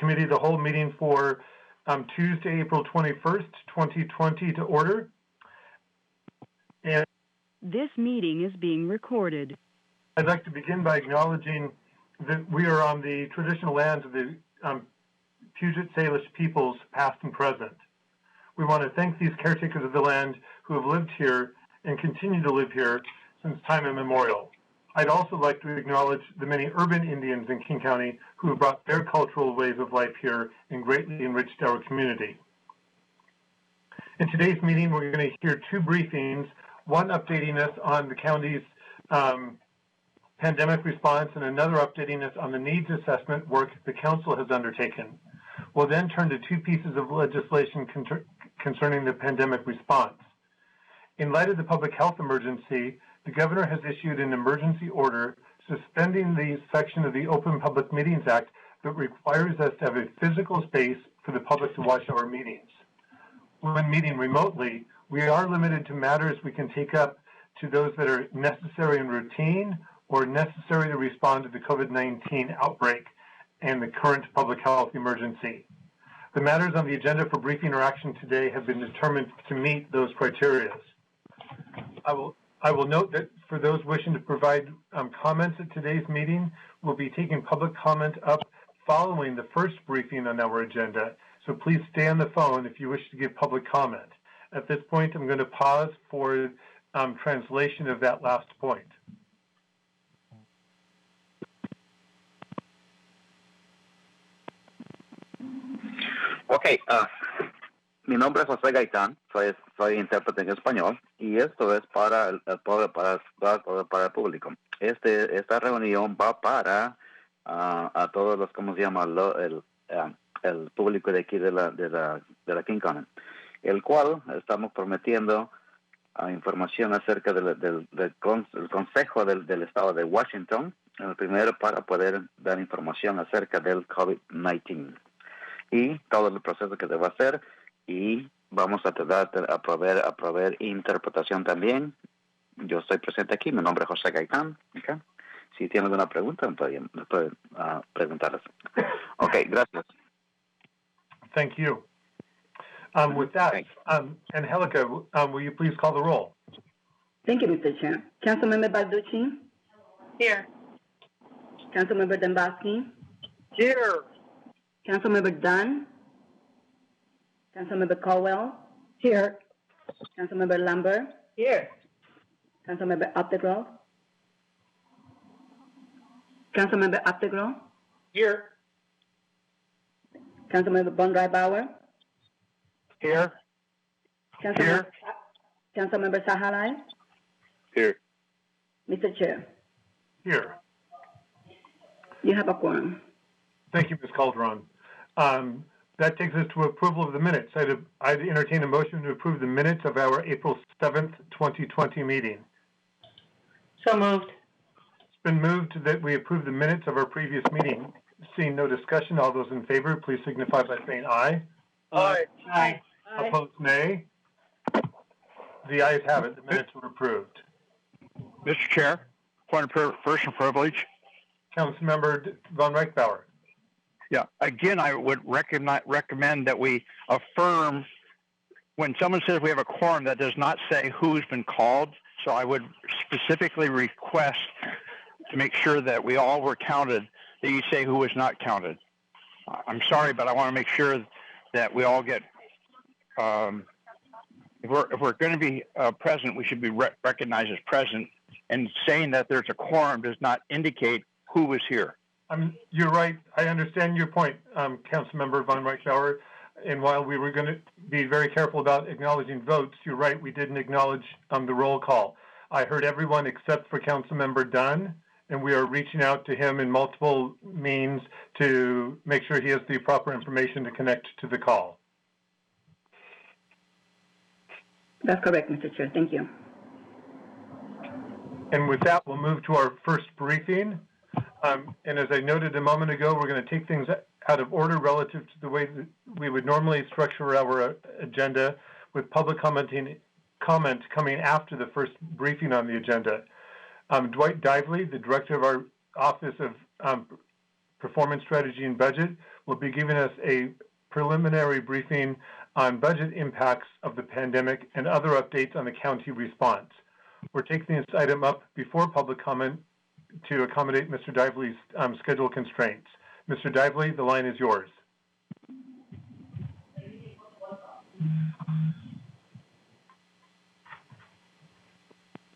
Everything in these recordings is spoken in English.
Committee of the Whole meeting for Tuesday, April 21st, 2020 to order. And this meeting is being recorded. I'd like to begin by acknowledging that we are on the traditional lands of the Puget Salish peoples, past and present. We want to thank these caretakers of the land who have lived here and continue to live here since time immemorial. I'd also like to acknowledge the many urban Indians in King County who have brought their cultural ways of life here and greatly enriched our community. In today's meeting, we're going to hear two briefings, one updating us on the county's pandemic response and another updating us on the needs assessment work the council has undertaken. We'll then turn to two pieces of legislation concerning the pandemic response. In light of the public health emergency, the governor has issued an emergency order suspending the section of the Open Public Meetings Act that requires us to have a physical space for the public to watch our meetings. When meeting remotely, we are limited to matters we can take up to those that are necessary and routine or necessary to respond to the COVID-19 outbreak and the current public health emergency. The matters on the agenda for briefing or action today have been determined to meet those criteria. I will note that for those wishing to provide comments at today's meeting, we'll be taking public comment up following the first briefing on our agenda. So please stay on the phone if you wish to give public comment. At this point, I'm going to pause for translation of that last point. Ok, mi nombre es José Gaitán, soy intérprete en español y esto es para el público. Esta reunión va para a todos los, ¿cómo se llama? El público de aquí de la King County, el cual estamos prometiendo información acerca del Consejo del Estado de Washington, el primero para poder dar información acerca del COVID-19 y todo el proceso que se va a hacer, y vamos a tratar a proveer interpretación también. Yo estoy presente aquí, mi nombre es José Gaitán. Okay. Si tienen alguna pregunta, me pueden preguntarles. Ok, gracias. Thank you. With that, Angelica, will you please call the roll? Thank you, Mr. Chair. Councilmember Balducci? Here. Councilmember Dembowski? Here. Councilmember Dunn? Councilmember Caldwell? Here. Councilmember Lambert? Here. Councilmember Optegrove? Councilmember Optegrove? Here. Councilmember Von Bauer? Here. Councilmember Sahalai? Here. Mr. Chair? Here. You have a quorum. Thank you, Ms. Calderon. That takes us to approval of the minutes. I'd entertain a motion to approve the minutes of our April 7th, 2020 meeting. So moved. It's been moved that we approve the minutes of our previous meeting. Seeing no discussion, all those in favor, please signify by saying aye. Aye. Aye. Opposed, nay. The ayes have it. The minutes were approved. Mr. Chair, point of personal privilege. Councilmember Von Reichbauer. Yeah, again, I would recommend that we affirm when someone says we have a quorum, that does not say who's been called. So I would specifically request to make sure that we all were counted, that you say who was not counted. I'm sorry, but I want to make sure that we all get, if we're going to be present, we should be recognized as present, and saying that there's a quorum does not indicate who was here. You're right. I understand your point, Councilmember Von Reichbauer. And while we were going to be very careful about acknowledging votes, you're right, we didn't acknowledge the roll call. I heard everyone except for Councilmember Dunn, and we are reaching out to him in multiple means to make sure he has the proper information to connect to the call. That's correct, Mr. Chair. Thank you. And with that, we'll move to our first briefing. And as I noted a moment ago, we're going to take things out of order relative to the way that we would normally structure our agenda, with public comment coming after the first briefing on the agenda. Dwight Dively, the director of our Office of Performance Strategy and Budget, will be giving us a preliminary briefing on budget impacts of the pandemic and other updates on the county response. We're taking this item up before public comment to accommodate Mr. Dively's schedule constraints. Mr. Dively, the line is yours.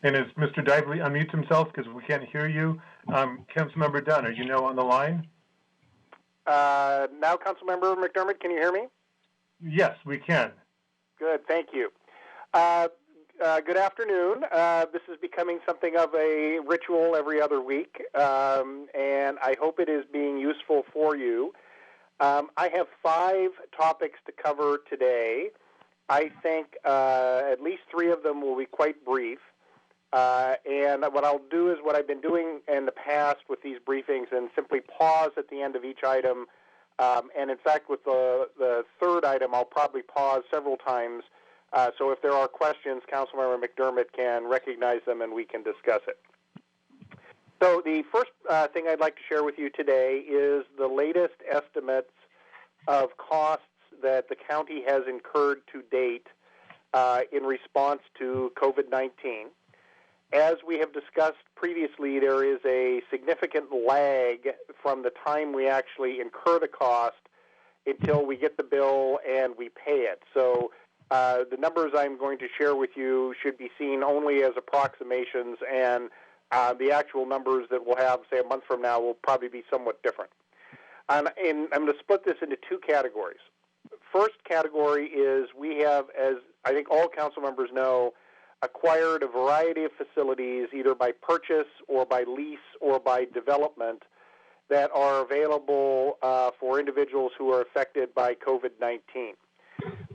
And as Mr. Dively unmutes himself, because we can't hear you, Councilmember Dunn, are you now on the line? Now, Councilmember McDermott, can you hear me? Yes, we can. Good, thank you. Good afternoon. This is becoming something of a ritual every other week, and I hope it is being useful for you. I have 5 topics to cover today. I think at least 3 of them will be quite brief. And what I'll do is what I've been doing in the past with these briefings and simply pause at the end of each item. And in fact, with the third item, I'll probably pause several times. So if there are questions, Councilmember McDermott can recognize them and we can discuss it. So the first thing I'd like to share with you today is the latest estimates of costs that the county has incurred to date in response to COVID-19. As we have discussed previously, there is a significant lag from the time we actually incur the cost until we get the bill and we pay it. So the numbers I'm going to share with you should be seen only as approximations, and the actual numbers that we'll have, say, a month from now will probably be somewhat different. And I'm going to split this into 2 categories. First category is we have, as I think all council members know, acquired a variety of facilities either by purchase or by lease or by development that are available for individuals who are affected by COVID-19.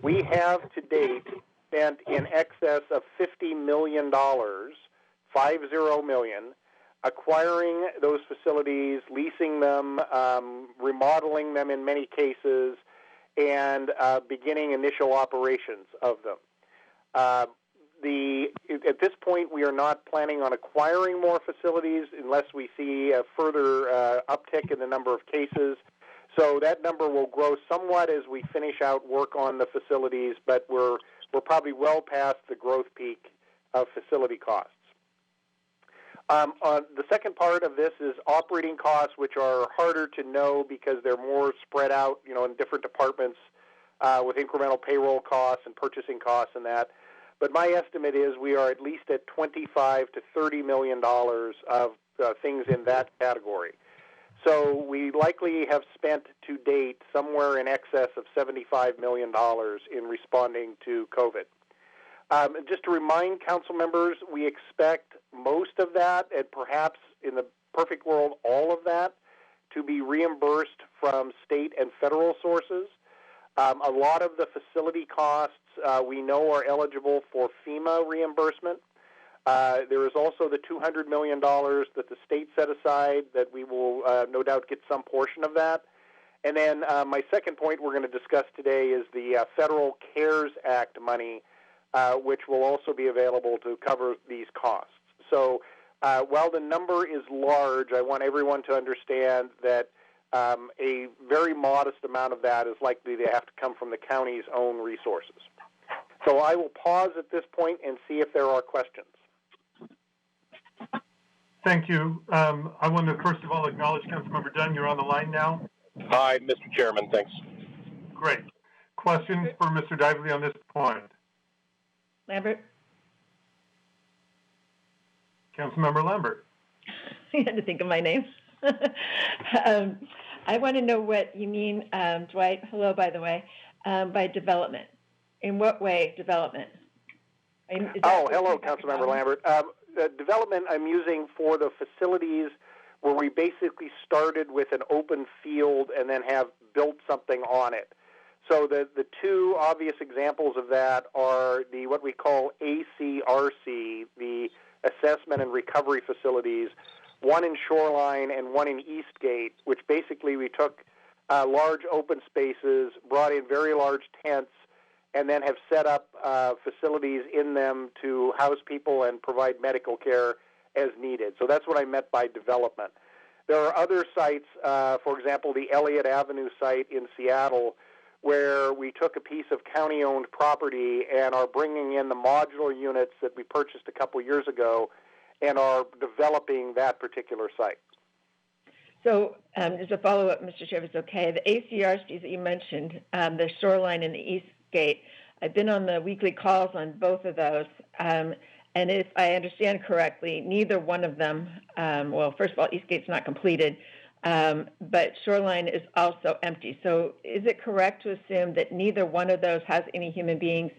We have to date spent in excess of $50 million, 50 million, acquiring those facilities, leasing them, remodeling them in many cases, and beginning initial operations of them. At this point, we are not planning on acquiring more facilities unless we see a further uptick in the number of cases. So that number will grow somewhat as we finish out work on the facilities, but we're probably well past the growth peak of facility costs. The second part of this is operating costs, which are harder to know because they're more spread out, in different departments with incremental payroll costs and purchasing costs and that. But my estimate is we are at least at $25 to $30 million of things in that category. So we likely have spent to date somewhere in excess of $75 million in responding to COVID. Just to remind council members, we expect most of that, and perhaps in the perfect world, all of that, to be reimbursed from state and federal sources. A lot of the facility costs we know are eligible for FEMA reimbursement. There is also the $200 million that the state set aside that we will no doubt get some portion of that. And then my second point we're going to discuss today is the federal CARES Act money, which will also be available to cover these costs. So while the number is large, I want everyone to understand that a very modest amount of that is likely to have to come from the county's own resources. So I will pause at this point and see if there are questions. Thank you. I want to first of all acknowledge Councilmember Dunn. You're on the line now. Hi, Mr. Chairman. Thanks. Great. Questions for Mr. Dively on this point? Lambert? Councilmember Lambert. I had to think of my name. I want to know what you mean, Dwight, hello, by the way, by development. In what way development? Hello, Councilmember Lambert. Development I'm using for the facilities where we basically started with an open field and then have built something on it. So the 2 obvious examples of that are what we call ACRC, the Assessment and Recovery Facilities, one in Shoreline and one in Eastgate, which basically we took large open spaces, brought in very large tents, and then have set up facilities in them to house people and provide medical care as needed. So that's what I meant by development. There are other sites, for example, the Elliott Avenue site in Seattle, where we took a piece of county-owned property and are bringing in the modular units that we purchased a couple years ago and are developing that particular site. So as a follow-up, Mr. Chair, if it's okay, the ACRCs that you mentioned, the Shoreline and the East Gate, I've been on the weekly calls on both of those, and if I understand correctly, neither one of them, well, first of all, East Gate's not completed, but Shoreline is also empty. So is it correct to assume that neither one of those has any human beings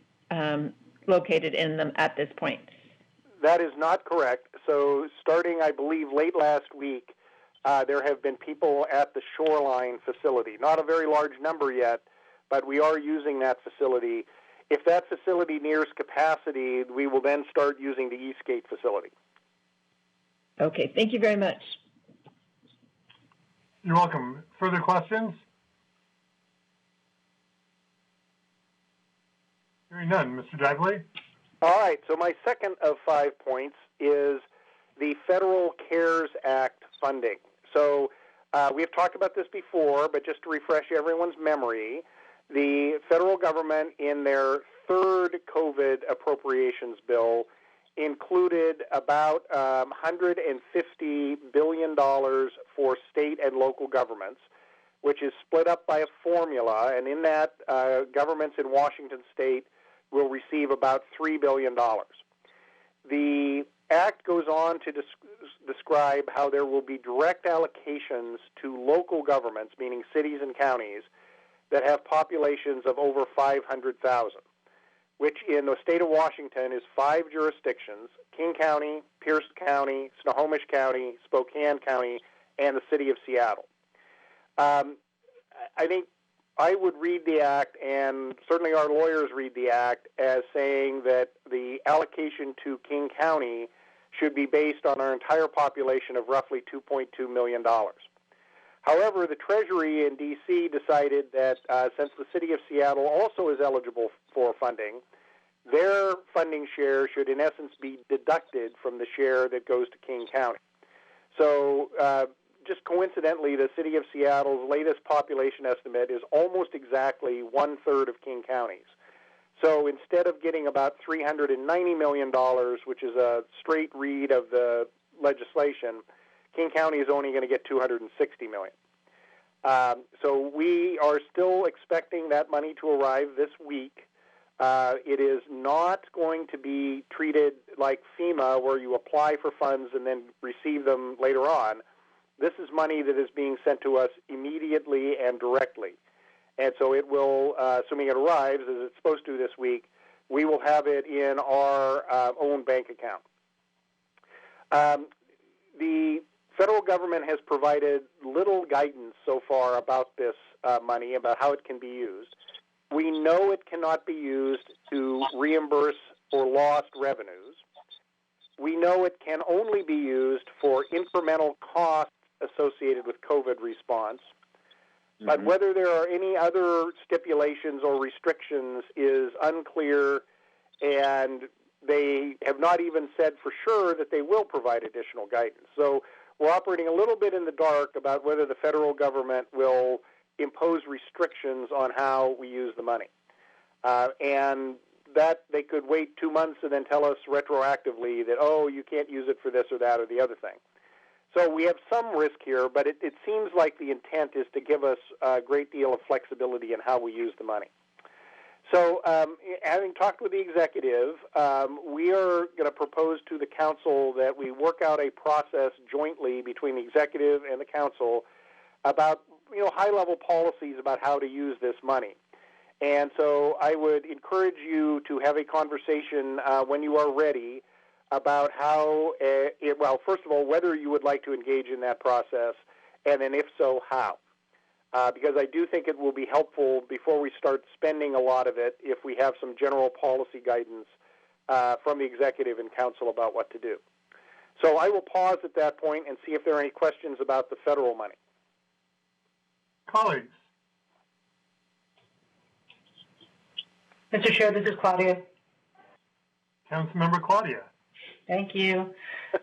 located in them at this point? That is not correct. So starting, I believe, late last week, there have been people at the Shoreline facility. Not a very large number yet, but we are using that facility. If that facility nears capacity, we will then start using the Eastgate facility. Okay, thank you very much. You're welcome. Further questions? Hearing none. Mr. Dively? All right, so my second of 5 points is the Federal CARES Act funding. So we've talked about this before, but just to refresh everyone's memory, the federal government in their third COVID appropriations bill included about $150 billion for state and local governments, which is split up by a formula, and in that, governments in Washington state will receive about $3 billion. The Act goes on to describe how there will be direct allocations to local governments, meaning cities and counties, that have populations of over 500,000, which in the state of Washington is 5 jurisdictions: King County, Pierce County, Snohomish County, Spokane County, and the city of Seattle. I think I would read the Act, and certainly our lawyers read the Act, as saying that the allocation to King County should be based on our entire population of roughly $2.2 million. However, the Treasury in D.C. decided that since the city of Seattle also is eligible for funding, their funding share should in essence be deducted from the share that goes to King County. So just coincidentally, the city of Seattle's latest population estimate is almost exactly 1/3 of King County's. So instead of getting about $390 million, which is a straight read of the legislation, King County is only going to get $260 million. So we are still expecting that money to arrive this week. It is not going to be treated like FEMA, where you apply for funds and then receive them later on. This is money that is being sent to us immediately and directly. And so it will, assuming it arrives, as it's supposed to this week, we will have it in our own bank account. The federal government has provided little guidance so far about this money, about how it can be used. We know it cannot be used to reimburse for lost revenues. We know it can only be used for incremental costs associated with COVID response. But whether there are any other stipulations or restrictions is unclear, and they have not even said for sure that they will provide additional guidance. So we're operating a little bit in the dark about whether the federal government will impose restrictions on how we use the money. And that they could wait 2 months and then tell us retroactively that, oh, you can't use it for this or that or the other thing. So we have some risk here, but it seems like the intent is to give us a great deal of flexibility in how we use the money. So having talked with the executive, we are going to propose to the council that we work out a process jointly between the executive and the council about high-level policies about how to use this money. And so I would encourage you to have a conversation when you are ready about how, first of all, whether you would like to engage in that process, and then if so, how. Because I do think it will be helpful before we start spending a lot of it if we have some general policy guidance from the executive and council about what to do. So I will pause at that point and see if there are any questions about the federal money. Colleagues. Mr. Chair, this is Claudia. Councilmember Claudia. Thank you.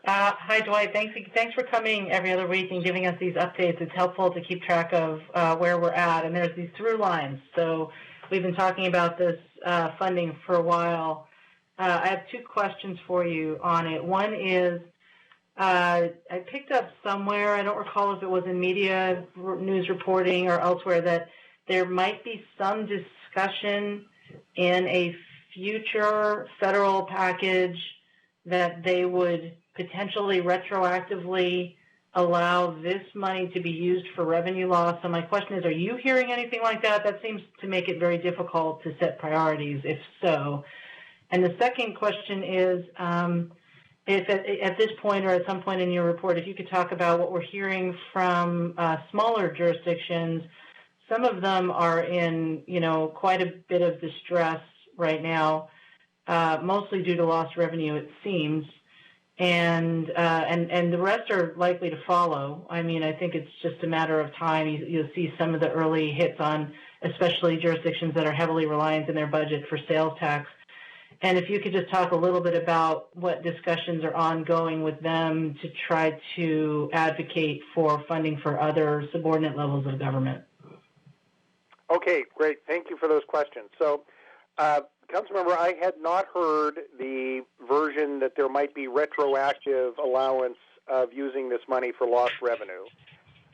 Hi, Dwight. Thanks for coming every other week and giving us these updates. It's helpful to keep track of where we're at. And there's these through lines. So we've been talking about this funding for a while. I have two questions for you on it. One is, I picked up somewhere, I don't recall if it was in media news reporting or elsewhere, that there might be some discussion in a future federal package that they would potentially retroactively allow this money to be used for revenue loss. So my question is, are you hearing anything like that? That seems to make it very difficult to set priorities, if so. And the second question is, if at this point or at some point in your report, if you could talk about what we're hearing from smaller jurisdictions. Some of them are in, quite a bit of distress right now, mostly due to lost revenue, it seems, and the rest are likely to follow. I mean, I think it's just a matter of time. You'll see some of the early hits on, especially jurisdictions that are heavily reliant in their budget for sales tax. And if you could just talk a little bit about what discussions are ongoing with them to try to advocate for funding for other subordinate levels of government. Okay, great. Thank you for those questions. So, Councilmember, I had not heard the version that there might be retroactive allowance of using this money for lost revenue.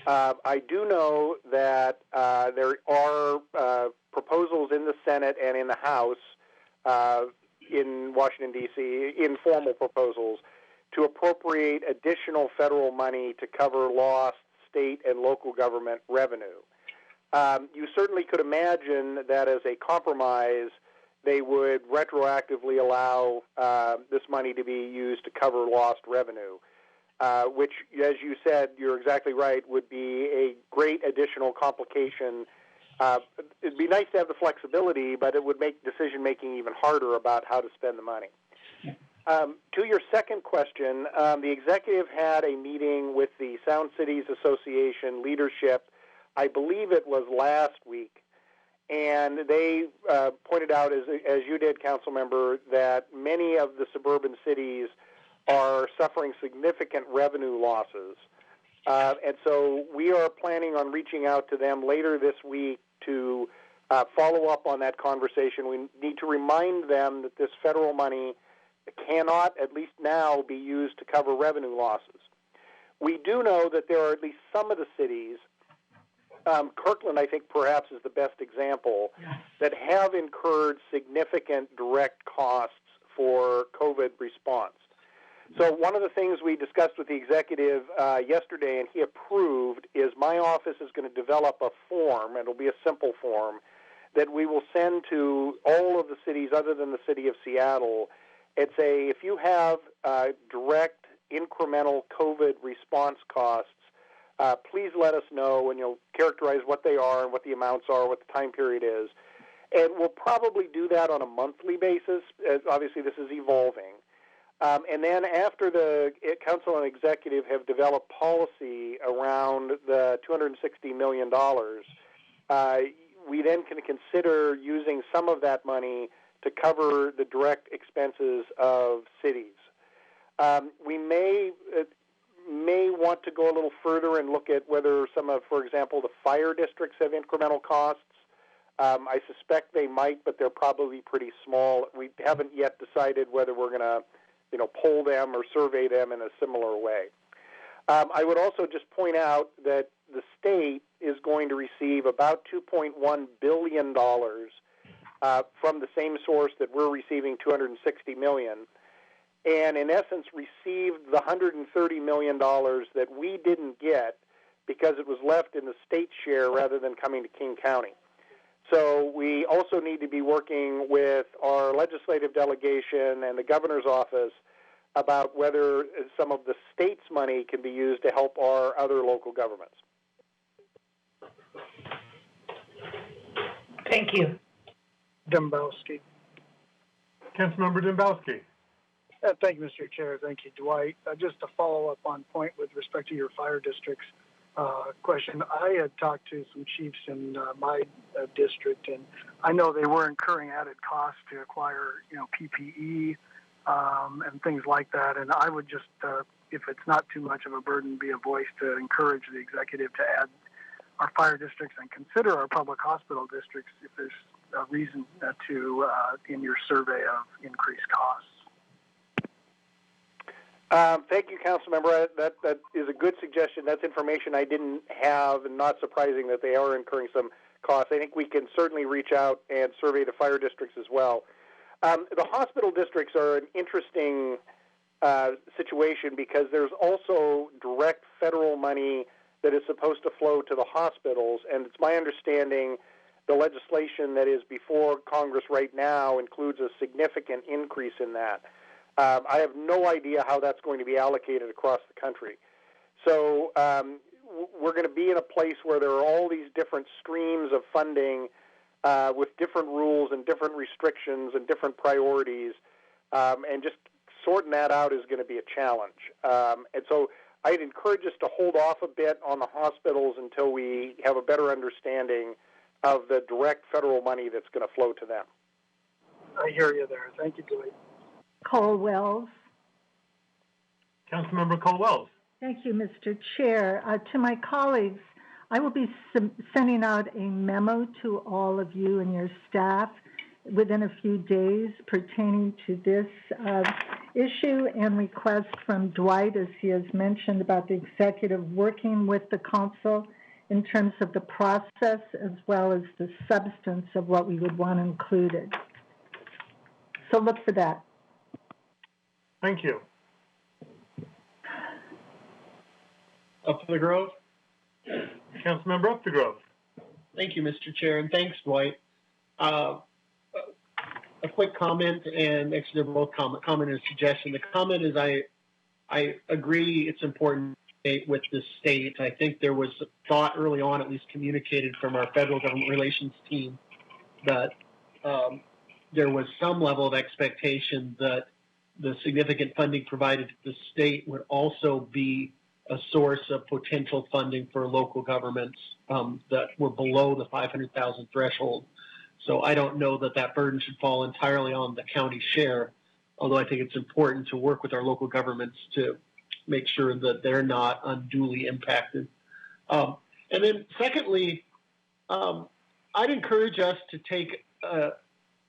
I do know that there are proposals in the Senate and in the House in Washington, D.C., informal proposals to appropriate additional federal money to cover lost state and local government revenue. You certainly could imagine that as a compromise, they would retroactively allow this money to be used to cover lost revenue, which, as you said, you're exactly right, would be a great additional complication. It'd be nice to have the flexibility, but it would make decision-making even harder about how to spend the money. To your second question, the executive had a meeting with the Sound Cities Association leadership. I believe it was last week, and they pointed out, as you did, Councilmember, that many of the suburban cities are suffering significant revenue losses. And so we are planning on reaching out to them later this week to follow up on that conversation. We need to remind them that this federal money cannot, at least now, be used to cover revenue losses. We do know that there are at least some of the cities, Kirkland, I think, perhaps is the best example, that have incurred significant direct costs for COVID response. So one of the things we discussed with the executive yesterday, and he approved, is my office is going to develop a form, and it'll be a simple form, that we will send to all of the cities other than the city of Seattle. It's if you have direct incremental COVID response costs, please let us know, and you'll characterize what they are and what the amounts are, what the time period is. And we'll probably do that on a monthly basis. Obviously, this is evolving. And then after the council and executive have developed policy around the $260 million, we then can consider using some of that money to cover the direct expenses of cities. We may want to go a little further and look at whether some of, for example, the fire districts have incremental costs. I suspect they might, but they're probably pretty small. We haven't yet decided whether we're going to poll them or survey them in a similar way. I would also just point out that the state is going to receive about $2.1 billion from the same source that we're receiving $260 million, and in essence received the $130 million that we didn't get because it was left in the state share rather than coming to King County. So we also need to be working with our legislative delegation and the governor's office about whether some of the state's money can be used to help our other local governments. Thank you. Dembowski. Councilmember Dembowski. Thank you, Mr. Chair. Thank you, Dwight. Just to follow up on point with respect to your fire districts question, I had talked to some chiefs in my district, and I know they were incurring added costs to acquire, PPE, and things like that. And I would just, if it's not too much of a burden, be a voice to encourage the executive to add our fire districts and consider our public hospital districts if there's a reason to in your survey of increased costs. Thank you, Councilmember. That is a good suggestion. That's information I didn't have, and not surprising that they are incurring some costs. I think we can certainly reach out and survey the fire districts as well. The hospital districts are an interesting situation because there's also direct federal money that is supposed to flow to the hospitals, and it's my understanding the legislation that is before Congress right now includes a significant increase in that. I have no idea how that's going to be allocated across the country. So we're going to be in a place where there are all these different streams of funding with different rules and different restrictions and different priorities, and just sorting that out is going to be a challenge. And so I'd encourage us to hold off a bit on the hospitals until we have a better understanding of the direct federal money that's going to flow to them. I hear you there. Thank you, Dwight. Cole Wells. Councilmember Cole Wells. Thank you, Mr. Chair. To my colleagues, I will be sending out a memo to all of you and your staff within a few days pertaining to this issue and request from Dwight, as he has mentioned, about the executive working with the council in terms of the process as well as the substance of what we would want included. So look for that. Thank you. Up to the Grove. Councilmember Up the Grove. Thank you, Mr. Chair, and thanks, Dwight. A quick comment, and actually they're both comment and suggestion. The comment is I agree it's important with the state. I think there was thought early on, at least communicated from our federal government relations team, that there was some level of expectation that the significant funding provided to the state would also be a source of potential funding for local governments that were below the 500,000 threshold. So I don't know that that burden should fall entirely on the county share, although I think it's important to work with our local governments to make sure that they're not unduly impacted. And then secondly, I'd encourage us to take a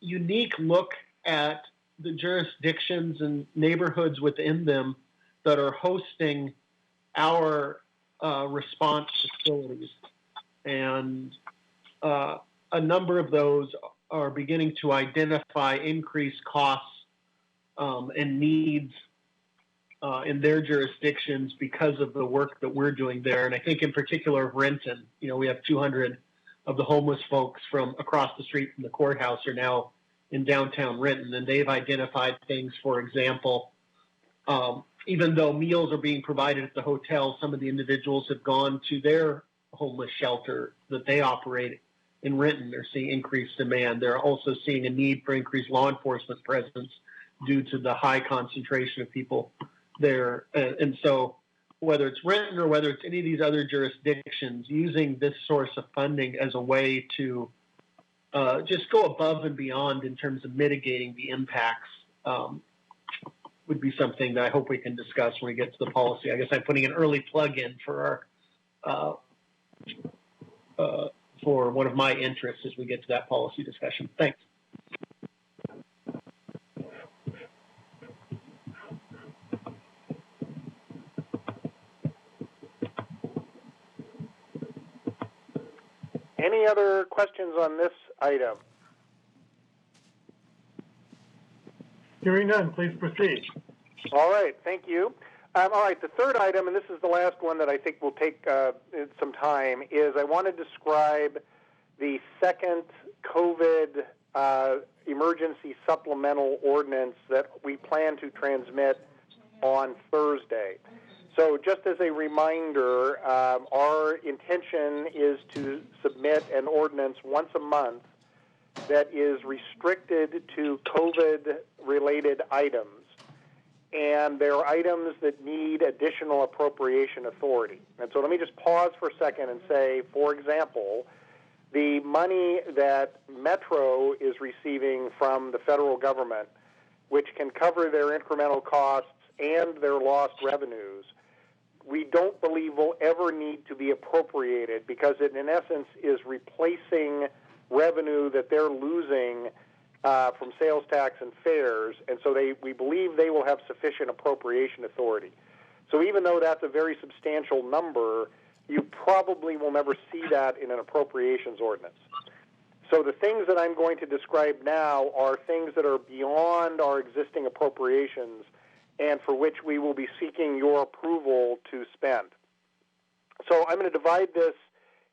unique look at the jurisdictions and neighborhoods within them that are hosting our response facilities. And a number of those are beginning to identify increased costs and needs in their jurisdictions because of the work that we're doing there. And I think in particular of Renton, we have 200 of the homeless folks from across the street from the courthouse are now in downtown Renton, and they've identified things, for example, even though meals are being provided at the hotel, some of the individuals have gone to their homeless shelter that they operate in Renton. They're seeing increased demand. They're also seeing a need for increased law enforcement presence due to the high concentration of people there. And so whether it's Renton or whether it's any of these other jurisdictions, using this source of funding as a way to just go above and beyond in terms of mitigating the impacts would be something that I hope we can discuss when we get to the policy. I guess I'm putting an early plug in for our for one of my interests as we get to that policy discussion. Thanks. Any other questions on this item? Hearing none, please proceed. All right, thank you. All right, the third item, and this is the last one that I think will take some time, is I want to describe the second COVID emergency supplemental ordinance that we plan to transmit on Thursday. So just as a reminder, our intention is to submit an ordinance once a month that is restricted to COVID-related items. And there are items that need additional appropriation authority. And so let me just pause for a second and say, for example, the money that Metro is receiving from the federal government which can cover their incremental costs and their lost revenues, we don't believe will ever need to be appropriated because it, in essence, is replacing revenue that they're losing from sales tax and fares, and so we believe they will have sufficient appropriation authority. So even though that's a very substantial number, you probably will never see that in an appropriations ordinance. So the things that I'm going to describe now are things that are beyond our existing appropriations and for which we will be seeking your approval to spend. So I'm going to divide this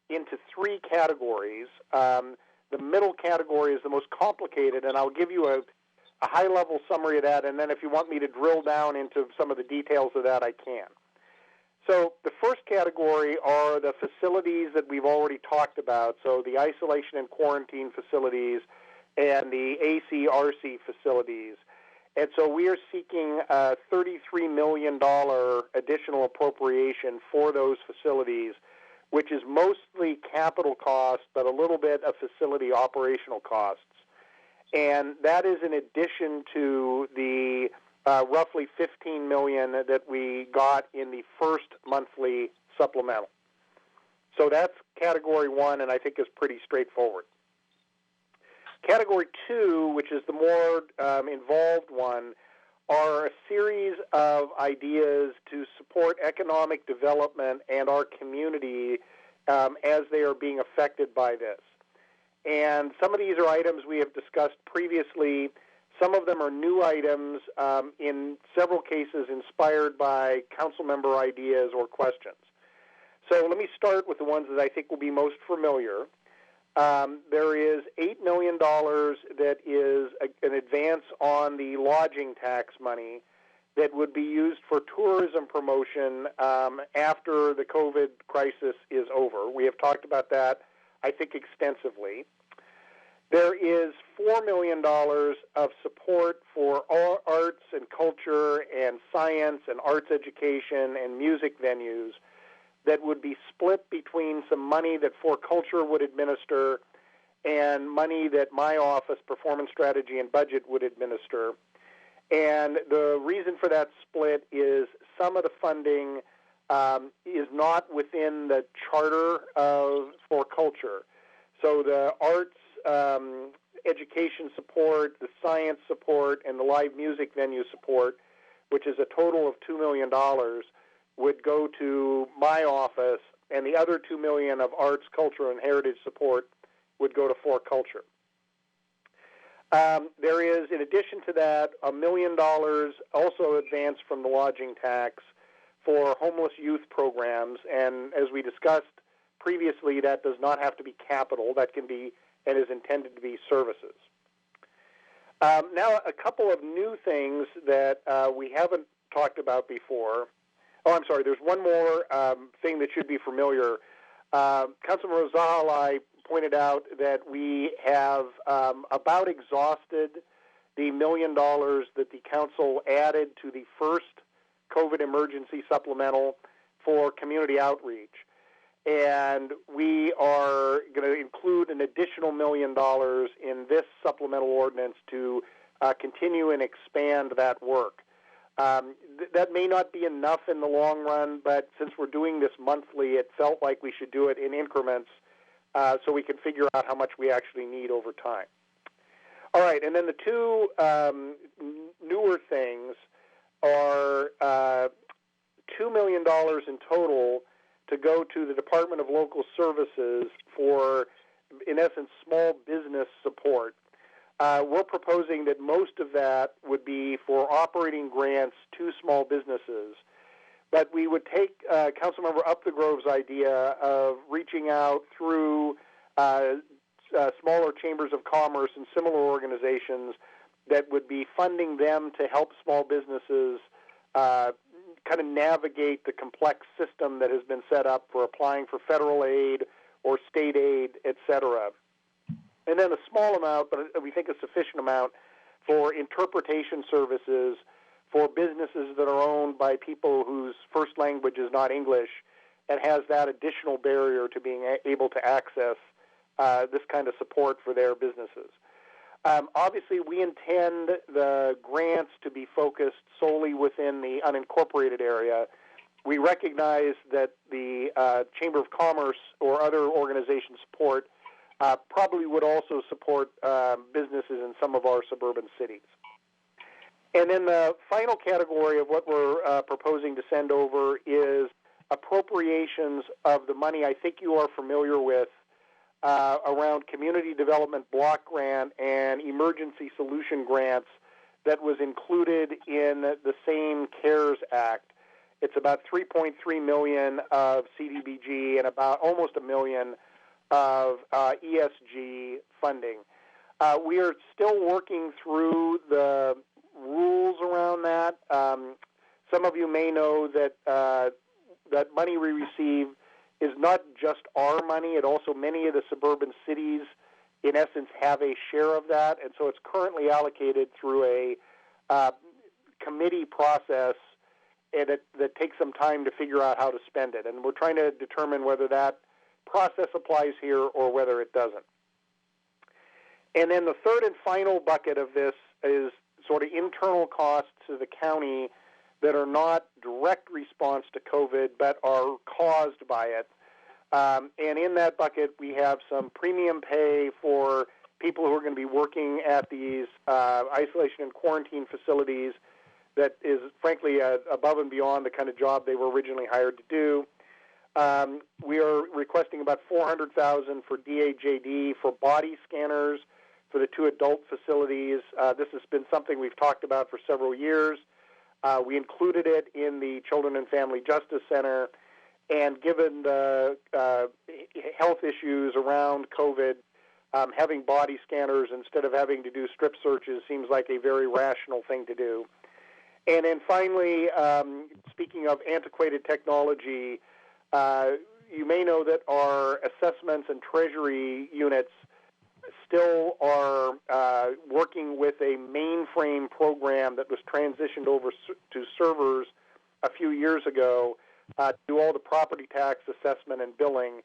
into three categories. The middle category is the most complicated, and I'll give you a high-level summary of that, and then if you want me to drill down into some of the details of that, I can. So the first category are the facilities that we've already talked about, so the isolation and quarantine facilities and the ACRC facilities. And so we are seeking a $33 million additional appropriation for those facilities, which is mostly capital costs, but a little bit of facility operational costs. And that is in addition to the roughly $15 million that we got in the first monthly supplemental. So that's category one, and I think is pretty straightforward. Category two, which is the more involved one, are a series of ideas to support economic development and our community as they are being affected by this. And some of these are items we have discussed previously. Some of them are new items, in several cases inspired by council member ideas or questions. So let me start with the ones that I think will be most familiar. There is $8 million that is an advance on the lodging tax money that would be used for tourism promotion after the COVID crisis is over. We have talked about that, I think, extensively. There is $4 million of support for arts and culture and science and arts education and music venues that would be split between some money that For Culture would administer and money that my office, Performance Strategy and Budget, would administer. And the reason for that split is some of the funding is not within the charter of For Culture. So the arts education support, the science support, and the live music venue support, which is a total of $2 million, would go to my office, and the other $2 million of arts, culture, and heritage support would go to For Culture. There is, in addition to that, $1 million also advanced from the lodging tax for homeless youth programs, and as we discussed previously, that does not have to be capital. That can be and is intended to be services. Now, a couple of new things that we haven't talked about before. Oh, I'm sorry, there's one more thing that should be familiar. Councilman Rosal pointed out that we have about exhausted the $1 million that the council added to the first COVID emergency supplemental for community outreach. And we are going to include an additional $1 million in this supplemental ordinance to continue and expand that work. That may not be enough in the long run, but since we're doing this monthly, it felt like we should do it in increments so we can figure out how much we actually need over time. All right, and then the two newer things are $2 million in total to go to the Department of Local Services for, in essence, small business support. We're proposing that most of that would be for operating grants to small businesses, but we would take Councilmember Upthegrove's idea of reaching out through smaller chambers of commerce and similar organizations that would be funding them to help small businesses kind of navigate the complex system that has been set up for applying for federal aid or state aid, et cetera. And then a small amount, but we think a sufficient amount, for interpretation services for businesses that are owned by people whose first language is not English and has that additional barrier to being able to access this kind of support for their businesses. Obviously, we intend the grants to be focused solely within the unincorporated area. We recognize that the Chamber of Commerce or other organizations support probably would also support businesses in some of our suburban cities. And then the final category of what we're proposing to send over is appropriations of the money I think you are familiar with around community development block grant and emergency solution grants that was included in the same CARES Act. It's about $3.3 million of CDBG and about almost $1 million of ESG funding. We are still working through the rules around that. Some of you may know that that money we receive is not just our money. It also many of the suburban cities, in essence, have a share of that, and so it's currently allocated through a committee process, and that takes some time to figure out how to spend it. And we're trying to determine whether that process applies here or whether it doesn't. And then the third and final bucket of this is sort of internal costs to the county that are not direct response to COVID but are caused by it. And in that bucket, we have some premium pay for people who are going to be working at these isolation and quarantine facilities that is, frankly, above and beyond the kind of job they were originally hired to do. We are requesting about $400,000 for DAJD for body scanners for the 2 adult facilities. This has been something we've talked about for several years. We included it in the Children and Family Justice Center, and given the health issues around COVID, having body scanners instead of having to do strip searches seems like a very rational thing to do. And then finally, speaking of antiquated technology, you may know that our assessments and treasury units still are working with a mainframe program that was transitioned over to servers a few years ago to do all the property tax assessment and billing.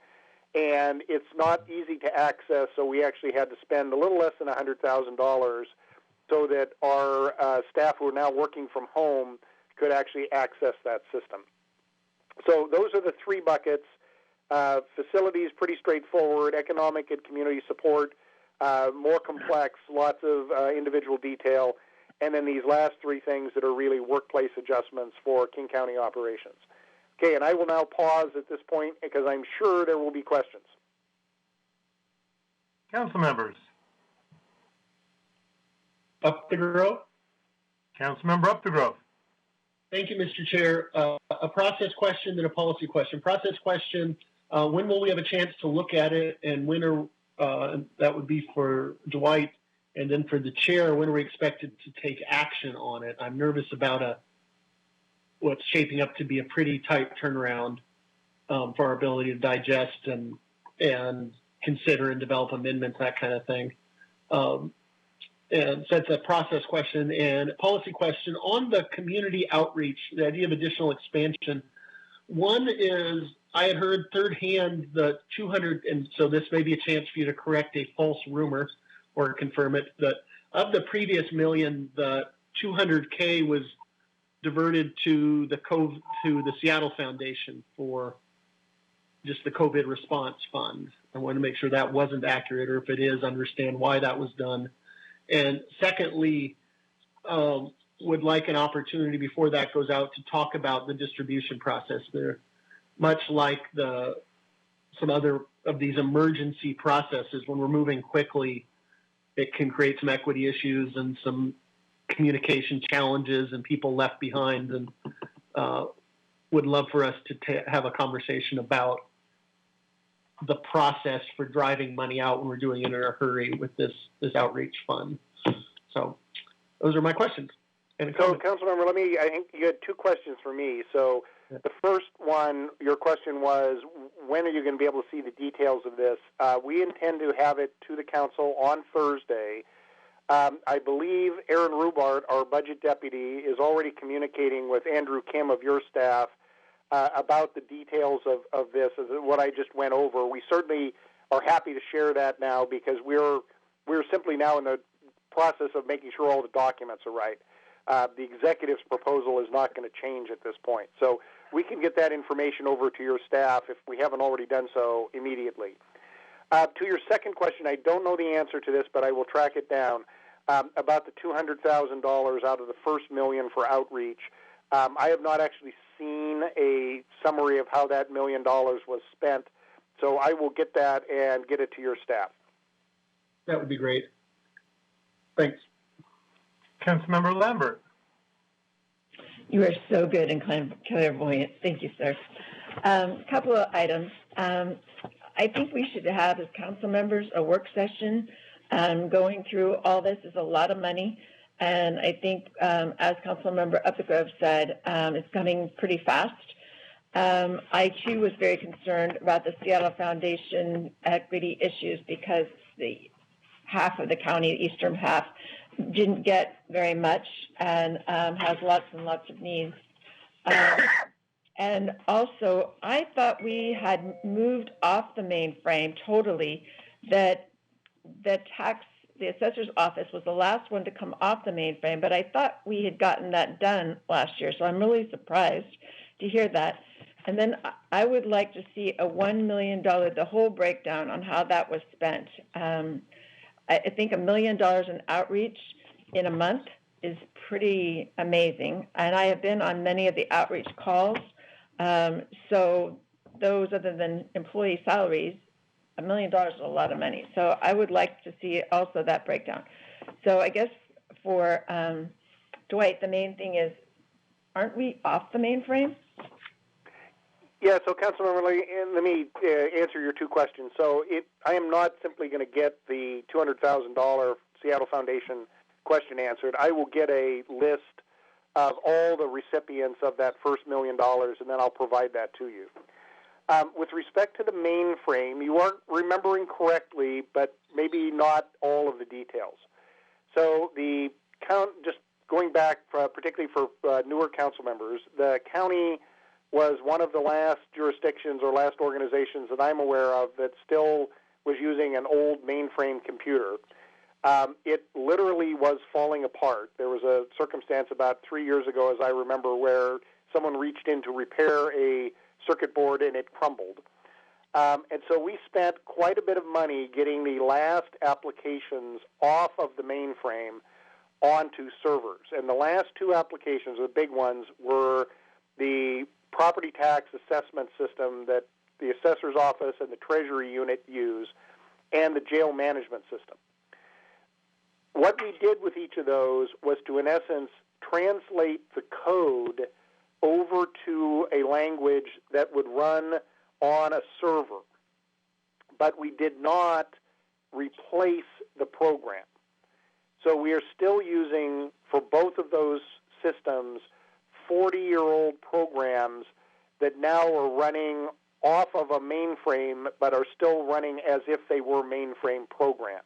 And it's not easy to access, so we actually had to spend a little less than $100,000 so that our staff who are now working from home could actually access that system. So those are the 3 buckets. Facilities, pretty straightforward. Economic and community support, more complex, lots of individual detail. And then these last 3 things that are really workplace adjustments for King County operations. Okay, and I will now pause at this point because I'm sure there will be questions. Council members. Up the Grove. Councilmember Up the Grove. Thank you, Mr. Chair. A process question and a policy question. Process question, when will we have a chance to look at it, and when are, that would be for Dwight, and then for the chair, when are we expected to take action on it? I'm nervous about what's shaping up to be a pretty tight turnaround for our ability to digest and consider and develop amendments, that kind of thing. And so that's a process question. And a policy question on the community outreach, the idea of additional expansion. One is, I had heard third hand the 200, and so this may be a chance for you to correct a false rumor or confirm it, that of the previous $1 million, the $200K was diverted to the Seattle Foundation for just the COVID response fund. I want to make sure that wasn't accurate, or if it is, understand why that was done. And secondly, would like an opportunity before that goes out to talk about the distribution process there. Much like some other of these emergency processes, when we're moving quickly, it can create some equity issues and some communication challenges and people left behind, and would love for us to have a conversation about the process for driving money out when we're doing it in a hurry with this outreach fund. So those are my questions. And so, Councilmember, I think you had 2 questions for me. So the first one, your question was, when are you going to be able to see the details of this? We intend to have it to the council on Thursday. I believe Aaron Rubart, our budget deputy, is already communicating with Andrew Kim of your staff about the details of this, what I just went over. We certainly are happy to share that now because we're simply now in the process of making sure all the documents are right. The executive's proposal is not going to change at this point. So we can get that information over to your staff if we haven't already done so immediately. To your second question, I don't know the answer to this, but I will track it down. About the $200,000 out of the first $1 million for outreach. I have not actually seen a summary of how that $1 million was spent, so I will get that and get it to your staff. That would be great. Thanks. Councilmember Lambert. You are so good and clairvoyant. Thank you, sir. Couple of items. I think we should have, as council members, a work session going through all this. Is a lot of money, and I think, as Councilmember Updegrove said, it's coming pretty fast. I, too, was very concerned about the Seattle Foundation equity issues because the half of the county, the eastern half, didn't get very much and has lots and lots of needs. And also, I thought we had moved off the mainframe totally, that the assessor's office was the last one to come off the mainframe, but I thought we had gotten that done last year, so I'm really surprised to hear that. And then I would like to see a $1 million, the whole breakdown on how that was spent. I think $1 million in outreach in a month is pretty amazing, and I have been on many of the outreach calls. So those, other than employee salaries, $1 million is a lot of money. So I would like to see also that breakdown. So I guess for Dwight, the main thing is, aren't we off the mainframe? Yeah, so Councilmember Lee, let me answer your two questions. So I am not simply going to get the $200,000 Seattle Foundation question answered. I will get a list of all the recipients of that first $1 million, and then I'll provide that to you. With respect to the mainframe, you aren't remembering correctly, but maybe not all of the details. So the count, just going back, particularly for newer council members, the county was one of the last jurisdictions or last organizations that I'm aware of that still was using an old mainframe computer. It literally was falling apart. There was a circumstance about 3 years ago, as I remember, where someone reached in to repair a circuit board and it crumbled. And so we spent quite a bit of money getting the last applications off of the mainframe onto servers. And the last two applications, the big ones, were the property tax assessment system that the assessor's office and the Treasury unit use, and the jail management system. What we did with each of those was to, in essence, translate the code over to a language that would run on a server. But we did not replace the program. So we are still using, for both of those systems, 40-year-old programs that now are running off of a mainframe but are still running as if they were mainframe programs.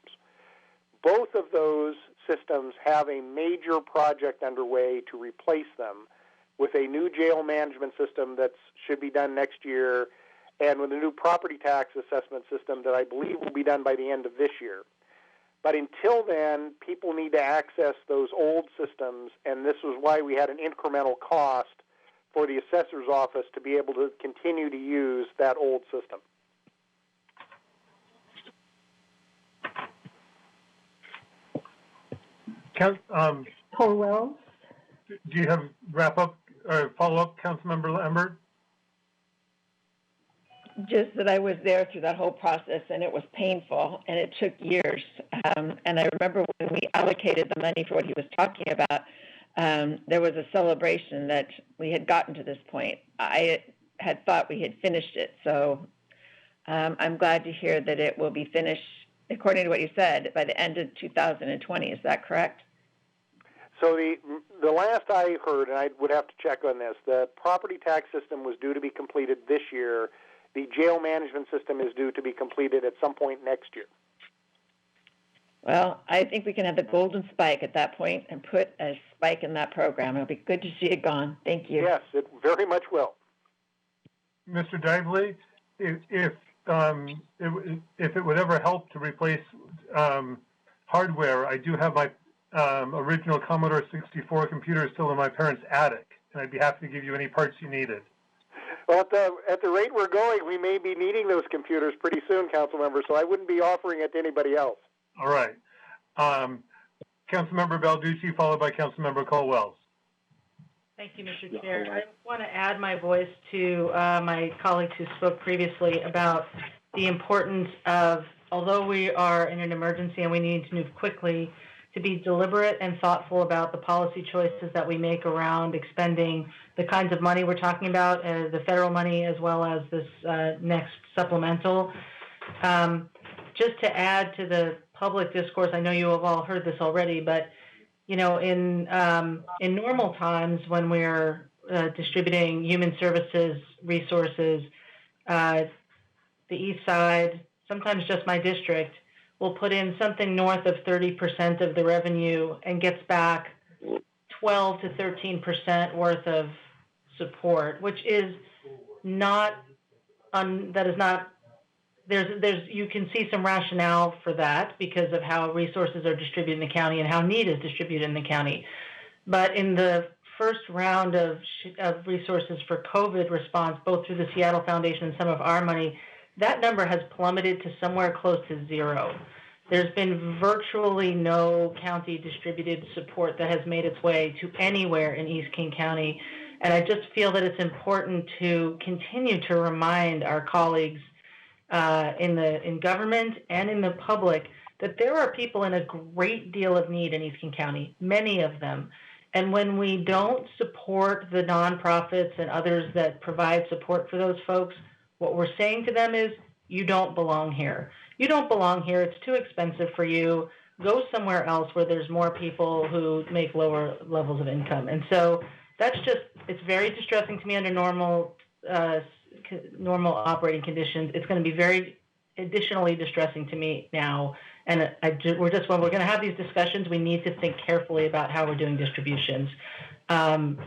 Both of those systems have a major project underway to replace them with a new jail management system that should be done next year, and with a new property tax assessment system that I believe will be done by the end of this year. But until then, people need to access those old systems, and this was why we had an incremental cost for the assessor's office to be able to continue to use that old system. Colwell? Do you have wrap-up or follow-up, Councilmember Lambert? Just that I was there through that whole process, and it was painful, and it took years. And I remember when we allocated the money for what he was talking about, there was a celebration that we had gotten to this point. I had thought we had finished it, so I'm glad to hear that it will be finished, according to what you said, by the end of 2020. Is that correct? So the last I heard, and I would have to check on this, the property tax system was due to be completed this year. The jail management system is due to be completed at some point next year. Well, I think we can have the golden spike at that point and put a spike in that program. It'll be good to see it gone. Thank you. Yes, it very much will. Mr. Dively, if it would ever help to replace hardware, I do have my original Commodore 64 computer still in my parents' attic, and I'd be happy to give you any parts you needed. Well, at the rate we're going, we may be needing those computers pretty soon, Councilmember, so I wouldn't be offering it to anybody else. All right. Councilmember Balducci, followed by Councilmember Colwell. Thank you, Mr. Chair. I want to add my voice to my colleagues who spoke previously about the importance of, although we are in an emergency and we need to move quickly, to be deliberate and thoughtful about the policy choices that we make around expending the kinds of money we're talking about, the federal money as well as this next supplemental. Just to add to the public discourse, I know you have all heard this already, but you know, in normal times when we're distributing human services resources, the East Side, sometimes just my district, will put in something north of 30% of the revenue and gets back 12 to 13% worth of support, which is not, you can see some rationale for that because of how resources are distributed in the county and how need is distributed in the county. But in the first round of resources for COVID response, both through the Seattle Foundation and some of our money, that number has plummeted to somewhere close to zero. There's been virtually no county distributed support that has made its way to anywhere in East King County. And I just feel that it's important to continue to remind our colleagues in government and in the public that there are people in a great deal of need in East King County, many of them. And when we don't support the nonprofits and others that provide support for those folks, what we're saying to them is, you don't belong here. You don't belong here. It's too expensive for you. Go somewhere else where there's more people who make lower levels of income. And so that's just, it's very distressing to me under normal operating conditions. It's going to be very additionally distressing to me now. And when we're going to have these discussions, we need to think carefully about how we're doing distributions.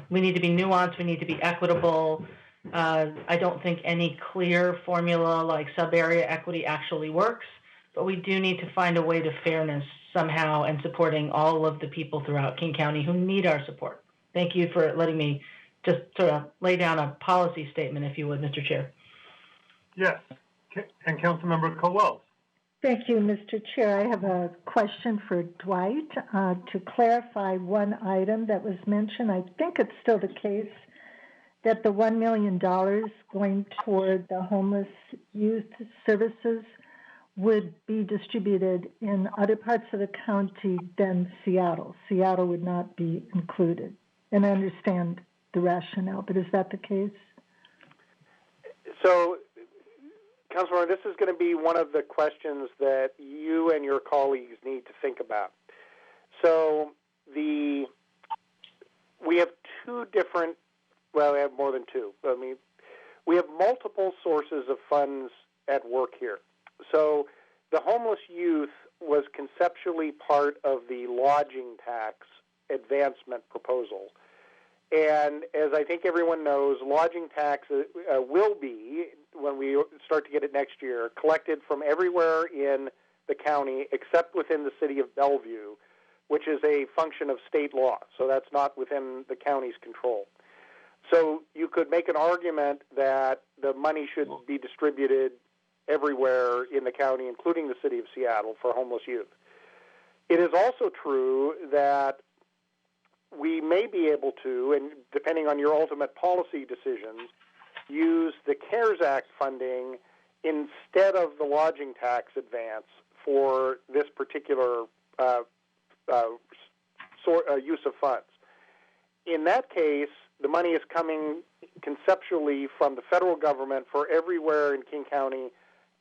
We need to be nuanced. We need to be equitable. I don't think any clear formula like sub-area equity actually works, but we do need to find a way to fairness somehow and supporting all of the people throughout King County who need our support. Thank you for letting me just sort of lay down a policy statement, if you would, Mr. Chair. Yes, and Councilmember Colwell. Thank you, Mr. Chair. I have a question for Dwight to clarify one item that was mentioned. I think it's still the case that the $1 million going toward the homeless youth services would be distributed in other parts of the county than Seattle. Seattle would not be included. And I understand the rationale, but is that the case? So, Councilor, this is going to be one of the questions that you and your colleagues need to think about. So, we have two different, well, we have more than two. I mean, we have multiple sources of funds at work here. So, the homeless youth was conceptually part of the lodging tax advancement proposal. And as I think everyone knows, lodging tax will be, when we start to get it next year, collected from everywhere in the county except within the city of Bellevue, which is a function of state law. So that's not within the county's control. So you could make an argument that the money should be distributed everywhere in the county, including the city of Seattle, for homeless youth. It is also true that we may be able to, and depending on your ultimate policy decisions, use the CARES Act funding instead of the lodging tax advance for this particular use of funds. In that case, the money is coming conceptually from the federal government for everywhere in King County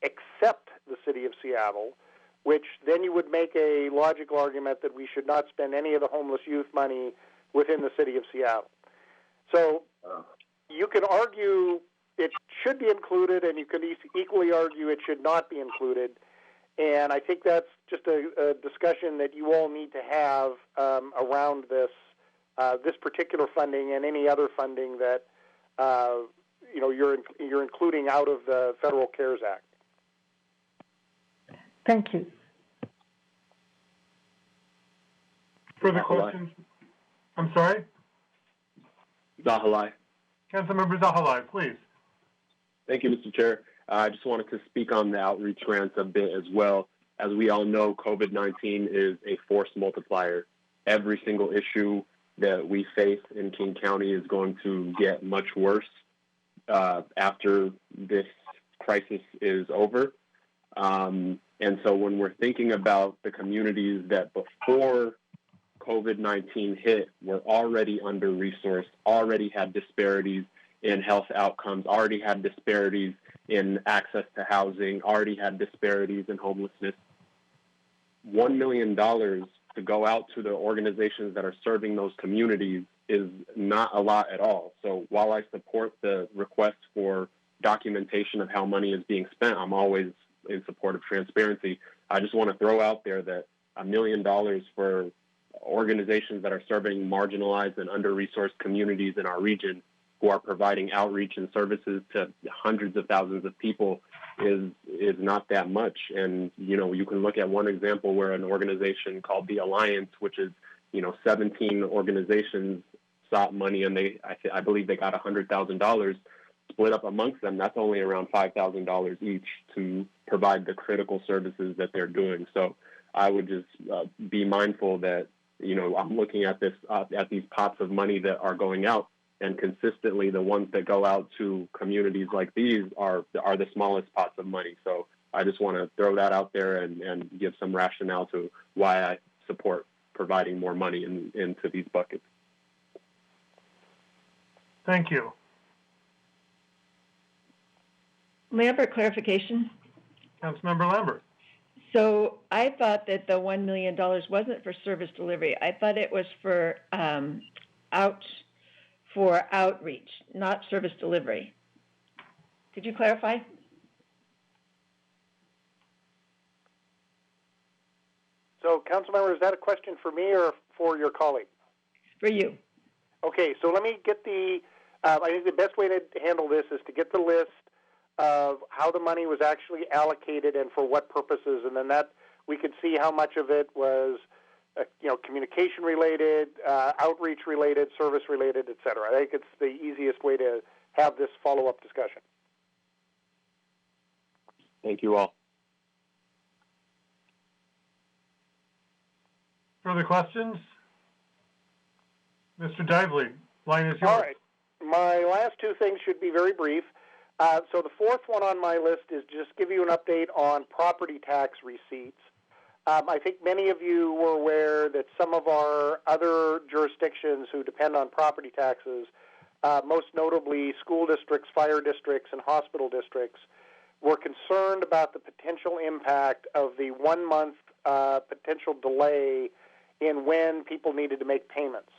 except the city of Seattle, which then you would make a logical argument that we should not spend any of the homeless youth money within the city of Seattle. So you can argue it should be included, and you can equally argue it should not be included. And I think that's just a discussion that you all need to have around this particular funding and any other funding that you're including out of the Federal CARES Act. Thank you. Further questions? I'm sorry? Zahalai. Councilmember Zahalai, please. Thank you, Mr. Chair. I just wanted to speak on the outreach grants a bit as well. As we all know, COVID-19 is a force multiplier. Every single issue that we face in King County is going to get much worse after this crisis is over. And so when we're thinking about the communities that before COVID-19 hit were already under-resourced, already had disparities in health outcomes, already had disparities in access to housing, already had disparities in homelessness, $1 million to go out to the organizations that are serving those communities is not a lot at all. So while I support the request for documentation of how money is being spent, I'm always in support of transparency. I just want to throw out there that $1 million for organizations that are serving marginalized and under-resourced communities in our region who are providing outreach and services to hundreds of thousands of people is not that much. And, you know, you can look at one example where an organization called the Alliance, which is, 17 organizations sought money, and I believe they got $100,000 split up amongst them. That's only around $5,000 each to provide the critical services that they're doing. So I would just be mindful that, I'm looking at at these pots of money that are going out, and consistently the ones that go out to communities like these are the smallest pots of money. So I just want to throw that out there and give some rationale to why I support providing more money into these buckets. Thank you. Lambert, clarification. Councilmember Lambert. So I thought that the $1 million wasn't for service delivery. I thought it was for outreach, not service delivery. Could you clarify? So, Councilmember, is that a question for me or for your colleague? For you. Okay, so let me get I think the best way to handle this is to get the list of how the money was actually allocated and for what purposes, and then that we could see how much of it was, communication related, outreach related, service related, et cetera. I think it's the easiest way to have this follow-up discussion. Thank you all. Further questions? Mr. Dively, line is yours. All right. My last two things should be very brief. So the fourth one on my list is just give you an update on property tax receipts. I think many of you were aware that some of our other jurisdictions who depend on property taxes, most notably school districts, fire districts, and hospital districts, were concerned about the potential impact of the 1 month potential delay in when people needed to make payments.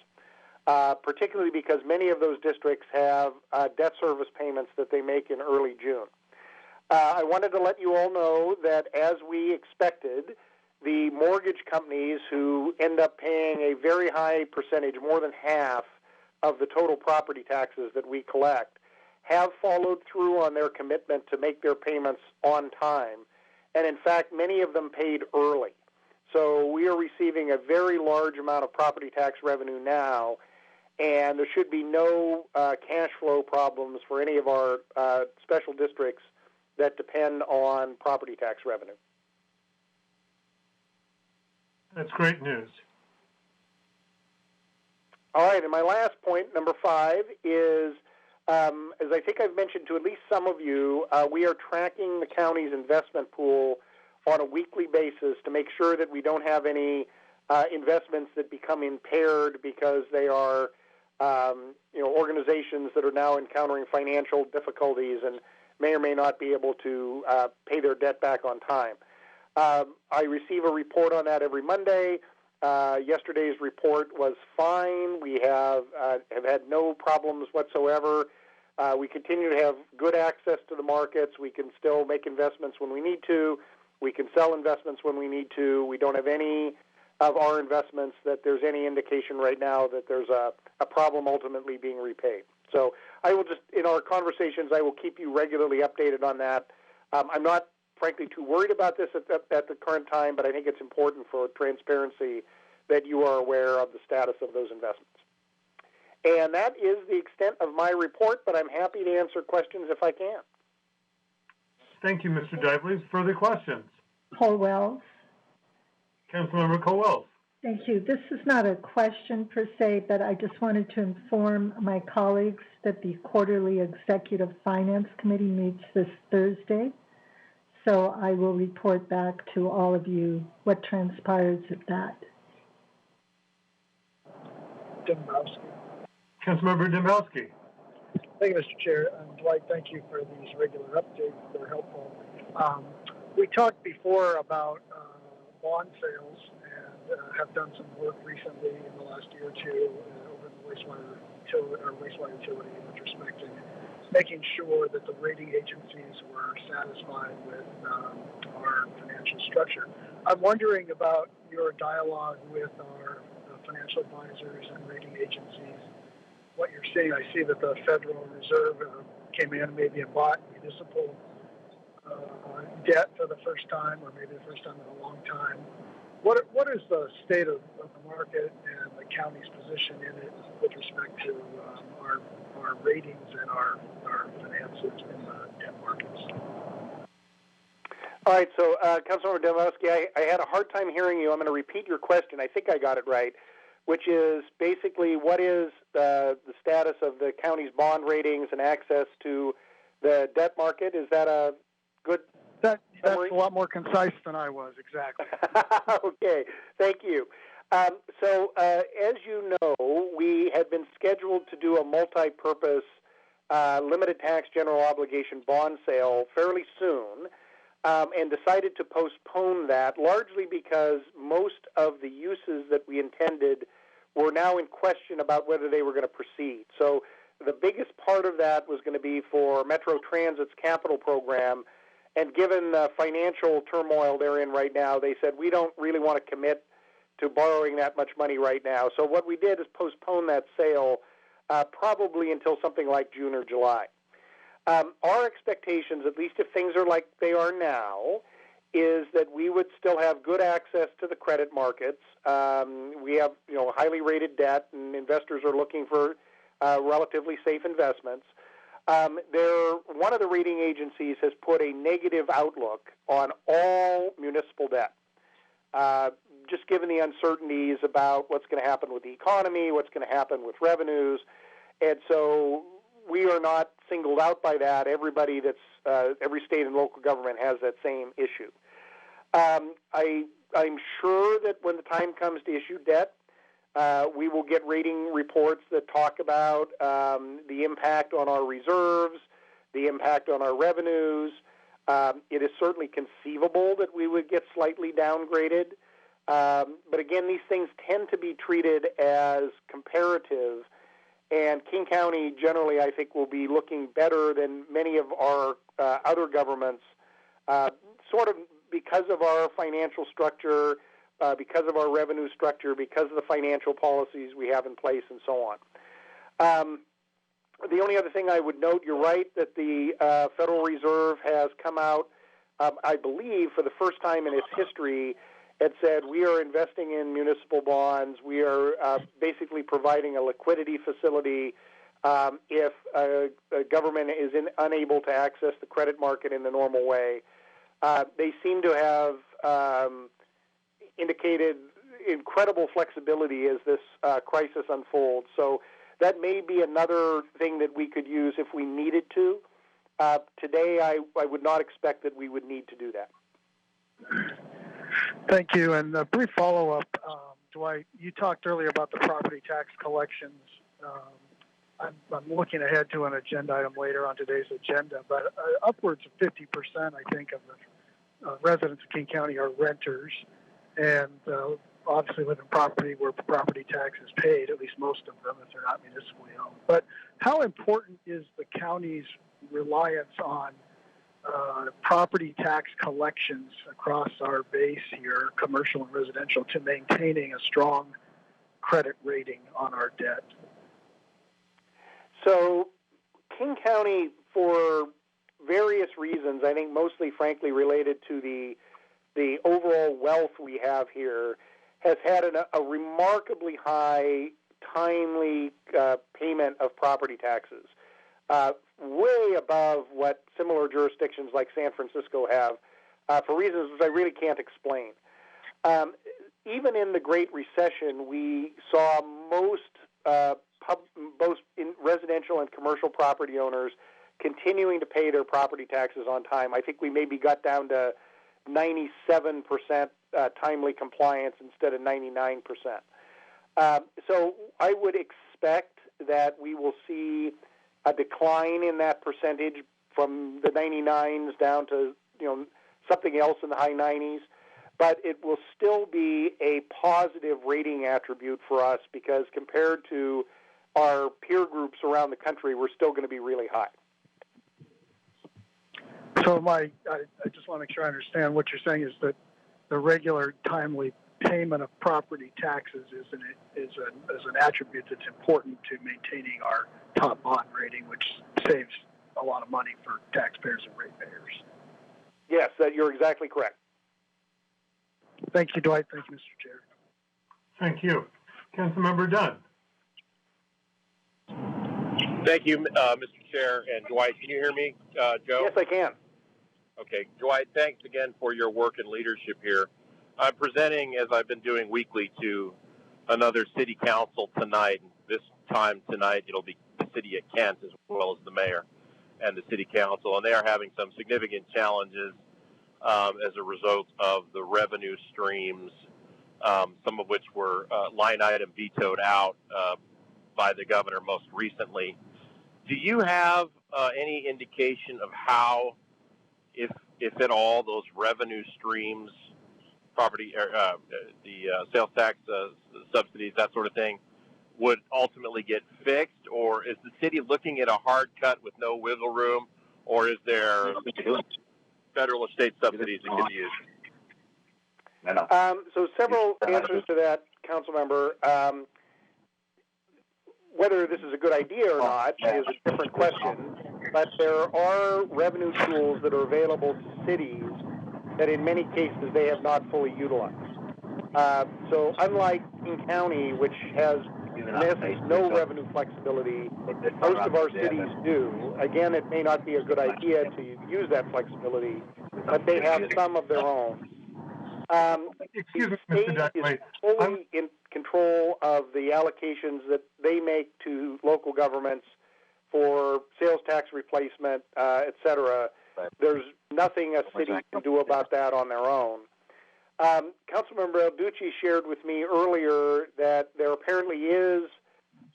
Particularly because many of those districts have debt service payments that they make in early June. I wanted to let you all know that as we expected, the mortgage companies who end up paying a very high percentage, more than half of the total property taxes that we collect, have followed through on their commitment to make their payments on time. And in fact, many of them paid early. So we are receiving a very large amount of property tax revenue now, and there should be no cash flow problems for any of our special districts that depend on property tax revenue. That's great news. All right, and my last point, number 5, is, as I think I've mentioned to at least some of you, we are tracking the county's investment pool on a weekly basis to make sure that we don't have any investments that become impaired because they are organizations that are now encountering financial difficulties and may or may not be able to pay their debt back on time. I receive a report on that every Monday. Yesterday's report was fine. We have had no problems whatsoever. We continue to have good access to the markets. We can still make investments when we need to. We can sell investments when we need to. We don't have any of our investments that there's any indication right now that there's a problem ultimately being repaid. So I will just, in our conversations, I will keep you regularly updated on that. I'm not, frankly, too worried about this at the current time, but I think it's important for transparency that you are aware of the status of those investments. And that is the extent of my report, but I'm happy to answer questions if I can. Thank you, Mr. Dively. Further questions? Colwell. Councilmember Colwell. Thank you. This is not a question per se, but I just wanted to inform my colleagues that the quarterly Executive Finance Committee meets this Thursday. So I will report back to all of you what transpires at that. Dombrowski. Councilmember Dombrowski. Thank you, Mr. Chair. Dwight, thank you for these regular updates. They're helpful. We talked before about bond sales and have done some work recently in the last year or two over the wastewater utility with respect to making sure that the rating agencies were satisfied with our financial structure. I'm wondering about your dialogue with our financial advisors and rating agencies, what you're seeing. I see that the Federal Reserve came in maybe and bought municipal debt for the first time, or maybe the first time in a long time. What is the state of the market and the county's position in it with respect to our ratings and our finances in the debt markets? All right, so Councilmember Dombrowski, I had a hard time hearing you. I'm going to repeat your question. I think I got it right, which is basically what is the status of the county's bond ratings and access to the debt market? Is that a good That's summary? a lot more concise than I was, exactly. Okay, thank you. So as you know, we had been scheduled to do a multi-purpose limited tax general obligation bond sale fairly soon, and decided to postpone that largely because most of the uses that we intended were now in question about whether they were going to proceed. So the biggest part of that was going to be for Metro Transit's capital program, and given the financial turmoil they're in right now, they said, we don't really want to commit to borrowing that much money right now. So what we did is postpone that sale probably until something like June or July. Our expectations, at least if things are like they are now, is that we would still have good access to the credit markets. We have, highly rated debt, and investors are looking for relatively safe investments. One of the rating agencies has put a negative outlook on all municipal debt, just given the uncertainties about what's going to happen with the economy, what's going to happen with revenues, and so we are not singled out by that. Everybody every state and local government has that same issue. I'm sure that when the time comes to issue debt, we will get rating reports that talk about the impact on our reserves, the impact on our revenues. It is certainly conceivable that we would get slightly downgraded. But again, these things tend to be treated as comparative. And King County generally, I think, will be looking better than many of our other governments, sort of because of our financial structure, because of our revenue structure, because of the financial policies we have in place, and so on. The only other thing I would note, you're right, that the Federal Reserve has come out, I believe, for the first time in its history, it said we are investing in municipal bonds. We are basically providing a liquidity facility if a government is unable to access the credit market in the normal way. They seem to have indicated incredible flexibility as this crisis unfolds. So that may be another thing that we could use if we needed to. Today, I would not expect that we would need to do that. Thank you. And a brief follow-up, Dwight, you talked earlier about the property tax collections. I'm looking ahead to an agenda item later on today's agenda, but upwards of 50%, I think, of the residents of King County are renters, and obviously live in property where property tax is paid, at least most of them, if they're not municipally owned. But how important is the county's reliance on property tax collections across our base here, commercial and residential, to maintaining a strong credit rating on our debt? So King County, for various reasons, I think mostly, frankly, related to the overall wealth we have here, has had a remarkably high, timely payment of property taxes, way above what similar jurisdictions like San Francisco have, for reasons which I really can't explain. Even in the Great Recession, we saw most in residential and commercial property owners continuing to pay their property taxes on time. I think we maybe got down to 97% timely compliance instead of 99%. So I would expect that we will see a decline in that percentage from the 99s down to something else in the high 90s. But it will still be a positive rating attribute for us because compared to our peer groups around the country, we're still going to be really high. So, I just want to make sure I understand what you're saying is that the regular timely payment of property taxes is an attribute that's important to maintaining our top bond rating, which saves a lot of money for taxpayers and ratepayers. Yes, you're exactly correct. Thank you, Dwight. Thank you, Mr. Chair. Thank you. Councilmember Dunn. Thank you, Mr. Chair. And Dwight, can you hear me, Joe? Yes, I can. Okay. Dwight, thanks again for your work and leadership here. I'm presenting, as I've been doing weekly, to another city council tonight. This time tonight, it'll be the city of Kent as well as the mayor and the city council. And they are having some significant challenges as a result of the revenue streams, some of which were line item vetoed out by the governor most recently. Do you have any indication of how, if at all, those revenue streams, property, the sales tax subsidies, that sort of thing, would ultimately get fixed? Or is the city looking at a hard cut with no wiggle room? Or is there federal or state subsidies that can be used? So several answers to that, council member. Whether this is a good idea or not is a different question, but there are revenue tools that are available to cities that in many cases they have not fully utilized. So unlike King County, which has in essence no revenue flexibility, most of our cities do. Again, it may not be a good idea to use that flexibility, but they have some of their own. Excuse me, the Mr. state Dively. is fully in control of the allocations that they make to local governments for sales tax replacement, et cetera. There's nothing a city can do about that on their own. Councilmember Alducci shared with me earlier that there apparently is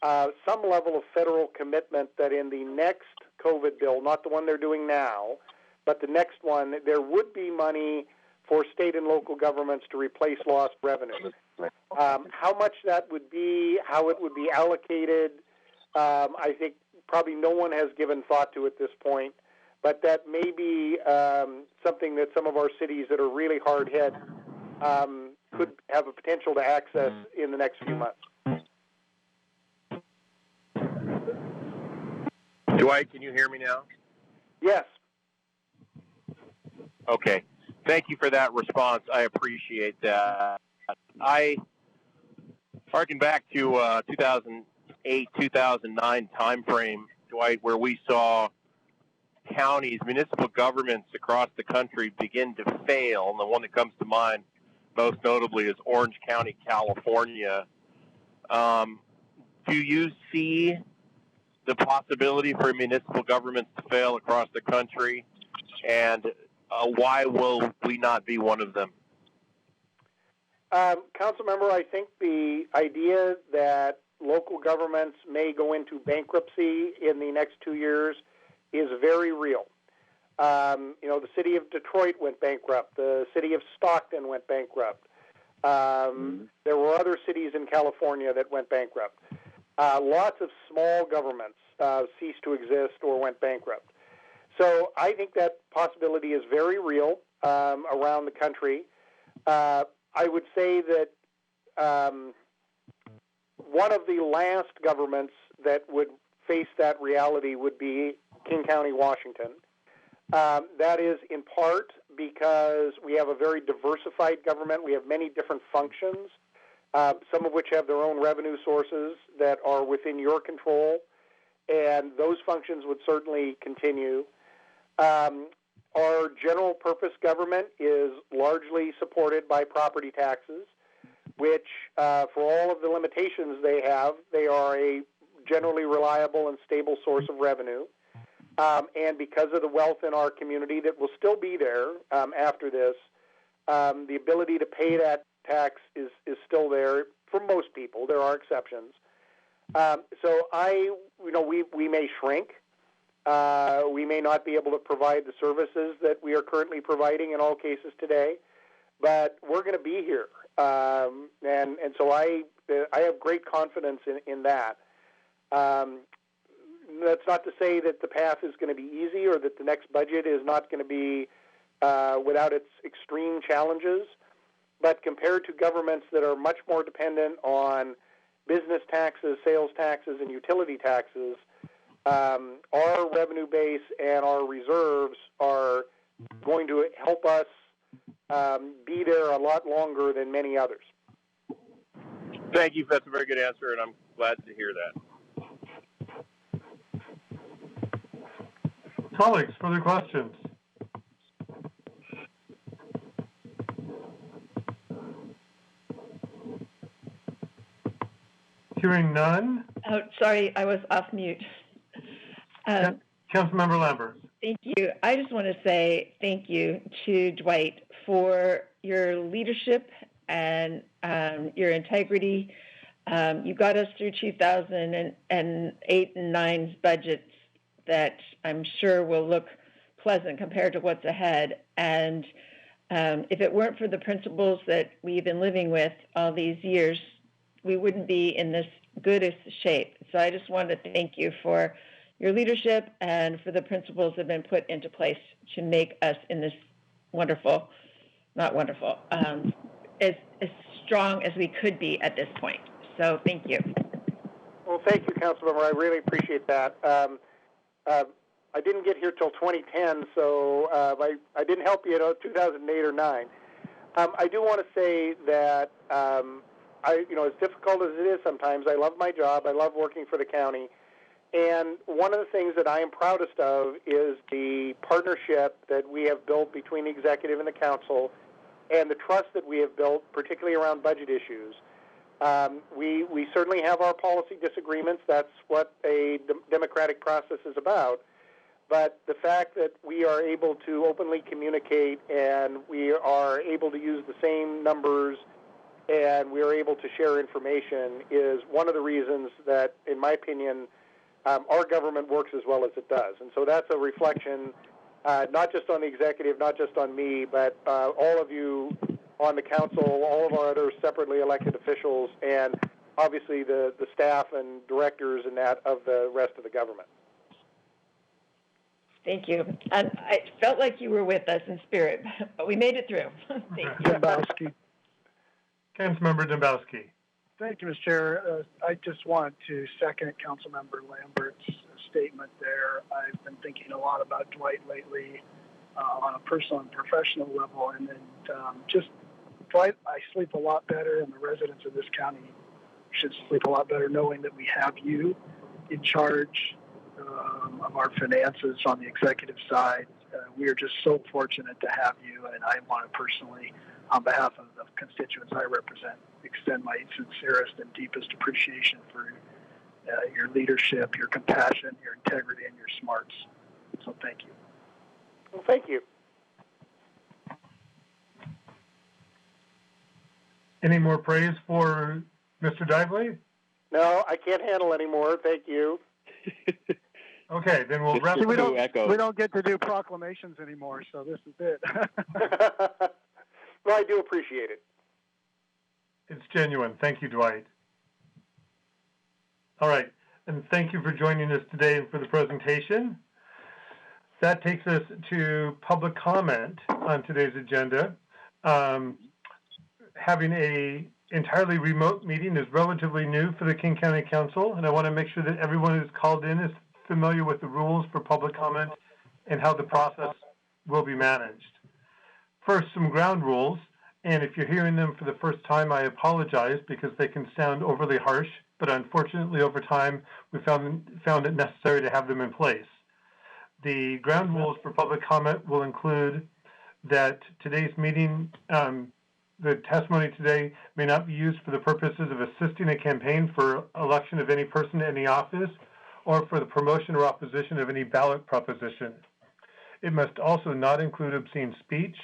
some level of federal commitment that in the next COVID bill, not the one they're doing now, but the next one, there would be money for state and local governments to replace lost revenue. How much that would be, how it would be allocated, I think probably no one has given thought to at this point, but that may be something that some of our cities that are really hard hit could have a potential to access in the next few months. Dwight, can you hear me now? Yes. Okay. Thank you for that response. I appreciate that. I harken back to 2008, 2009 timeframe, Dwight, where we saw counties, municipal governments across the country begin to fail. And the one that comes to mind most notably is Orange County, California. Do you see the possibility for municipal governments to fail across the country? And why will we not be one of them? Councilmember, I think the idea that local governments may go into bankruptcy in the next 2 years is very real. The city of Detroit went bankrupt. The city of Stockton went bankrupt. There were other cities in California that went bankrupt. Lots of small governments ceased to exist or went bankrupt. So I think that possibility is very real around the country. I would say that one of the last governments that would face that reality would be King County, Washington. That is in part because we have a very diversified government. We have many different functions. some of which have their own revenue sources that are within your control, and those functions would certainly continue. Our general purpose government is largely supported by property taxes, which, for all of the limitations they have, they are a generally reliable and stable source of revenue. And because of the wealth in our community that will still be there after this, the ability to pay that tax is still there for most people. There are exceptions. So we may shrink. We may not be able to provide the services that we are currently providing in all cases today, but we're going to be here. And so I have great confidence in that. That's not to say that the path is going to be easy or that the next budget is not going to be without its extreme challenges, but compared to governments that are much more dependent on business taxes, sales taxes, and utility taxes, our revenue base and our reserves are going to help us be there a lot longer than many others. Thank you. That's a very good answer, and I'm glad to hear that. Colleagues, further questions? Hearing none. Oh, sorry, I was off mute. Councilmember Lambert. Thank you. I just want to say thank you to Dwight for your leadership and your integrity. You got us through 2008 and 9's budgets that I'm sure will look pleasant compared to what's ahead. And if it weren't for the principles that we've been living with all these years, we wouldn't be in this goodest shape. So I just wanted to thank you for your leadership and for the principles that have been put into place to make us in this as strong as we could be at this point. So thank you. Well, thank you, Councilmember. I really appreciate that. I didn't get here till 2010, so I didn't help you in 2008 or 9. I do want to say that as difficult as it is sometimes, I love my job. I love working for the county. And one of the things that I am proudest of is the partnership that we have built between the executive and the council and the trust that we have built, particularly around budget issues. We certainly have our policy disagreements. That's what a democratic process is about. But the fact that we are able to openly communicate and we are able to use the same numbers and we are able to share information is one of the reasons that, in my opinion, our government works as well as it does. And so that's a reflection not just on the executive, not just on me, but all of you on the council, all of our other separately elected officials, and obviously the staff and directors and that of the rest of the government. Thank you. And I felt like you were with us in spirit, but we made it through. Thank you. Dembowski. Councilmember Dembowski. Thank you, Mr. Chair. I just wanted to second Councilmember Lambert's statement there. I've been thinking a lot about Dwight lately on a personal and professional level, and then Dwight, I sleep a lot better, and the residents of this county should sleep a lot better knowing that we have you in charge of our finances on the executive side. We are just so fortunate to have you, and I want to personally, on behalf of the constituents I represent, extend my sincerest and deepest appreciation for your leadership, your compassion, your integrity, and your smarts. So thank you. Well, thank you. Any more praise for Mr. Dively? No, I can't handle any more. Thank you. Okay, then we'll wrap. We don't get to do proclamations anymore, so this is it. Well, I do appreciate it. It's genuine. Thank you, Dwight. All right, and thank you for joining us today and for the presentation. That takes us to public comment on today's agenda. Having a entirely remote meeting is relatively new for the King County Council, and I want to make sure that everyone who's called in is familiar with the rules for public comment and how the process will be managed. First, some ground rules. And if you're hearing them for the first time, I apologize because they can sound overly harsh, but unfortunately over time, we found it necessary to have them in place. The ground rules for public comment will include that today's meeting, the testimony today may not be used for the purposes of assisting a campaign for election of any person to any office or for the promotion or opposition of any ballot proposition. It must also not include obscene speech.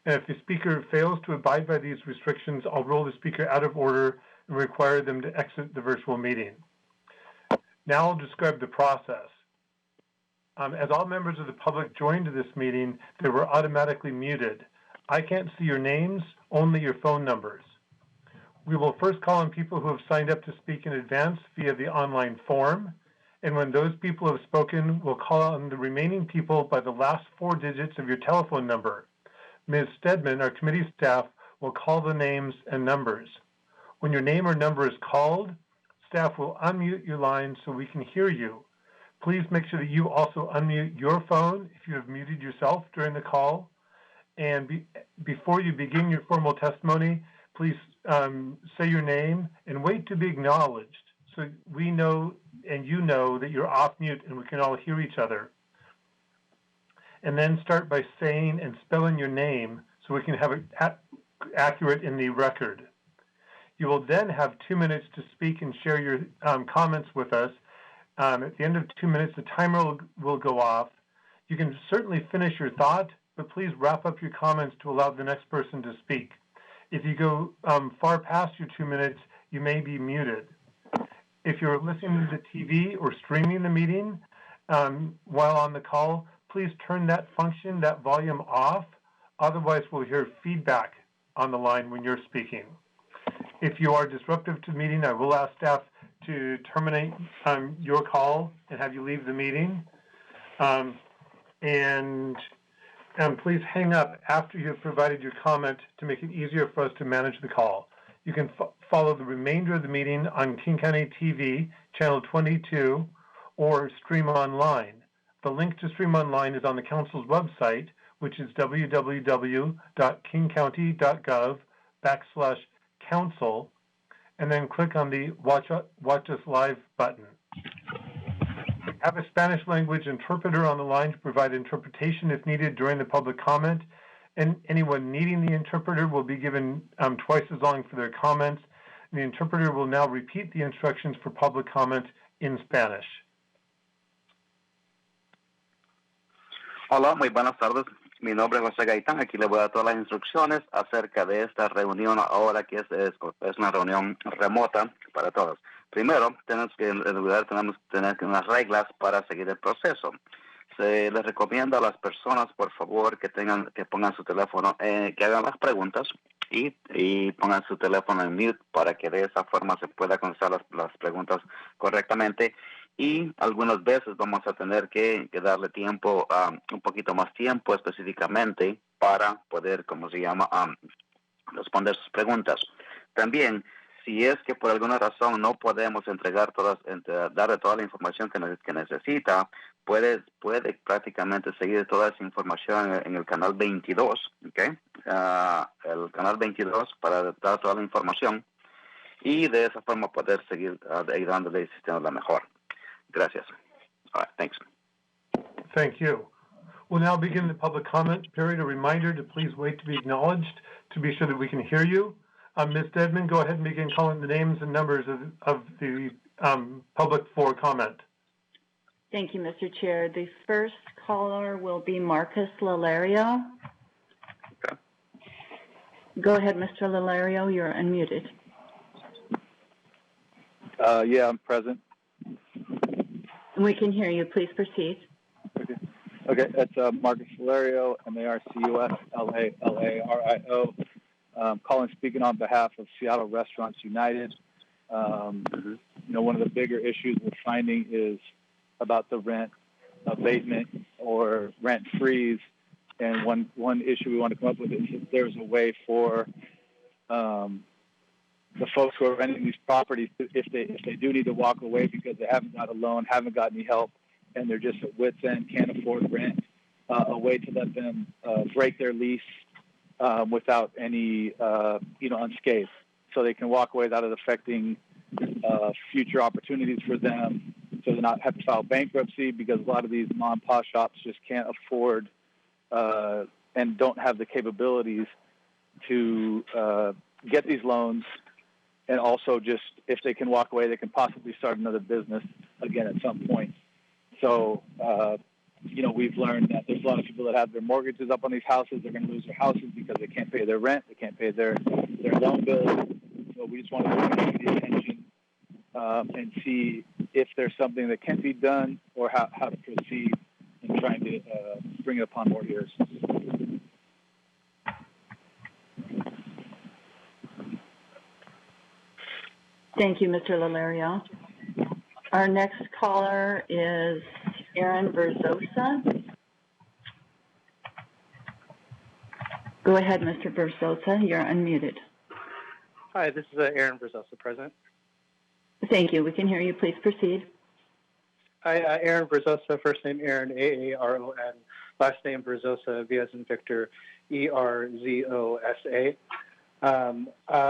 And if the speaker fails to abide by these restrictions, I'll rule the speaker out of order and require them to exit the virtual meeting. Now I'll describe the process. As all members of the public joined this meeting, they were automatically muted. I can't see your names, only your phone numbers. We will first call on people who have signed up to speak in advance via the online form. And when those people have spoken, we'll call on the remaining people by the last 4 digits of your telephone number. Ms. Stedman, our committee staff, will call the names and numbers. When your name or number is called, staff will unmute your line so we can hear you. Please make sure that you also unmute your phone if you have muted yourself during the call. And before you begin your formal testimony, please say your name and wait to be acknowledged so we know and you know that you're off mute and we can all hear each other. And then start by saying and spelling your name so we can have it accurate in the record. You will then have 2 minutes to speak and share your comments with us. At the end of 2 minutes, the timer will go off. You can certainly finish your thought, but please wrap up your comments to allow the next person to speak. If you go far past your 2 minutes, you may be muted. If you're listening to TV or streaming the meeting while on the call, please turn that function, that volume off. Otherwise, we'll hear feedback on the line when you're speaking. If you are disruptive to the meeting, I will ask staff to terminate your call and have you leave the meeting. And please hang up after you have provided your comment to make it easier for us to manage the call. You can follow the remainder of the meeting on King County TV, channel 22, or stream online. The link to stream online is on the Council's website, which is www.kingcounty.gov/council, and then click on the Watch Us Live button. Have a Spanish language interpreter on the line to provide interpretation if needed during the public comment, and anyone needing the interpreter will be given twice as long for their comments. And the interpreter will now repeat the instructions for public comment in Spanish. Hola, muy buenas tardes. Mi nombre es José Gaitán. Aquí le voy a dar todas las instrucciones acerca de esta reunión ahora que es una reunión remota para todos. Primero, tenemos que tener unas reglas para seguir el proceso. Se les recomienda a las personas, por favor, que pongan su teléfono, que hagan las preguntas y pongan su teléfono en mute para que de esa forma se pueda contestar las preguntas correctamente. Y algunas veces vamos a tener que darle tiempo, un poquito más tiempo específicamente para poder, responder sus preguntas. También, si es que por alguna razón no podemos darle toda la información que necesita, puede prácticamente seguir toda esa información en el canal 22, ¿okay? El canal 22 para dar toda la información y de esa forma poder seguir ayudándole y asistiéndole mejor. Gracias. All right, thanks. Thank you. We'll now begin the public comment period. A reminder to please wait to be acknowledged to be sure that we can hear you. Ms. Dedman, go ahead and begin calling the names and numbers of the public for comment. Thank you, Mr. Chair. The first caller will be Marcus Lalario. Okay. Go ahead, Mr. Lalario. You're unmuted. Yeah, I'm present. We can hear you. Please proceed. Okay, that's Marcus Lalario, MARCUS LALARIO. Calling, speaking on behalf of Seattle Restaurants United. One of the bigger issues we're finding is about the rent abatement or rent freeze. And one issue we want to come up with is if there's a way for the folks who are renting these properties, if they do need to walk away because they haven't got a loan, haven't got any help, and they're just at wit's end, can't afford rent, a way to let them break their lease without any, unscathed. So they can walk away without it affecting future opportunities for them. So they not have to file bankruptcy, because a lot of these mom and pop shops just can't afford and don't have the capabilities to get these loans. And also, just if they can walk away, they can possibly start another business again at some point. So, we've learned that there's a lot of people that have their mortgages up on these houses. They're going to lose their houses because they can't pay their rent. They can't pay their loan bills. So we just want to bring the attention and see if there's something that can be done, or how to proceed in trying to bring it upon more ears. Thank you, Mr. Lalario. Our next caller is Aaron Verzosa. Go ahead, Mr. Verzosa. You're unmuted. Hi, this is Aaron Verzosa, present. Thank you. We can hear you. Please proceed. Hi, Aaron Verzosa, first name Aaron, A-A-R-O-N, last name Verzosa, V as in Victor, E-R-Z-O-S-A.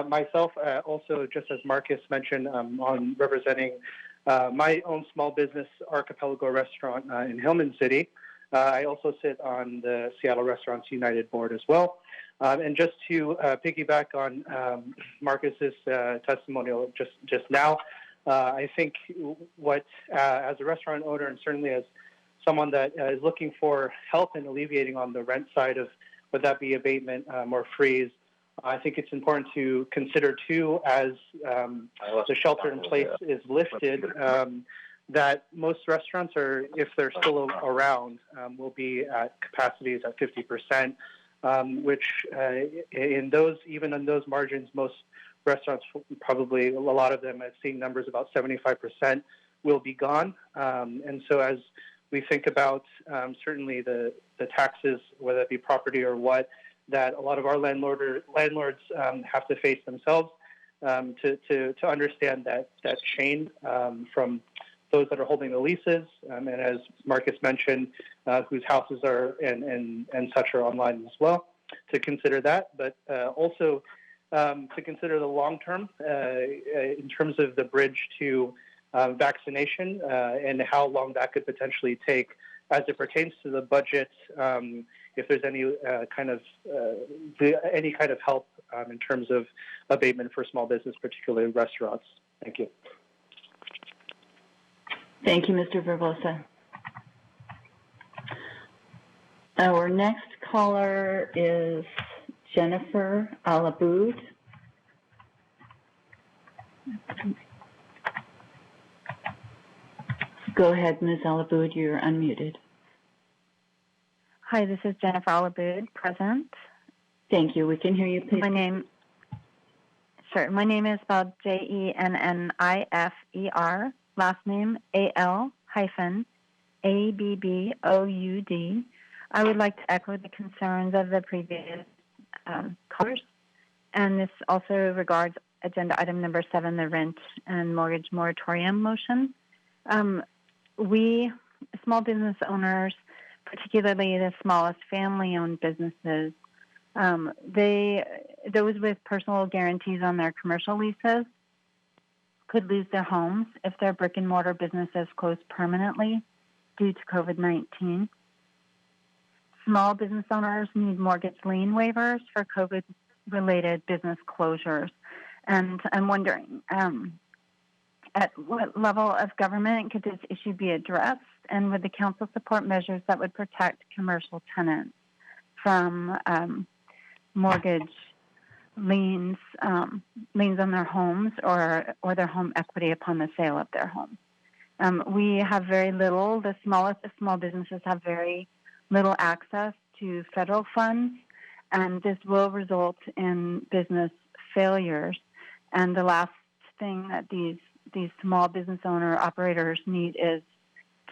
Myself, also, just as Marcus mentioned, on representing my own small business, Archipelago Restaurant in Hillman City. I also sit on the Seattle Restaurants United board as well. And just to piggyback on Marcus's testimonial just now, I think what, as a restaurant owner, and certainly as someone that is looking for help in alleviating on the rent side of, would that be abatement or freeze, I think it's important to consider, too, as the shelter in place is lifted, that most restaurants are, if they're still around, will be at capacities at 50%, which in those, even in those margins, most restaurants, probably a lot of them, I've seen numbers about 75% will be gone. And so as we think about certainly the taxes, whether it be property or what, that a lot of our landlords have to face themselves to understand that chain from those that are holding the leases, and as Marcus mentioned, whose houses are and such are online as well, to consider that, but also to consider the long term in terms of the bridge to vaccination and how long that could potentially take as it pertains to the budget. If there's any kind of help in terms of abatement for small business, particularly restaurants. Thank you. Thank you, Mr. Verbosa. Our next caller is Jennifer Alaboud. Go ahead, Ms. Alaboud, you're unmuted. Hi, this is Jennifer Alaboud, present. Thank you. We can hear you, please. My name is spelled Jennifer, last name Al-Abboud. I would like to echo the concerns of the previous callers, and this also regards agenda item number 7, the rent and mortgage moratorium motion. We, small business owners, particularly the smallest family-owned businesses, those with personal guarantees on their commercial leases could lose their homes if their brick-and-mortar businesses close permanently due to COVID-19. Small business owners need mortgage lien waivers for COVID-related business closures. And I'm wondering, at what level of government could this issue be addressed? And would the council support measures that would protect commercial tenants from mortgage liens on their homes or their home equity upon the sale of their home? We have very little, the smallest of small businesses have very little access to federal funds, and this will result in business failures. And the last thing that these small business owner operators need is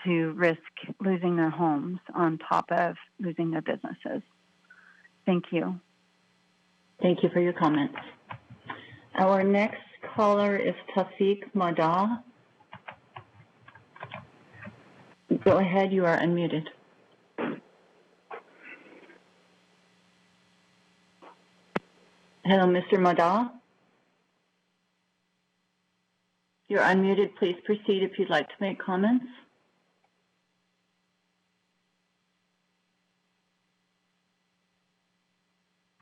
to risk losing their homes on top of losing their businesses. Thank you. Thank you for your comments. Our next caller is Tawfiq Madah. Go ahead, you are unmuted. Hello, Mr. Mada. You're unmuted. Please proceed if you'd like to make comments.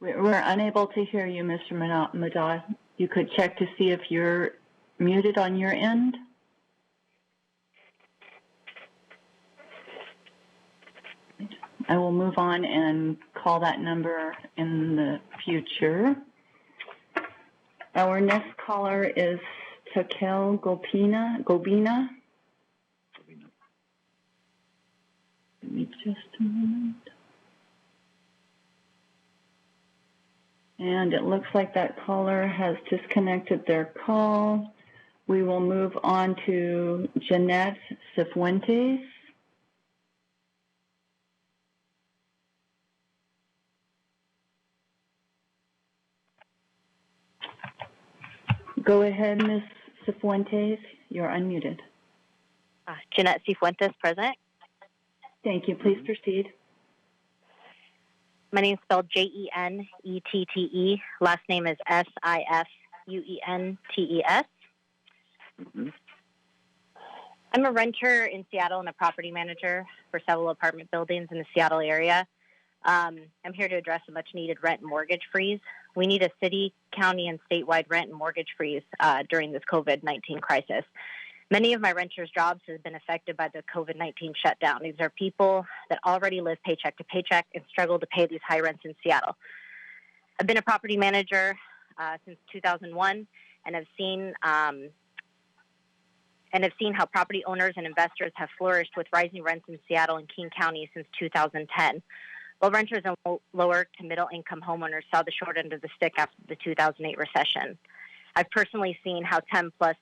We're unable to hear you, Mr. Mada. You could check to see if you're muted on your end. I will move on and call that number in the future. Our next caller is Takel Gobina. Give me just a moment. And it looks like that caller has disconnected their call. We will move on to Jeanette Cifuentes. Go ahead, Ms. Cifuentes. You're unmuted. Jeanette Cifuentes, present. Thank you. Please proceed. My name is spelled Jenettete. Last name is Sifuentes. I'm a renter in Seattle and a property manager for several apartment buildings in the Seattle area. I'm here to address a much-needed rent and mortgage freeze. We need a city, county, and statewide rent and mortgage freeze during this COVID-19 crisis. Many of my renters' jobs have been affected by the COVID-19 shutdown. These are people that already live paycheck to paycheck and struggle to pay these high rents in Seattle. I've been a property manager since 2001 and have seen how property owners and investors have flourished with rising rents in Seattle and King County since 2010. While renters and lower to middle income homeowners saw the short end of the stick after the 2008 recession. I've personally seen how 10% plus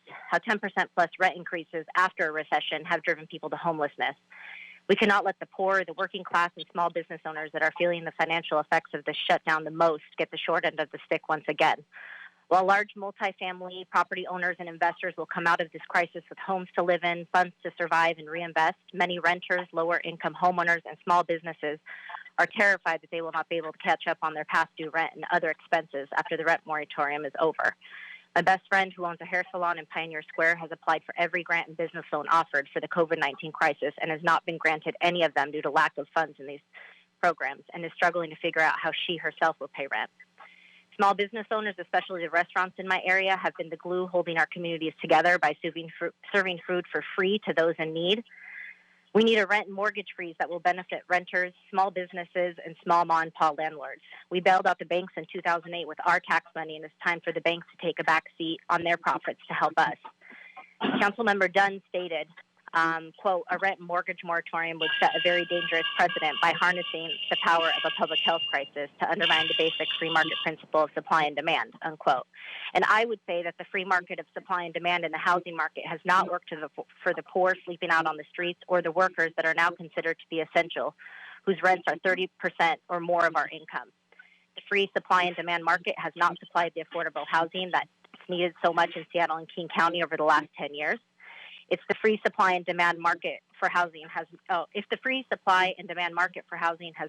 rent increases after a recession have driven people to homelessness. We cannot let the poor, the working class, and small business owners that are feeling the financial effects of this shutdown the most get the short end of the stick once again. While large multifamily property owners and investors will come out of this crisis with homes to live in, funds to survive and reinvest, many renters, lower income homeowners, and small businesses are terrified that they will not be able to catch up on their past due rent and other expenses after the rent moratorium is over. My best friend, who owns a hair salon in Pioneer Square, has applied for every grant and business loan offered for the COVID-19 crisis and has not been granted any of them due to lack of funds in these programs and is struggling to figure out how she herself will pay rent. Small business owners, especially the restaurants in my area, have been the glue holding our communities together by serving food for free to those in need. We need a rent and mortgage freeze that will benefit renters, small businesses, and small mom-and-pop landlords. We bailed out the banks in 2008 with our tax money, and it's time for the banks to take a back seat on their profits to help us. Councilmember Dunn stated, quote, a rent and mortgage moratorium would set a very dangerous precedent by harnessing the power of a public health crisis to undermine the basic free market principle of supply and demand, unquote. And I would say that the free market of supply and demand in the housing market has not worked for the poor sleeping out on the streets or the workers that are now considered to be essential, whose rents are 30% or more of our income. The free supply and demand market has not supplied the affordable housing that's needed so much in Seattle and King County over the last 10 years. If the free supply and demand market for housing has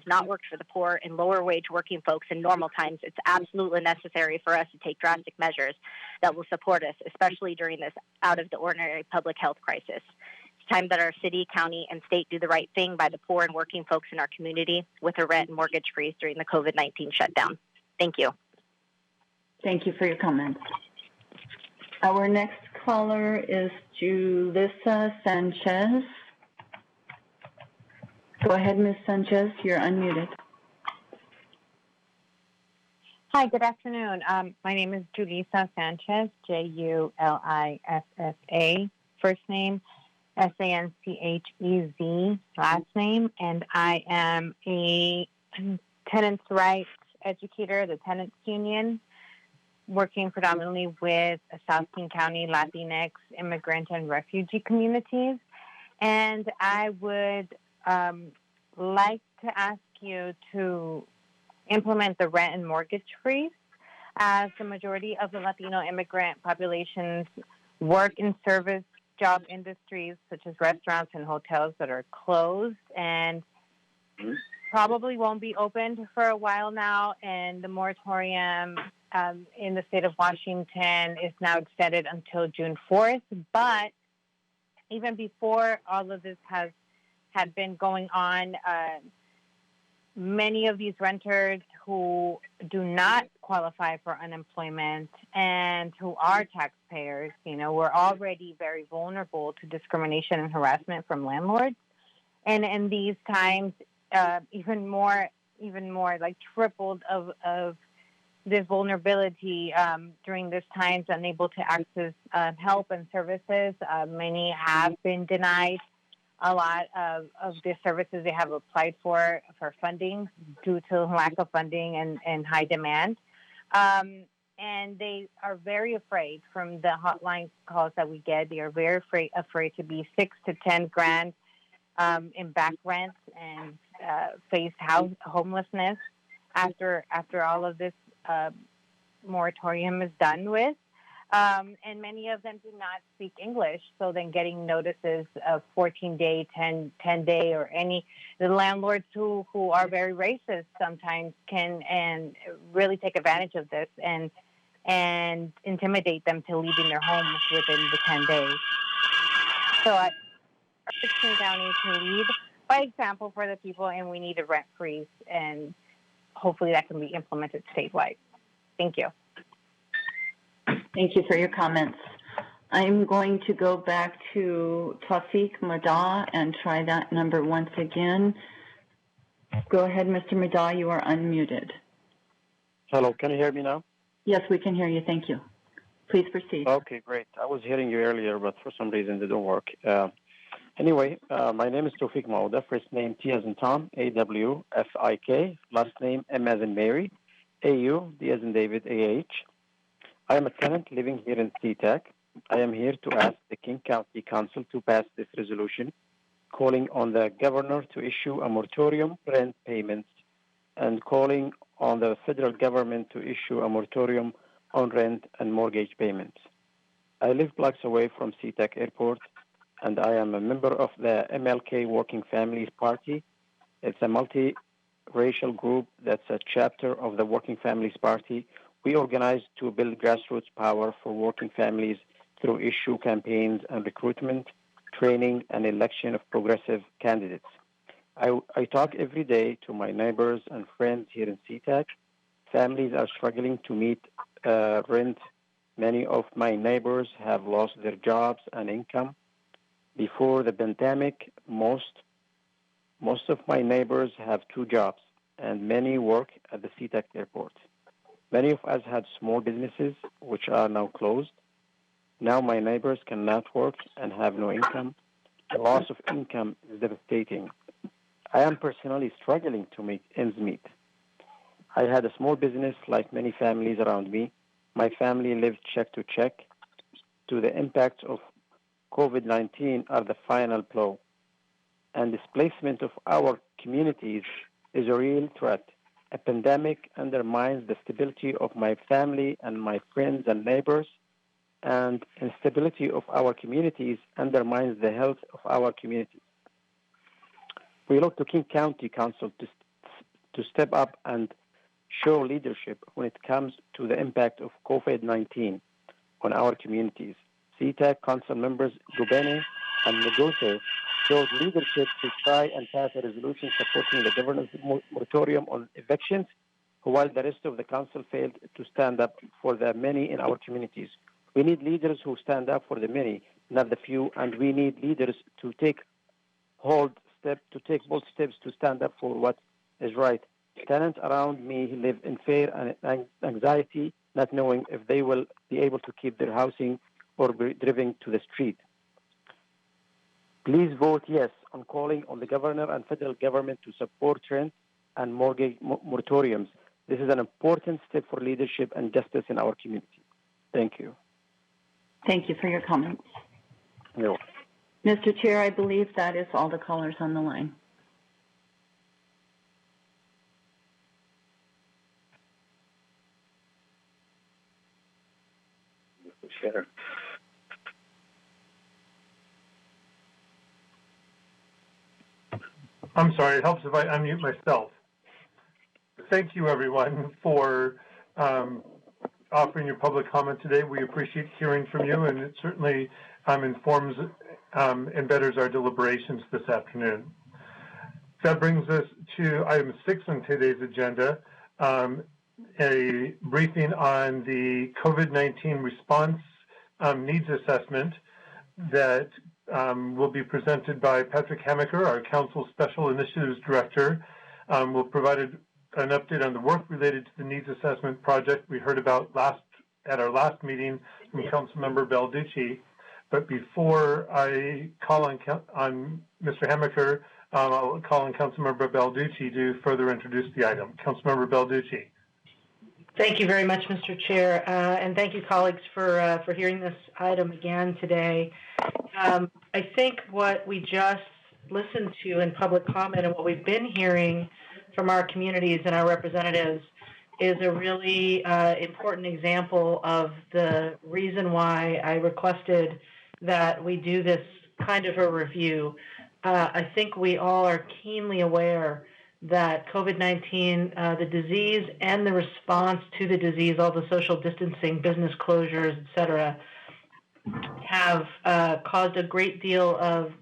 not worked for the poor and lower wage working folks in normal times, it's absolutely necessary for us to take drastic measures that will support us, especially during this out of the ordinary public health crisis. It's time that our city, county, and state do the right thing by the poor and working folks in our community with a rent and mortgage freeze during the COVID-19 shutdown. Thank you. Thank you for your comments. Our next caller is Julissa Sanchez. Go ahead, Ms. Sanchez. You're unmuted. Hi, good afternoon. My name is Julissa Sanchez, Julissa. First name, Sanchez. Last name, and I am a tenants' rights educator, the Tenants Union, working predominantly with South King County Latinx immigrant and refugee communities. And I would like to ask you to implement the rent and mortgage freeze, as the majority of the Latino immigrant populations work in service job industries such as restaurants and hotels that are closed and probably won't be opened for a while now, and the moratorium in the state of Washington is now extended until June 4th. But even before all of this had been going on, many of these renters who do not qualify for unemployment and who are taxpayers, were already very vulnerable to discrimination and harassment from landlords. And in these times, even more, like tripled of this vulnerability during this times, unable to access help and services. Many have been denied a lot of the services they have applied for funding due to lack of funding and high demand. And they are very afraid from the hotline calls that we get. They are very afraid to be $6 to $10,000 in back rent and face homelessness after all of this moratorium is done with. And many of them do not speak English, so then getting notices of 14-day, 10-day, or the landlords who are very racist sometimes can and really take advantage of this and intimidate them to leaving their homes within the 10 days. So I urge King County to lead by example for the people, and we need a rent freeze, and hopefully that can be implemented statewide. Thank you. Thank you for your comments. I'm going to go back to Tawfiq Madah and try that number once again. Go ahead, Mr. Madah, you are unmuted. Hello, can you hear me now? Yes, we can hear you. Thank you. Please proceed. Okay, great. I was hearing you earlier, but for some reason it didn't work. Anyway, my name is Tawfiq Madah. First name T as in Tom, A-W-F-I-K. Last name M as in Mary, A-U, D as in David, A-H. I am a tenant living here in SeaTac. I am here to ask the King County Council to pass this resolution, calling on the governor to issue a moratorium rent payments and calling on the federal government to issue a moratorium on rent and mortgage payments. I live blocks away from SeaTac Airport, and I am a member of the MLK Working Families Party. It's a multi-racial group that's a chapter of the Working Families Party. We organize to build grassroots power for working families through issue campaigns and recruitment, training, and election of progressive candidates. I talk every day to my neighbors and friends here in SeaTac. Families are struggling to meet rent. Many of my neighbors have lost their jobs and income. Before the pandemic, most of my neighbors have 2 jobs, and many work at the SeaTac Airport. Many of us had small businesses, which are now closed. Now my neighbors cannot work and have no income. The loss of income is devastating. I am personally struggling to make ends meet. I had a small business like many families around me. My family lived check to check. To the impact of COVID-19 are the final blow. And displacement of our communities is a real threat. A pandemic undermines the stability of my family and my friends and neighbors, and instability of our communities undermines the health of our communities. We look to King County Council to step up and show leadership when it comes to the impact of COVID-19 on our communities. SeaTac Council members Gubene and Negose showed leadership to try and pass a resolution supporting the governor's moratorium on evictions, while the rest of the council failed to stand up for the many in our communities. We need leaders who stand up for the many, not the few, and we need leaders to take bold steps to stand up for what is right. Tenants around me live in fear and anxiety, not knowing if they will be able to keep their housing or be driven to the street. Please vote yes on calling on the governor and federal government to support rent and mortgage moratoriums. This is an important step for leadership and justice in our community. Thank you. Thank you for your comments. No. Mr. Chair, I believe that is all the callers on the line. Sure. I'm sorry, it helps if I unmute myself. Thank you, everyone, for offering your public comment today. We appreciate hearing from you, and it certainly informs and betters our deliberations this afternoon. That brings us to item 6 on today's agenda, a briefing on the COVID-19 response needs assessment that will be presented by Patrick Hammacher, our Council Special Initiatives Director. Will provide an update on the work related to the needs assessment project we heard about at our last meeting from Councilmember Balducci. But before I call on Mr. Hammacher, I'll call on Councilmember Balducci to further introduce the item. Councilmember Balducci. Thank you very much, Mr. Chair, and thank you, colleagues, for hearing this item again today. I think what we just listened to in public comment and what we've been hearing from our communities and our representatives is a really important example of the reason why I requested that we do this kind of a review. I think we all are keenly aware that COVID-19, the disease and the response to the disease, all the social distancing, business closures, et cetera, have caused a great deal of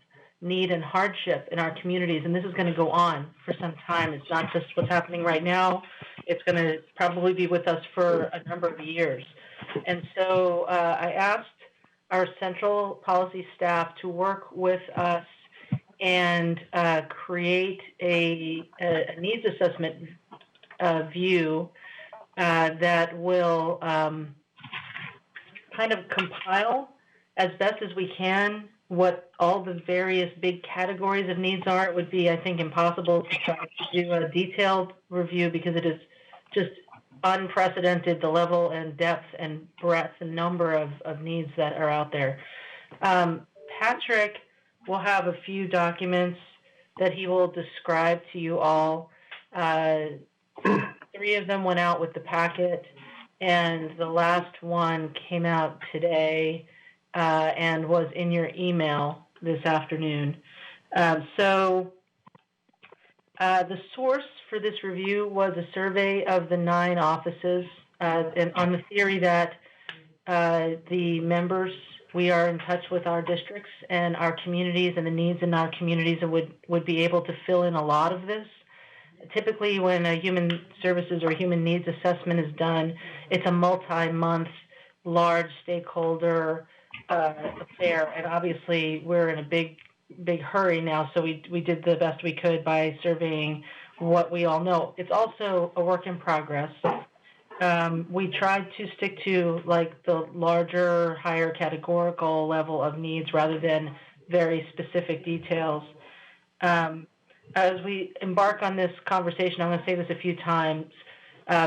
need and hardship in our communities, and this is going to go on for some time. It's not just what's happening right now. It's going to probably be with us for a number of years. And so I asked our central policy staff to work with us and create a needs assessment view that will kind of compile as best as we can what all the various big categories of needs are. It would be, I think, impossible to try to do a detailed review because it is just unprecedented, the level and depth and breadth and number of needs that are out there. Patrick will have a few documents that he will describe to you all. 3 of them went out with the packet, and the last one came out today and was in your email this afternoon. So the source for this review was a survey of the 9 offices, and on the theory that the members, we are in touch with our districts and our communities and the needs in our communities, and would be able to fill in a lot of this. Typically, when a human services or human needs assessment is done, it's a multi-month, large stakeholder affair, and obviously we're in a big hurry now, so we did the best we could by surveying what we all know. It's also a work in progress. We tried to stick to like the larger, higher categorical level of needs rather than very specific details. As we embark on this conversation, I'm going to say this a few times.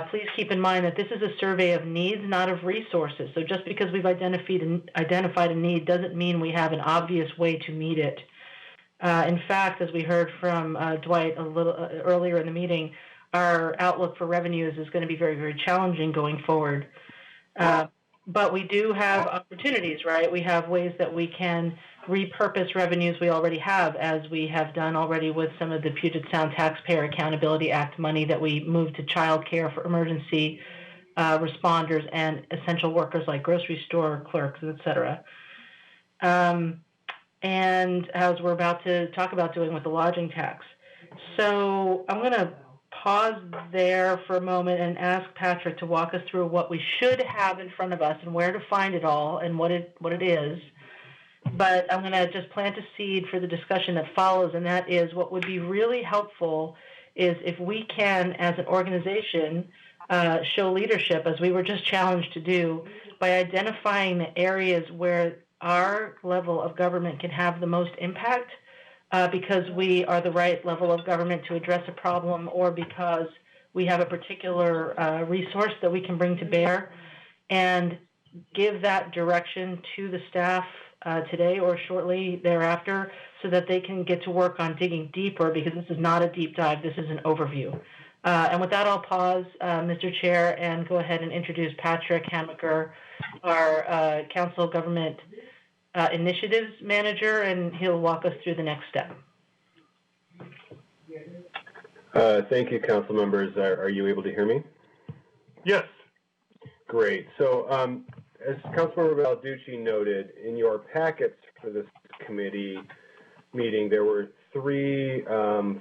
Please keep in mind that this is a survey of needs, not of resources. So just because we've identified a need doesn't mean we have an obvious way to meet it. In fact, as we heard from Dwight a little earlier in the meeting, our outlook for revenues is going to be very, very challenging going forward. But we do have opportunities, right? We have ways that we can repurpose revenues we already have, as we have done already with some of the Puget Sound Taxpayer Accountability Act money that we moved to child care for emergency responders and essential workers like grocery store clerks, et cetera. And as we're about to talk about doing with the lodging tax. So I'm going to pause there for a moment and ask Patrick to walk us through what we should have in front of us and where to find it all and what it is. But I'm going to just plant a seed for the discussion that follows, and that is what would be really helpful is if we can, as an organization, show leadership, as we were just challenged to do, by identifying the areas where our level of government can have the most impact, because we are the right level of government to address a problem, or because we have a particular resource that we can bring to bear, and give that direction to the staff today or shortly thereafter, so that they can get to work on digging deeper, because this is not a deep dive, this is an overview. And with that, I'll pause, Mr. Chair, and go ahead and introduce Patrick Hammacher, our Council Government Initiatives Manager, and he'll walk us through the next step. Thank you, council members. Are you able to hear me? Yes. great. So as Councilmember Balducci noted, in your packets for this committee meeting, there were three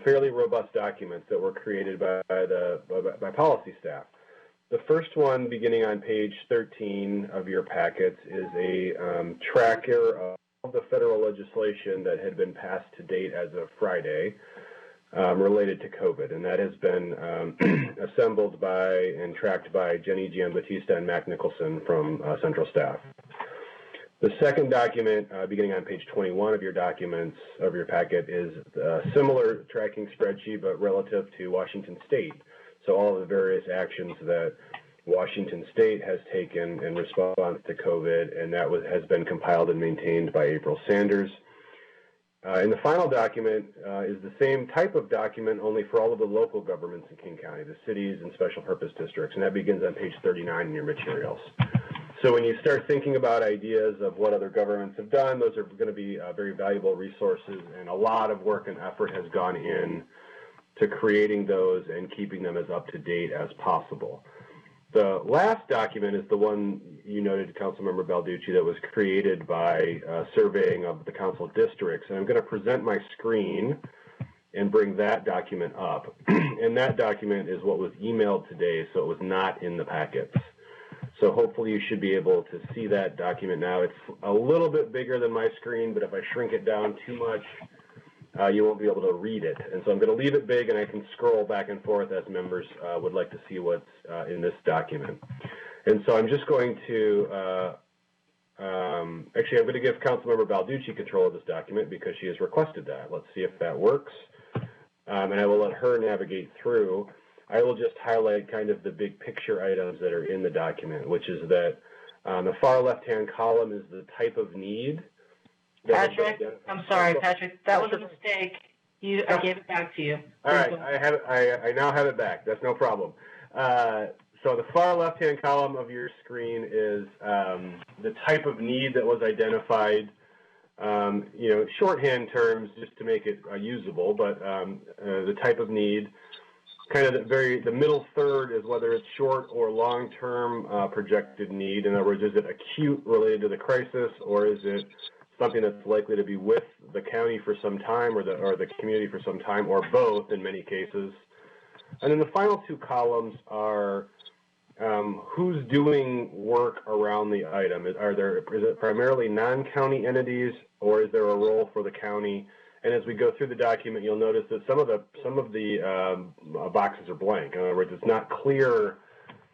fairly robust documents that were created by policy staff. The first one, beginning on page 13 of your packets, is a tracker of the federal legislation that had been passed to date as of Friday related to COVID, and that has been assembled by and tracked by Jenny Giambattista and Mac Nicholson from Central Staff. The second document, beginning on page 21 of your documents, of your packet, is a similar tracking spreadsheet, but relative to Washington State. So all of the various actions that Washington State has taken in response to COVID, and that has been compiled and maintained by April Sanders. And the final document is the same type of document, only for all of the local governments in King County, the cities and special purpose districts, and that begins on page 39 in your materials. So when you start thinking about ideas of what other governments have done, those are going to be very valuable resources, and a lot of work and effort has gone in to creating those and keeping them as up to date as possible. The last document is the one you noted, Councilmember Balducci, that was created by surveying of the council districts. And I'm going to present my screen and bring that document up. And that document is what was emailed today, so it was not in the packets. So hopefully you should be able to see that document now. It's a little bit bigger than my screen, but if I shrink it down too much, you won't be able to read it. And so I'm going to leave it big, and I can scroll back and forth as members would like to see what's in this document. And so I'm just going to, actually, I'm going to give Councilmember Balducci control of this document because she has requested that. Let's see if that works. And I will let her navigate through. I will just highlight kind of the big picture items that are in the document, which is that on the far left-hand column is the type of need. Patrick, I'm sorry, Patrick, that was a mistake. I gave it back to you. All right, I now have it back. That's no problem. So the far left-hand column of your screen is the type of need that was identified. You know, shorthand terms just to make it usable, but the type of need. Kind of the middle third is whether it's short or long-term projected need. In other words, is it acute related to the crisis, or is it something that's likely to be with the county for some time, or the community for some time, or both in many cases? And then the final two columns are who's doing work around the item. Is it primarily non-county entities, or is there a role for the county? And as we go through the document, you'll notice that some of the boxes are blank. In other words, it's not clear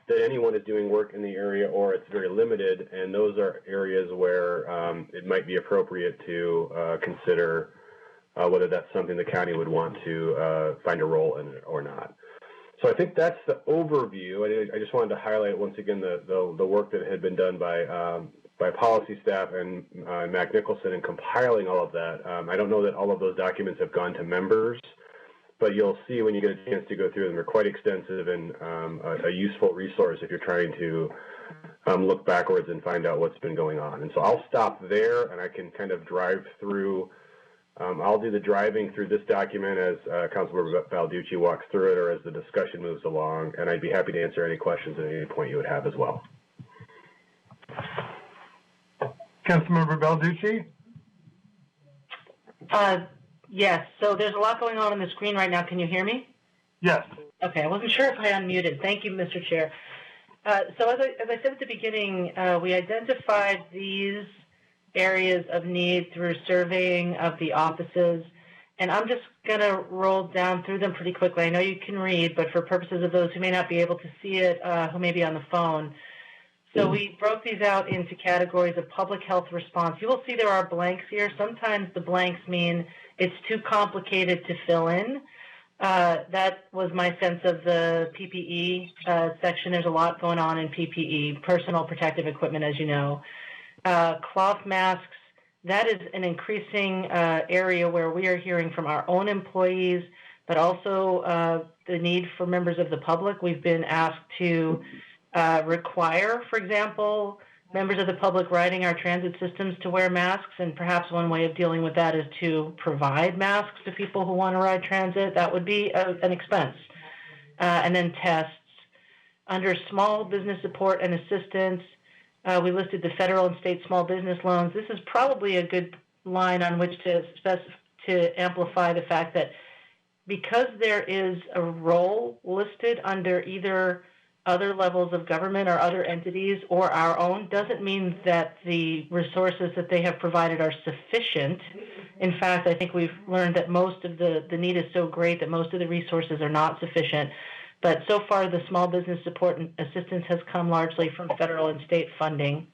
that anyone is doing work in the area, or it's very limited, and those are areas where it might be appropriate to consider whether that's something the county would want to find a role in it or not. So I think that's the overview. I just wanted to highlight once again the work that had been done by policy staff and Mac Nicholson in compiling all of that. I don't know that all of those documents have gone to members, but you'll see when you get a chance to go through them, they're quite extensive and a useful resource if you're trying to look backwards and find out what's been going on. And so I'll stop there, and I can kind of drive through. I'll do the driving through this document as Councilmember Balducci walks through it, or as the discussion moves along, and I'd be happy to answer any questions at any point you would have as well. Councilmember Balducci? Yes, so there's a lot going on the screen right now. Can you hear me? Yes. Okay, I wasn't sure if I unmuted. Thank you, Mr. Chair. So as I said at the beginning, we identified these areas of need through surveying of the offices, and I'm just going to roll down through them pretty quickly. I know you can read, but for purposes of those who may not be able to see it, who may be on the phone, so we broke these out into categories of public health response. You will see there are blanks here. Sometimes the blanks mean it's too complicated to fill in. That was my sense of the PPE section. There's a lot going on in PPE, personal protective equipment, as you know. Cloth masks, that is an increasing area where we are hearing from our own employees, but also the need for members of the public. We've been asked to require, for example, members of the public riding our transit systems to wear masks, and perhaps one way of dealing with that is to provide masks to people who want to ride transit. That would be an expense. And then tests. Under small business support and assistance, we listed the federal and state small business loans. This is probably a good line on which to amplify the fact that because there is a role listed under either other levels of government or other entities or our own, doesn't mean that the resources that they have provided are sufficient. In fact, I think we've learned that most of the need is so great that most of the resources are not sufficient. But so far, the small business support and assistance has come largely from federal and state funding.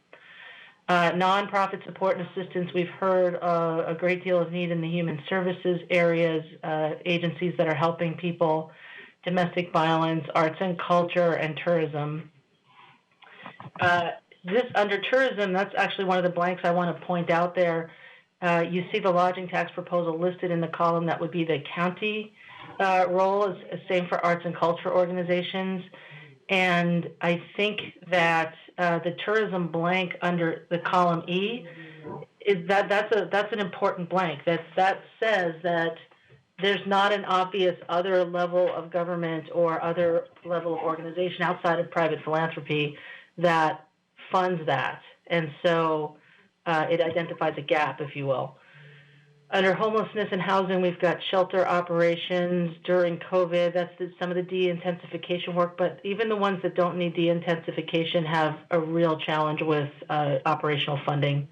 Nonprofit support and assistance, we've heard a great deal of need in the human services areas, agencies that are helping people, domestic violence, arts and culture, and tourism. This under tourism, that's actually one of the blanks I want to point out there. You see the lodging tax proposal listed in the column. That would be the county role, same for arts and culture organizations. And I think that the tourism blank under the column E is that's an important blank. That says that there's not an obvious other level of government or other level of organization outside of private philanthropy that funds that. And so it identifies a gap, if you will. Under homelessness and housing, we've got shelter operations during COVID. That's some of the de-intensification work, but even the ones that don't need de-intensification have a real challenge with operational funding.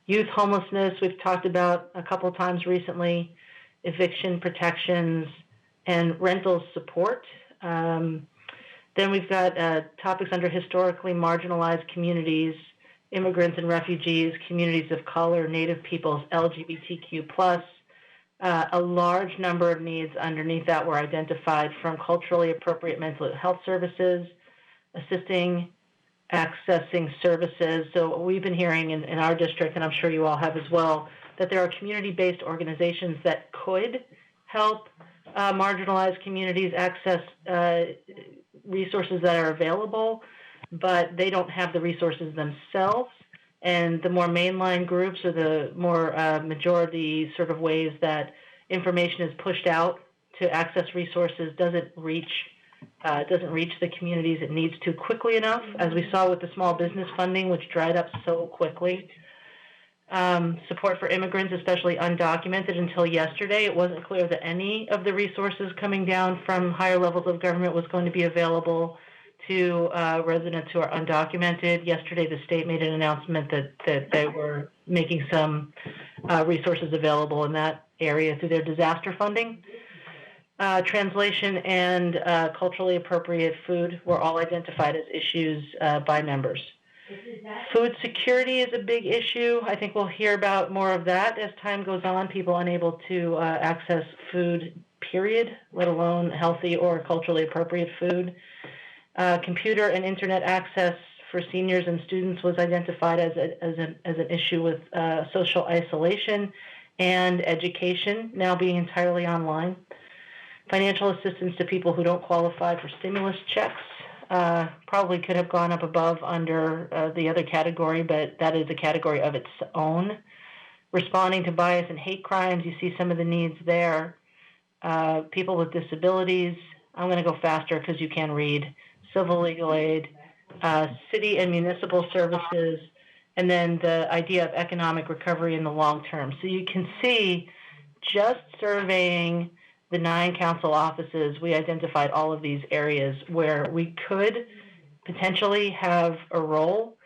Youth homelessness, we've talked about a couple of times recently, eviction protections, and rental support. Then we've got topics under historically marginalized communities, immigrants and refugees, communities of color, Native peoples, LGBTQ+. A large number of needs underneath that were identified, from culturally appropriate mental health services, assisting, accessing services. So we've been hearing in our district, and I'm sure you all have as well, that there are community-based organizations that could help marginalized communities access resources that are available, but they don't have the resources themselves. And the more mainline groups, or the more majority sort of ways that information is pushed out to access resources, doesn't reach the communities it needs to quickly enough, as we saw with the small business funding, which dried up so quickly. Support for immigrants, especially undocumented, until yesterday. It wasn't clear that any of the resources coming down from higher levels of government was going to be available to residents who are undocumented. Yesterday, the state made an announcement that they were making some resources available in that area through their disaster funding. Translation and culturally appropriate food were all identified as issues by members. Food security is a big issue. I think we'll hear about more of that as time goes on. People unable to access food, period, let alone healthy or culturally appropriate food. Computer and internet access for seniors and students was identified as an issue with social isolation and education now being entirely online. Financial assistance to people who don't qualify for stimulus checks probably could have gone up above under the other category, but that is a category of its own. Responding to bias and hate crimes, you see some of the needs there. People with disabilities, I'm going to go faster because you can read. Civil legal aid, city and municipal services, and then the idea of economic recovery in the long term. So you can see, just surveying the 9 council offices, we identified all of these areas where we could potentially have a role,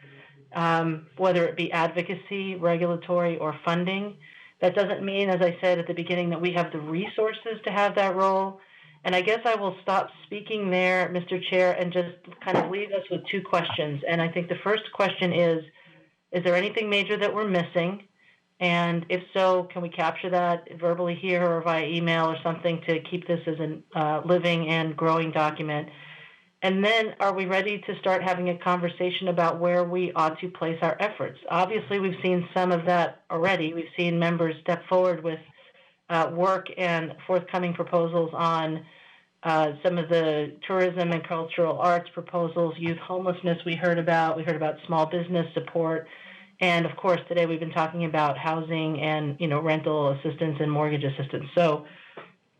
whether it be advocacy, regulatory, or funding. That doesn't mean, as I said at the beginning, that we have the resources to have that role. And I guess I will stop speaking there, Mr. Chair, and just kind of leave us with 2 questions. And I think the first question is there anything major that we're missing? And if so, can we capture that verbally here or via email or something to keep this as a living and growing document? And then, are we ready to start having a conversation about where we ought to place our efforts? Obviously, we've seen some of that already. We've seen members step forward with work and forthcoming proposals on some of the tourism and cultural arts proposals, youth homelessness we heard about small business support, and of course today we've been talking about housing and rental assistance and mortgage assistance. So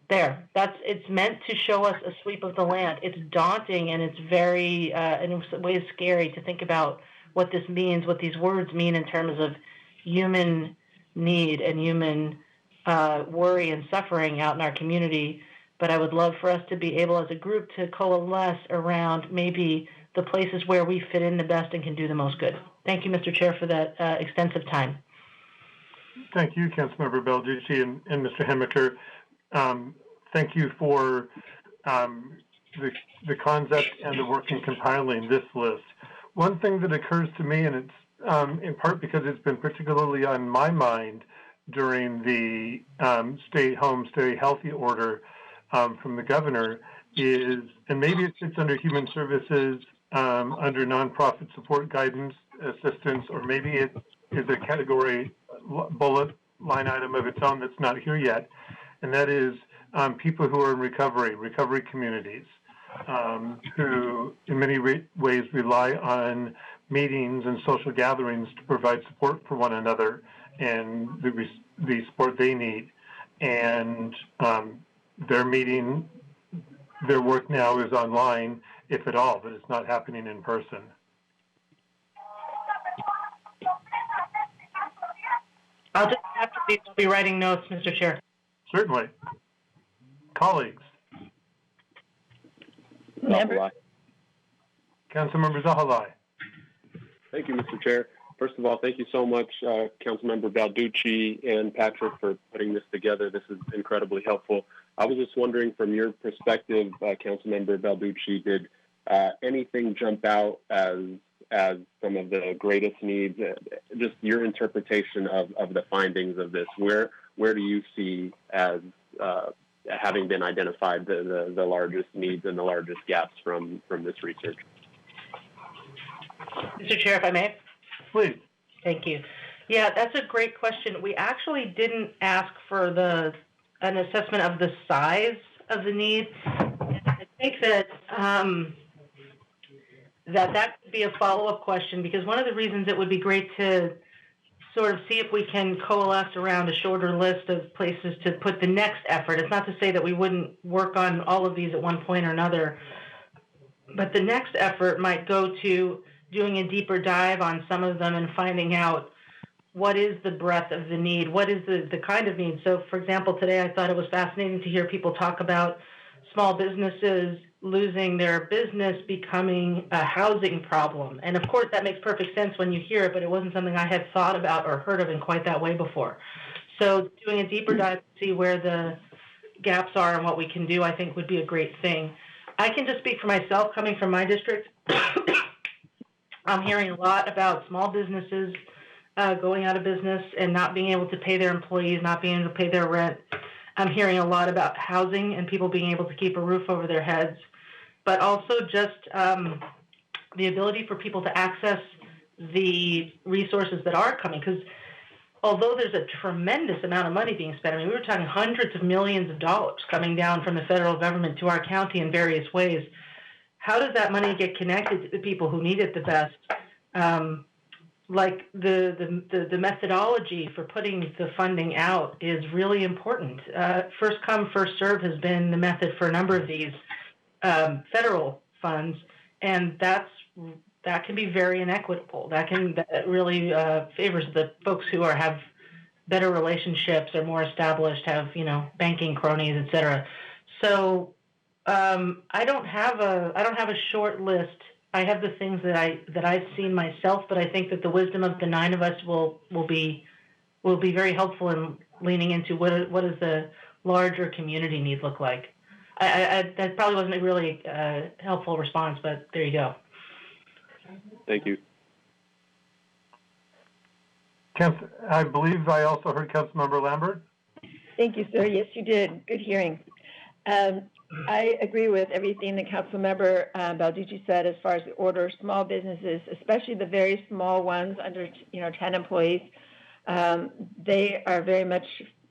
There. It's meant to show us a sweep of the land. It's daunting and it's very, in ways, scary to think about what this means, what these words mean in terms of human need and human worry and suffering out in our community. But I would love for us to be able as a group to coalesce around maybe the places where we fit in the best and can do the most good. Thank you, Mr. Chair, for that extensive time. Thank you, Councilmember Balducci and Mr. Hammacher. Thank you for the concept and the work in compiling this list. One thing that occurs to me, and it's in part because it's been particularly on my mind during the stay home, stay healthy order from the governor, is, and maybe it sits under human services, under nonprofit support guidance assistance, or maybe it is a category bullet line item of its own that's not here yet, and that is people who are in recovery communities, who in many ways rely on meetings and social gatherings to provide support for one another and the support they need. And their work now is online, if at all, but it's not happening in person. I'll just have to be writing notes, Mr. Chair. Certainly. Colleagues. Councilmember Zahalai. Thank you, Mr. Chair. First of all, thank you so much, Councilmember Balducci and Patrick, for putting this together. This is incredibly helpful. I was just wondering, from your perspective, Councilmember Balducci, did anything jump out as some of the greatest needs? Just your interpretation of the findings of this. Where do you see as having been identified the largest needs and the largest gaps from this research? Mr. Chair, if I may? Please. Thank you. Yeah, that's a great question. We actually didn't ask for an assessment of the size of the need. And I think that that could be a follow-up question, because one of the reasons it would be great to sort of see if we can coalesce around a shorter list of places to put the next effort. It's not to say that we wouldn't work on all of these at one point or another, but the next effort might go to doing a deeper dive on some of them and finding out what is the breadth of the need, what is the kind of need. So, for example, today I thought it was fascinating to hear people talk about small businesses losing their business becoming a housing problem. And of course, that makes perfect sense when you hear it, but it wasn't something I had thought about or heard of in quite that way before. So doing a deeper dive to see where the gaps are and what we can do, I think would be a great thing. I can just speak for myself, coming from my district. I'm hearing a lot about small businesses going out of business and not being able to pay their employees, not being able to pay their rent. I'm hearing a lot about housing and people being able to keep a roof over their heads, but also just the ability for people to access the resources that are coming. Because although there's a tremendous amount of money being spent, I mean, we were talking hundreds of millions of dollars coming down from the federal government to our county in various ways. How does that money get connected to the people who need it the best? Like the methodology for putting the funding out is really important. First come, first serve has been the method for a number of these federal funds, and that can be very inequitable. That really favors the folks who have better relationships, are more established, have banking cronies, et cetera. So I don't have a short list. I have the things that I've seen myself, but I think that the wisdom of the nine of us will be very helpful in leaning into what does the larger community need look like. That probably wasn't a really helpful response, but there you go. Thank you. I believe I also heard Councilmember Lambert. Thank you, sir. Yes, you did. Good hearing. I agree with everything that Councilmember Balducci said as far as the order. Small businesses, especially the very small ones under 10 employees, they are very much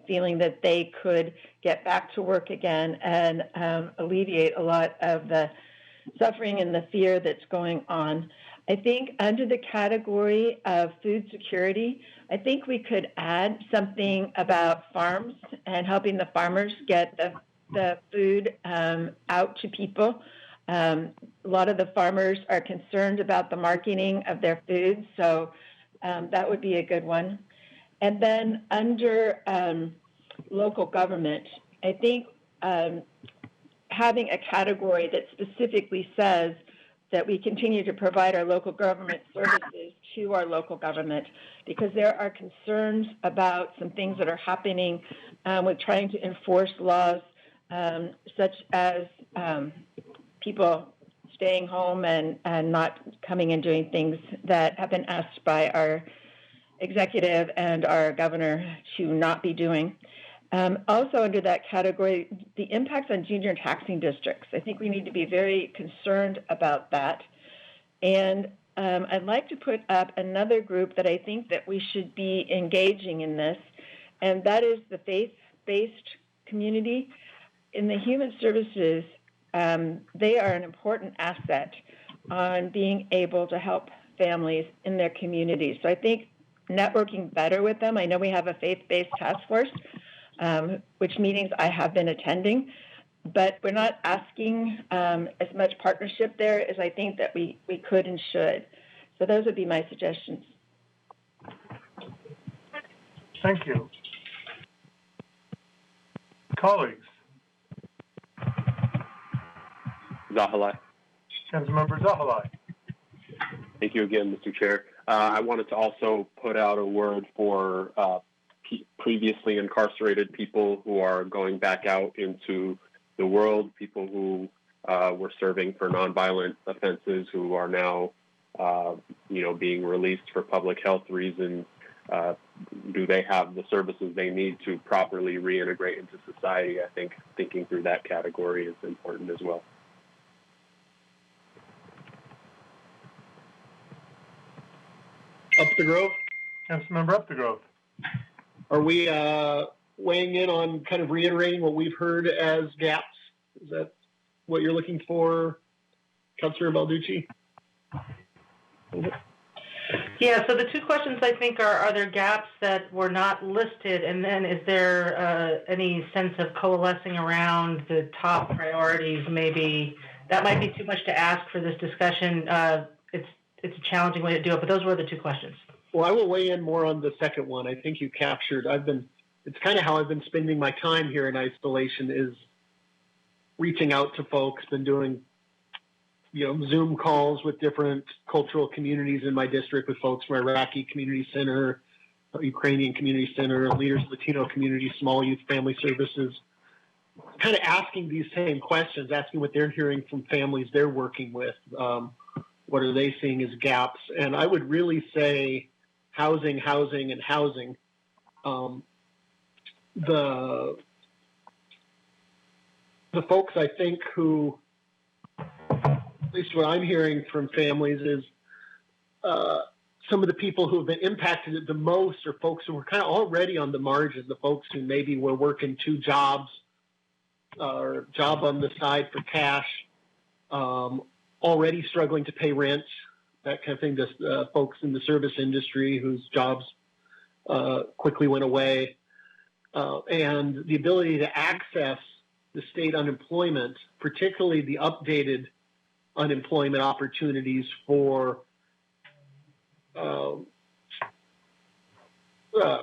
feeling that they could get back to work again and alleviate a lot of the suffering and the fear that's going on. I think under the category of food security, I think we could add something about farms and helping the farmers get the the food out to people. A lot of the farmers are concerned about the marketing of their food, so that would be a good one. And then under local government, I think having a category that specifically says that we continue to provide our local government services to our local government, because there are concerns about some things that are happening with trying to enforce laws such as people staying home and not coming and doing things that have been asked by our executive and our governor to not be doing. Also under that category, the impacts on junior taxing districts. I think we need to be very concerned about that. And I'd like to put up another group that I think that we should be engaging in this, and that is the faith-based community. In the human services, they are an important asset on being able to help families in their communities. So I think networking better with them. I know we have a faith-based task force, which meetings I have been attending, but we're not asking as much partnership there as I think that we could and should. So those would be my suggestions. Thank you. Colleagues. Zahalai. Councilmember Zahalai. Thank you again, Mr. Chair. I wanted to also put out a word for previously incarcerated people who are going back out into the world, people who were serving for nonviolent offenses who are now, being released for public health reasons. Do they have the services they need to properly reintegrate into society? I think thinking through that category is important as well. Up the Grove? Councilmember Up the Grove. Are we weighing in on kind of reiterating what we've heard as gaps? Is that what you're looking for, Councilor Balducci? Yeah, so the two questions I think are there gaps that were not listed, and then is there any sense of coalescing around the top priorities? Maybe that might be too much to ask for this discussion. It's a challenging way to do it, but those were the two questions. Well, I will weigh in more on the second one. I think you captured. It's kind of how I've been spending my time here in isolation, is reaching out to folks, been doing, Zoom calls with different cultural communities in my district with folks from Iraqi Community Center, Ukrainian Community Center, Leaders Latino Community, Small Youth Family Services, kind of asking these same questions, asking what they're hearing from families they're working with. What are they seeing as gaps? And I would really say housing. The folks I think who, at least what I'm hearing from families is some of the people who have been impacted the most are folks who were kind of already on the margin, the folks who maybe were working two jobs or job on the side for cash, already struggling to pay rent, that kind of thing. Just folks in the service industry whose jobs quickly went away, and the ability to access the state unemployment, particularly the updated unemployment opportunities for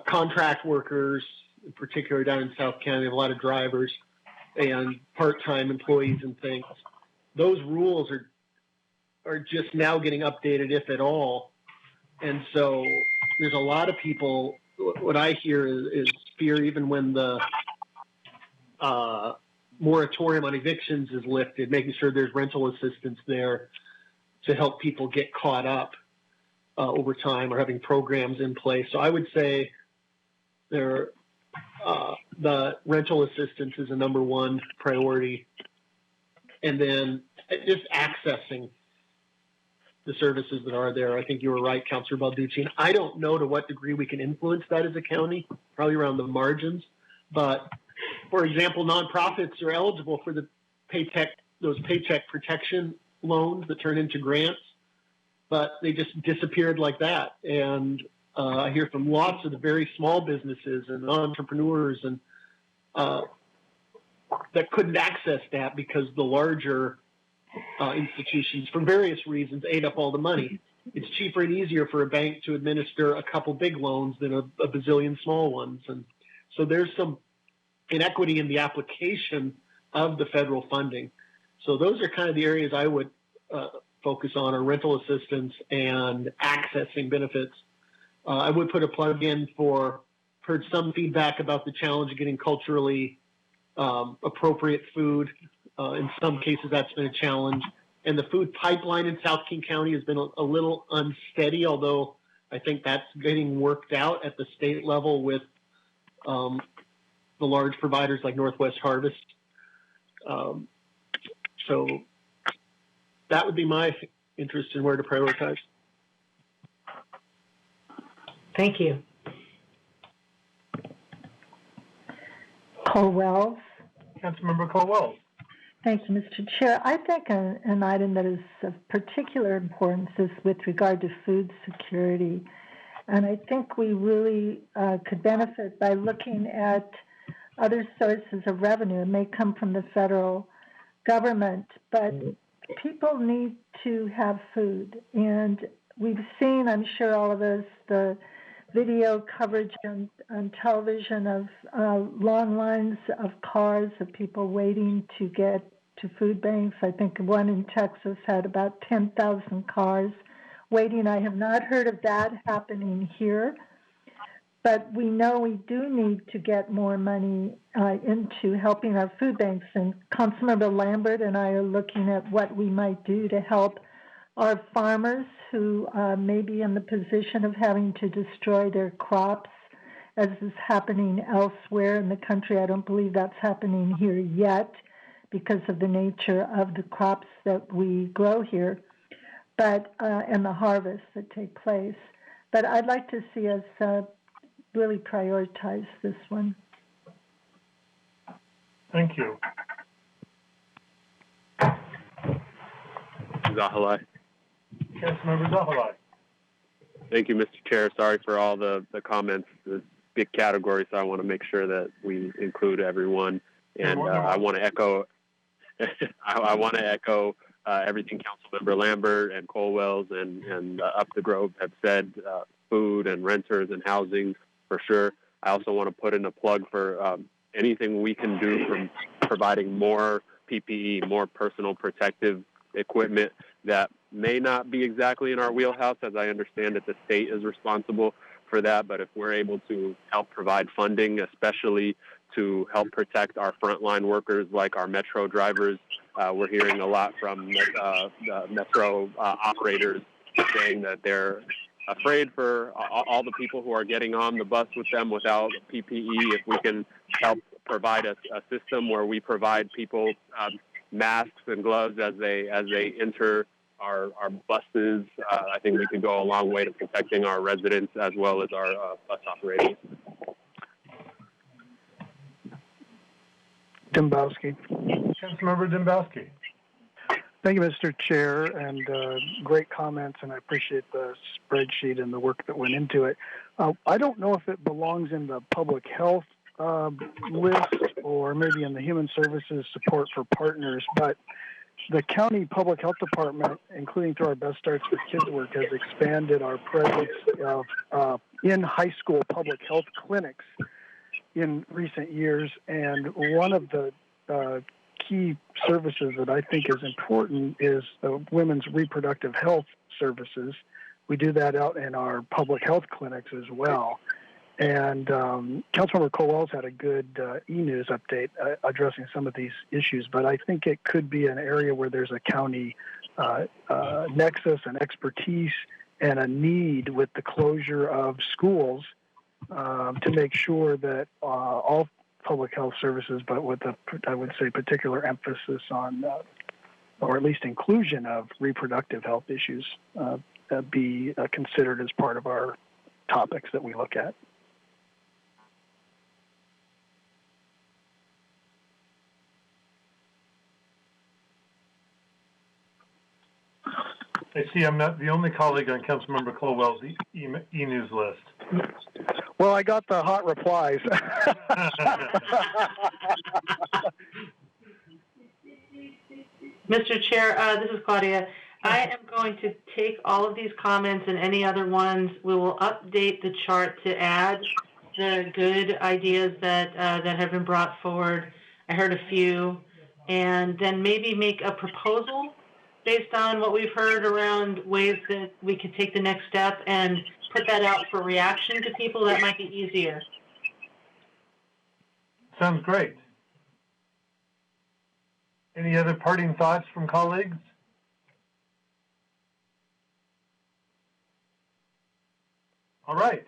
contract workers, in particular down in South County. We have a lot of drivers and part-time employees and things. Those rules are just now getting updated, if at all. And so there's a lot of people, what I hear is fear, even when the moratorium on evictions is lifted, making sure there's rental assistance there to help people get caught up over time, or having programs in place. So I would say the rental assistance is a number one priority. And then just accessing the services that are there. I think you were right, Councilor Balducci. And I don't know to what degree we can influence that as a county, probably around the margins. But, for example, nonprofits are eligible for those paycheck protection loans that turn into grants, but they just disappeared like that. And I hear from lots of the very small businesses and entrepreneurs and that couldn't access that because the larger institutions, for various reasons, ate up all the money. It's cheaper and easier for a bank to administer a couple big loans than a bazillion small ones. And so there's some inequity in the application of the federal funding. So those are kind of the areas I would focus on, are rental assistance and accessing benefits. I would put a plug in for, heard some feedback about the challenge of getting culturally appropriate food. In some cases, that's been a challenge. And the food pipeline in South King County has been a little unsteady, although I think that's getting worked out at the state level with the large providers like Northwest Harvest. So that would be my interest in where to prioritize. Thank you. Cole-Wells. Councilmember Cole-Wells. Thank you, Mr. Chair. I think an item that is of particular importance is with regard to food security. And I think we really could benefit by looking at other sources of revenue. It may come from the federal government, but people need to have food. And we've seen, I'm sure all of us, the video coverage on television of long lines of cars of people waiting to get to food banks. I think one in Texas had about 10,000 cars waiting. I have not heard of that happening here, but we know we do need to get more money into helping our food banks. And Councilmember Lambert and I are looking at what we might do to help our farmers who may be in the position of having to destroy their crops, as is happening elsewhere in the country. I don't believe that's happening here yet because of the nature of the crops that we grow here, but and the harvests that take place. But I'd like to see us really prioritize this one. Thank you. Zahalai. Councilmember Zahalai. Thank you, Mr. Chair. Sorry for all the comments. It's a big category, so I want to make sure that we include everyone. And I want to echo I want to echo everything Councilmember Lambert and Cole-Wells and Up the Grove have said, food and renters and housing for sure. I also want to put in a plug for anything we can do from providing more PPE, more personal protective equipment that may not be exactly in our wheelhouse, as I understand that the state is responsible for that. But if we're able to help provide funding, especially to help protect our frontline workers like our metro drivers, we're hearing a lot from the metro operators saying that they're afraid for all the people who are getting on the bus with them without PPE. If we can help provide a system where we provide people masks and gloves as they enter our buses, I think we could go a long way to protecting our residents as well as our bus operators. Dembowski. Councilmember Dembowski. Thank you, Mr. Chair, and great comments, and I appreciate the spreadsheet and the work that went into it. I don't know if it belongs in the public health list or maybe in the human services support for partners, but the county public health department, including through our Best Starts with Kids work, has expanded our presence in high school public health clinics in recent years, and one of the key services that I think is important is women's reproductive health services. We do that out in our public health clinics as well. And Councilmember Cole-Wells had a good e-news update addressing some of these issues, but I think it could be an area where there's a county nexus and expertise and a need with the closure of schools to make sure that all public health services, but with a, I would say, particular emphasis on, or at least inclusion of reproductive health issues, be considered as part of our topics that we look at. I see I'm not the only colleague on Councilmember Cole-Wells' e-news list. Well, I got the hot replies. Mr. Chair, this is Claudia. I am going to take all of these comments and any other ones. We will update the chart to add the good ideas that that have been brought forward. I heard a few, and then maybe make a proposal based on what we've heard around ways that we could take the next step and put that out for reaction to people. That might be easier. Sounds great. Any other parting thoughts from colleagues? All right.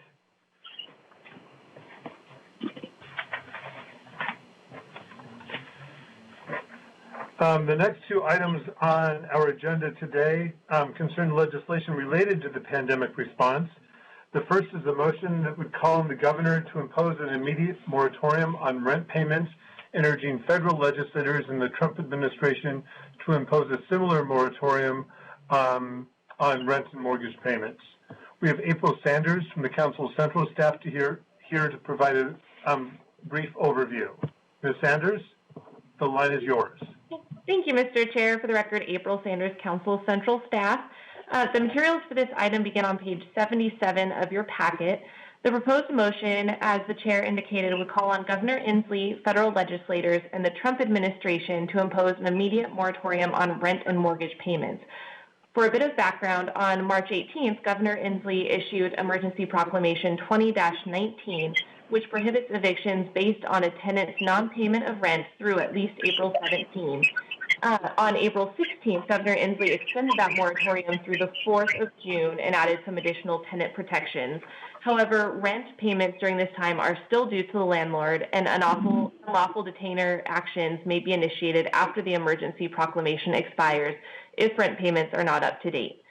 The next two items on our agenda today concern legislation related to the pandemic response. The first is a motion that would call on the governor to impose an immediate moratorium on rent payments and urging federal legislators in the Trump administration to impose a similar moratorium on rent and mortgage payments. We have April Sanders from the Council Central staff here to provide a brief overview. Ms. Sanders, the line is yours. Thank you, Mr. Chair. For the record, April Sanders, Council Central staff. The materials for this item begin on page 77 of your packet. The proposed motion, as the chair indicated, would call on Governor Inslee, federal legislators, and the Trump administration to impose an immediate moratorium on rent and mortgage payments. For a bit of background, on March 18th, Governor Inslee issued Emergency Proclamation 20-19, which prohibits evictions based on a tenant's non-payment of rent through at least April 17. On April 16th, Governor Inslee extended that moratorium through the 4th of June and added some additional tenant protections. However, rent payments during this time are still due to the landlord, and unlawful detainer actions may be initiated after the emergency proclamation expires if rent payments are not up to date.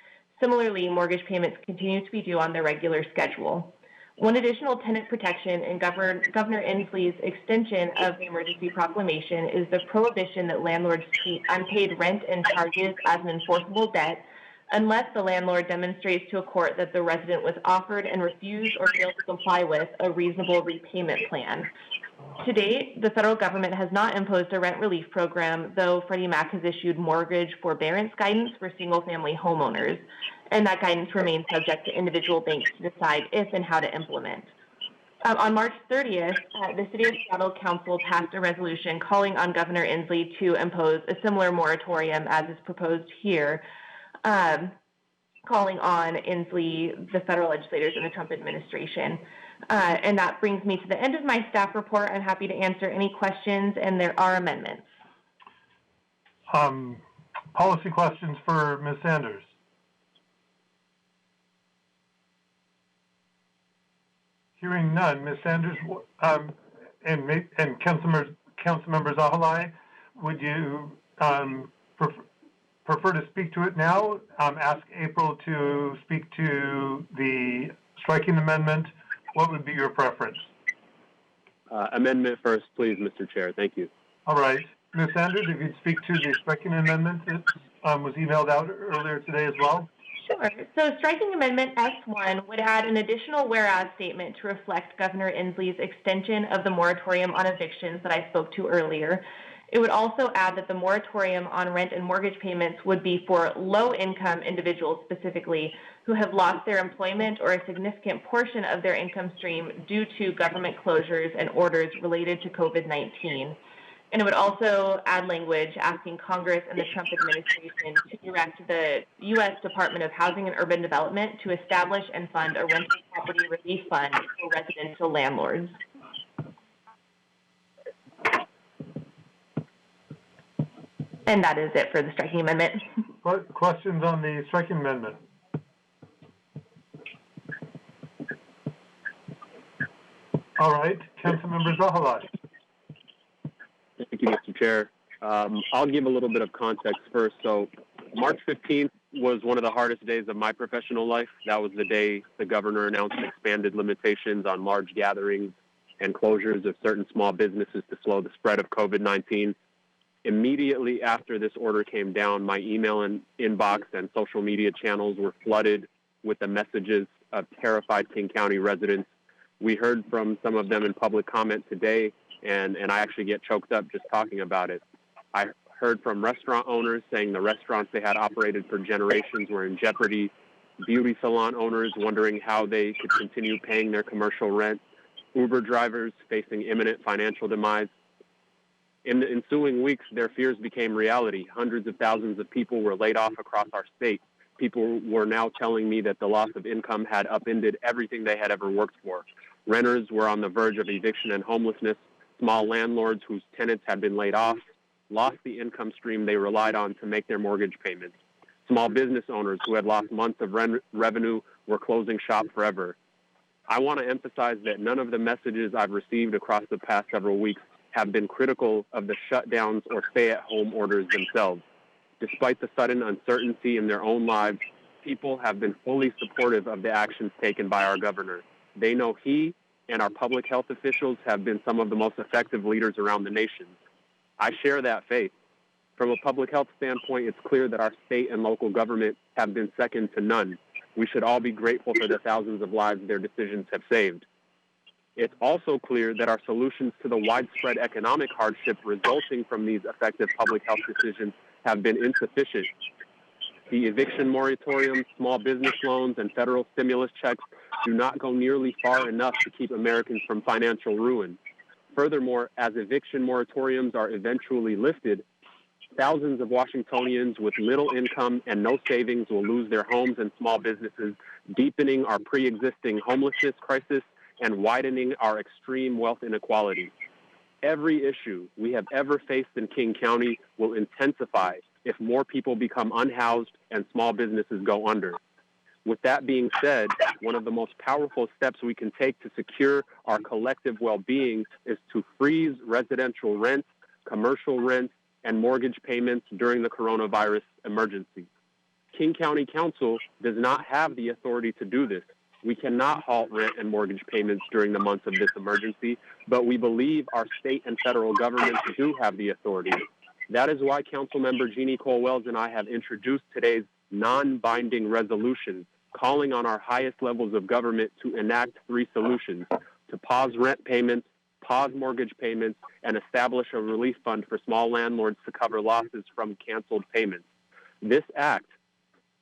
Similarly, mortgage payments continue to be due on their regular schedule. One additional tenant protection in Governor Inslee's extension of the emergency proclamation is the prohibition that landlords treat unpaid rent and charges as an enforceable debt unless the landlord demonstrates to a court that the resident was offered and refused or failed to comply with a reasonable repayment plan. To date, the federal government has not imposed a rent relief program, though Freddie Mac has issued mortgage forbearance guidance for single-family homeowners, and that guidance remains subject to individual banks to decide if and how to implement. On March 30th, the City of Seattle Council passed a resolution calling on Governor Inslee to impose a similar moratorium as is proposed here, calling on Inslee, the federal legislators, and the Trump administration. And that brings me to the end of my staff report. I'm happy to answer any questions, and there are amendments. Policy questions for Ms. Sanders. Hearing none, Ms. Sanders and Councilmember Zahalai, would you prefer to speak to it now? Ask April to speak to the striking amendment. What would be your preference? Amendment first, please, Mr. Chair. Thank you. All right. Ms. Sanders, if you'd speak to the striking amendment that was emailed out earlier today as well. Sure. So striking amendment S1 would add an additional whereas statement to reflect Governor Inslee's extension of the moratorium on evictions that I spoke to earlier. It would also add that the moratorium on rent and mortgage payments would be for low-income individuals specifically who have lost their employment or a significant portion of their income stream due to government closures and orders related to COVID-19. And it would also add language asking Congress and the Trump administration to direct the U.S. Department of Housing and Urban Development to establish and fund a rental property relief fund for residential landlords. And that is it for the striking amendment. Questions on the striking amendment? All right, Councilmember Zahalai. Thank you, Mr. Chair. I'll give a little bit of context first. So March 15th was one of the hardest days of my professional life. That was the day the governor announced expanded limitations on large gatherings and closures of certain small businesses to slow the spread of COVID-19. Immediately after this order came down, my email and inbox and social media channels were flooded with the messages of terrified King County residents. We heard from some of them in public comment today, and I actually get choked up just talking about it. I heard from restaurant owners saying the restaurants they had operated for generations were in jeopardy, beauty salon owners wondering how they could continue paying their commercial rent, Uber drivers facing imminent financial demise. In the ensuing weeks, their fears became reality. Hundreds of thousands of people were laid off across our state. People were now telling me that the loss of income had upended everything they had ever worked for. Renters were on the verge of eviction and homelessness. Small landlords whose tenants had been laid off lost the income stream they relied on to make their mortgage payments. Small business owners who had lost months of revenue were closing shop forever. I want to emphasize that none of the messages I've received across the past several weeks have been critical of the shutdowns or stay-at-home orders themselves. Despite the sudden uncertainty in their own lives, people have been fully supportive of the actions taken by our governor. They know he and our public health officials have been some of the most effective leaders around the nation. I share that faith. From a public health standpoint, it's clear that our state and local government have been second to none. We should all be grateful for the thousands of lives their decisions have saved. It's also clear that our solutions to the widespread economic hardship resulting from these effective public health decisions have been insufficient. The eviction moratorium, small business loans, and federal stimulus checks do not go nearly far enough to keep Americans from financial ruin. Furthermore, as eviction moratoriums are eventually lifted, thousands of Washingtonians with little income and no savings will lose their homes and small businesses, deepening our pre-existing homelessness crisis and widening our extreme wealth inequality. Every issue we have ever faced in King County will intensify if more people become unhoused and small businesses go under. With that being said, one of the most powerful steps we can take to secure our collective well-being is to freeze residential rents, commercial rents, and mortgage payments during the coronavirus emergency. King County Council does not have the authority to do this. We cannot halt rent and mortgage payments during the months of this emergency, but we believe our state and federal governments do have the authority. That is why Councilmember Jeannie Cole-Wells and I have introduced today's non-binding resolution calling on our highest levels of government to enact 3 solutions: to pause rent payments, pause mortgage payments, and establish a relief fund for small landlords to cover losses from canceled payments. This act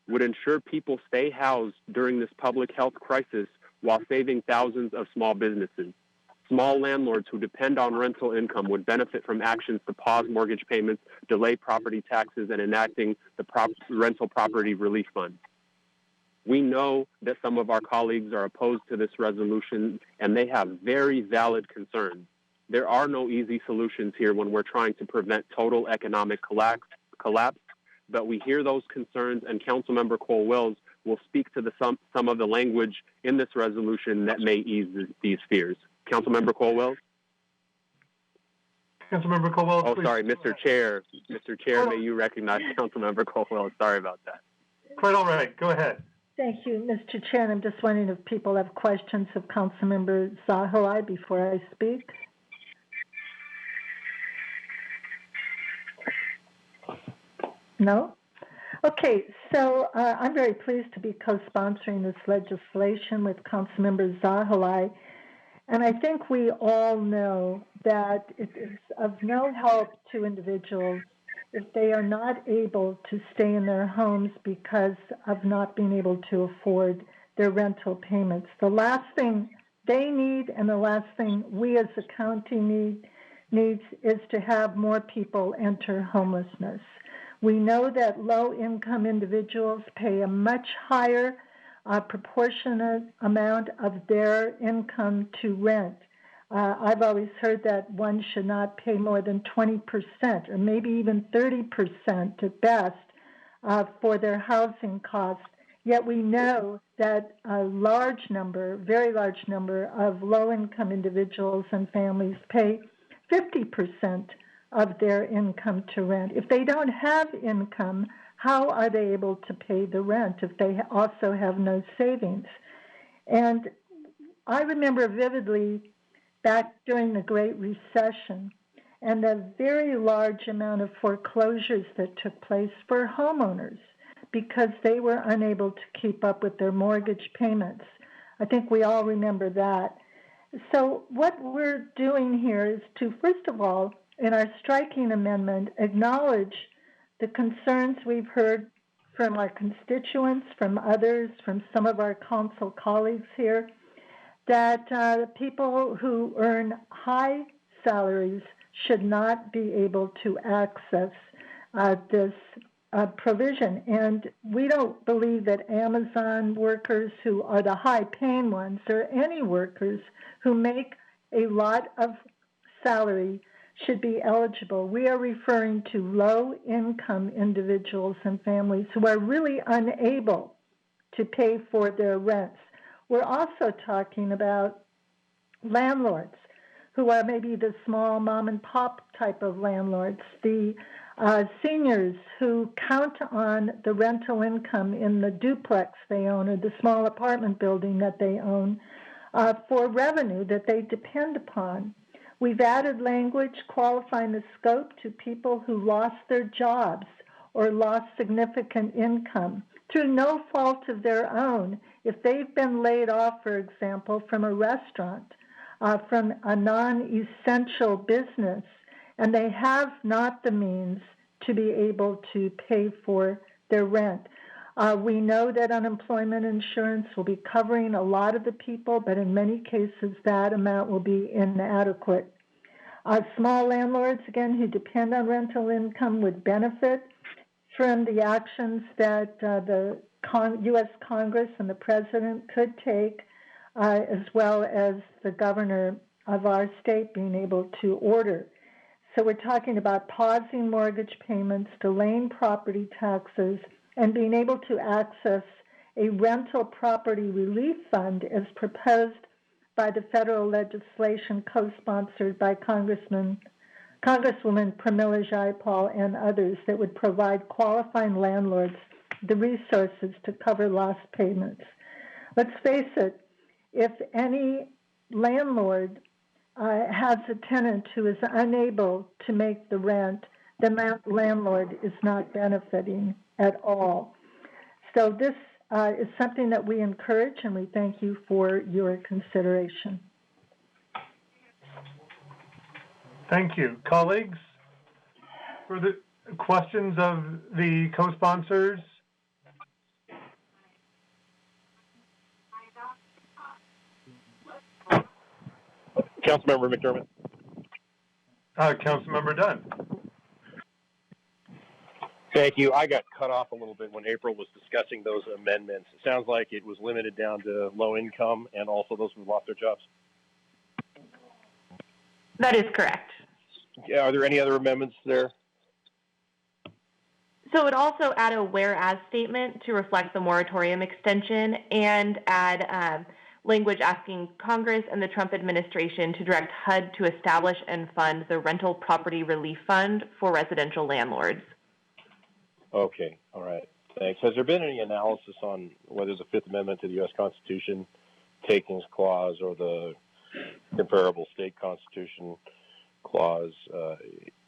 would ensure people stay housed during this public health crisis while saving thousands of small businesses. Small landlords who depend on rental income would benefit from actions to pause mortgage payments, delay property taxes, and enacting the rental property relief fund. We know that some of our colleagues are opposed to this resolution, and they have very valid concerns. There are no easy solutions here when we're trying to prevent total economic collapse, but we hear those concerns, and Councilmember Cole-Wells will speak to some of the language in this resolution that may ease these fears. Councilmember Cole-Wells? Councilmember Cole-Wells, Oh, please. sorry, Mr. Chair. Mr. Chair, may you recognize Councilmember Cole-Wells? Sorry about that. Quite all right. Go ahead. Thank you, Mr. Chair. And I'm just wondering if people have questions of Councilmember Zahalai before I speak. No? Okay, so I'm very pleased to be co-sponsoring this legislation with Councilmember Zahalai. And I think we all know that it is of no help to individuals if they are not able to stay in their homes because of not being able to afford their rental payments. The last thing they need and the last thing we as a county needs is to have more people enter homelessness. We know that low-income individuals pay a much higher proportionate amount of their income to rent. I've always heard that one should not pay more than 20% or maybe even 30% at best for their housing costs. Yet we know that a large number, very large number of low-income individuals and families pay 50% of their income to rent. If they don't have income, how are they able to pay the rent if they also have no savings? And I remember vividly back during the Great Recession and the very large amount of foreclosures that took place for homeowners because they were unable to keep up with their mortgage payments. I think we all remember that. So what we're doing here is to, first of all, in our striking amendment, acknowledge the concerns we've heard from our constituents, from others, from some of our council colleagues here, that people who earn high salaries should not be able to access this provision. And we don't believe that Amazon workers who are the high-paying ones or any workers who make a lot of salary should be eligible. We are referring to low-income individuals and families who are really unable to pay for their rents. We're also talking about landlords who are maybe the small mom-and-pop type of landlords, the seniors who count on the rental income in the duplex they own or the small apartment building that they own for revenue that they depend upon. We've added language qualifying the scope to people who lost their jobs or lost significant income through no fault of their own. If they've been laid off, for example, from a restaurant, from a non-essential business, and they have not the means to be able to pay for their rent. We know that unemployment insurance will be covering a lot of the people, but in many cases that amount will be inadequate. Small landlords, again, who depend on rental income would benefit from the actions that the U.S. Congress and the President could take, as well as the governor of our state being able to order. So we're talking about pausing mortgage payments, delaying property taxes, and being able to access a rental property relief fund as proposed by the federal legislation co-sponsored by Congresswoman Pramila Jayapal and others that would provide qualifying landlords the resources to cover lost payments. Let's face it, if any landlord has a tenant who is unable to make the rent, then that landlord is not benefiting at all. So this is something that we encourage, and we thank you for your consideration. Thank you. Colleagues, for the questions of the co-sponsors? Councilmember McDermott. Councilmember Dunn. Thank you. I got cut off a little bit when April was discussing those amendments. It sounds like it was limited down to low income and also those who lost their jobs. That is correct. Yeah, are there any other amendments there? So it also add a whereas statement to reflect the moratorium extension and add language asking Congress and the Trump administration to direct HUD to establish and fund the Rental Property Relief Fund for residential landlords. Okay, all right, thanks. Has there been any analysis on whether the Fifth Amendment to the U.S. Constitution, takings clause, or the comparable state constitution clause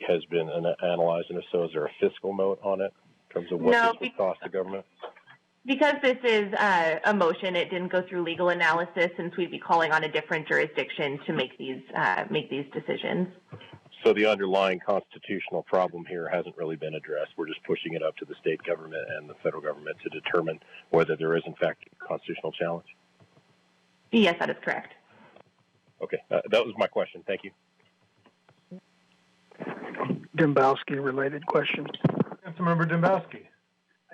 has been analyzed, and if so, is there a fiscal note on it in terms of what this would cost the government? Because this is a motion, it didn't go through legal analysis, since we'd be calling on a different jurisdiction to make these decisions. So the underlying constitutional problem here hasn't really been addressed. We're just pushing it up to the state government and the federal government to determine whether there is, in fact, a constitutional challenge. Yes, that is correct. Okay, that was my question. Thank you. Dembowski, related question. Councilmember Dembowski.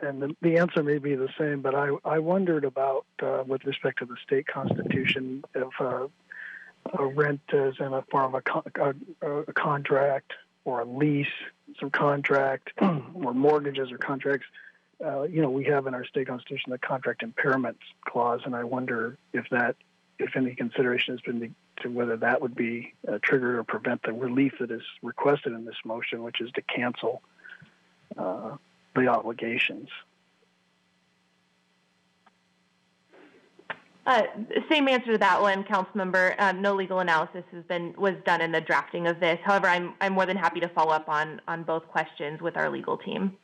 And the answer may be the same, but I wondered about, with respect to the state constitution, if a rent is in a form of a contract or a lease, some contract, or mortgages or contracts. We have in our state constitution the contract impairment clause, and I wonder if any consideration has been to whether that would be triggered or prevent the relief that is requested in this motion, which is to cancel the obligations. Same answer to that one, Councilmember. No legal analysis was done in the drafting of this. However, I'm more than happy to follow up on both questions with our legal team.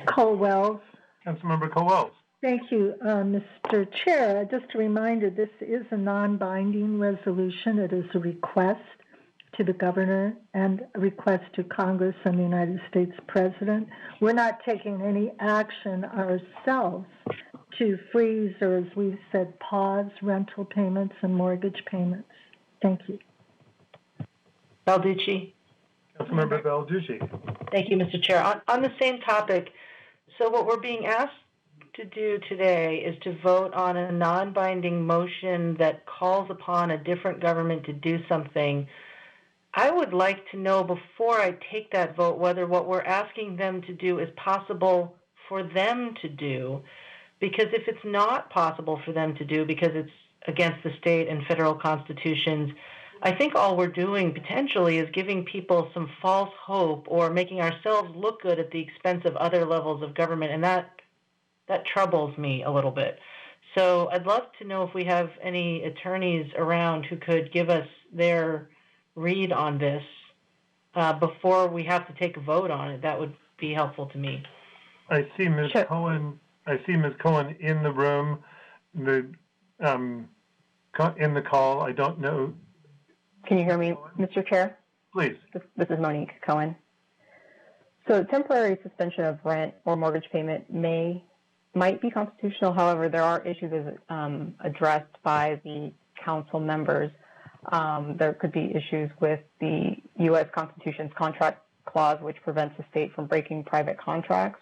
Colwell. Councilmember Colwell. Thank you, Mr. Chair. Just a reminder, this is a non-binding resolution. It is a request to the governor and a request to Congress and the United States President. We're not taking any action ourselves to freeze or, as we've said, pause rental payments and mortgage payments. Thank you. Balducci. Councilmember Balducci. Thank you, Mr. Chair. On the same topic, so what we're being asked to do today is to vote on a non-binding motion that calls upon a different government to do something. I would like to know before I take that vote whether what we're asking them to do is possible for them to do, because if it's not possible for them to do because it's against the state and federal constitutions, I think all we're doing potentially is giving people some false hope or making ourselves look good at the expense of other levels of government, and that troubles me a little bit. So I'd love to know if we have any attorneys around who could give us their read on this before we have to take a vote on it. That would be helpful to me. I see Ms. Cohen. I see Ms. Cohen in the room, in the call. I don't know. Can you hear me, Mr. Chair? Please. This is Monique Cohen. So temporary suspension of rent or mortgage payment might be constitutional. However, there are issues addressed by the council members. There could be issues with the U.S. Constitution's contract clause, which prevents the state from breaking private contracts.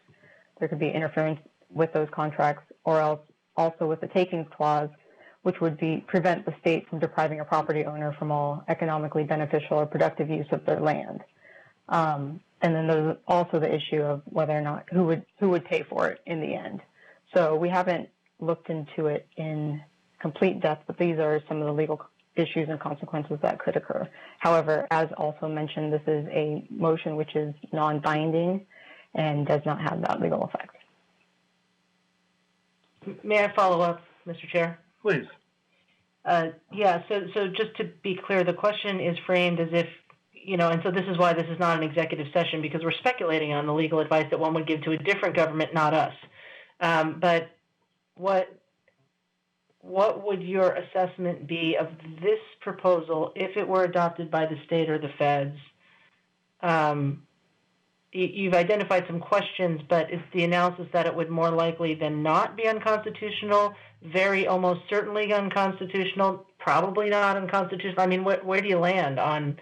There could be interference with those contracts, or else also with the takings clause, which would prevent the state from depriving a property owner from all economically beneficial or productive use of their land. And then there's also the issue of whether or not who would pay for it in the end. So we haven't looked into it in complete depth, but these are some of the legal issues and consequences that could occur. However, as also mentioned, this is a motion which is non-binding and does not have that legal effect. May I follow up, Mr. Chair? Please. Yeah, so just to be clear, the question is framed as if, and so this is why this is not an executive session, because we're speculating on the legal advice that one would give to a different government, not us. But what would your assessment be of this proposal if it were adopted by the state or the feds? You've identified some questions, but is the analysis that it would more likely than not be unconstitutional, very almost certainly unconstitutional, probably not unconstitutional? I mean, where do you land on?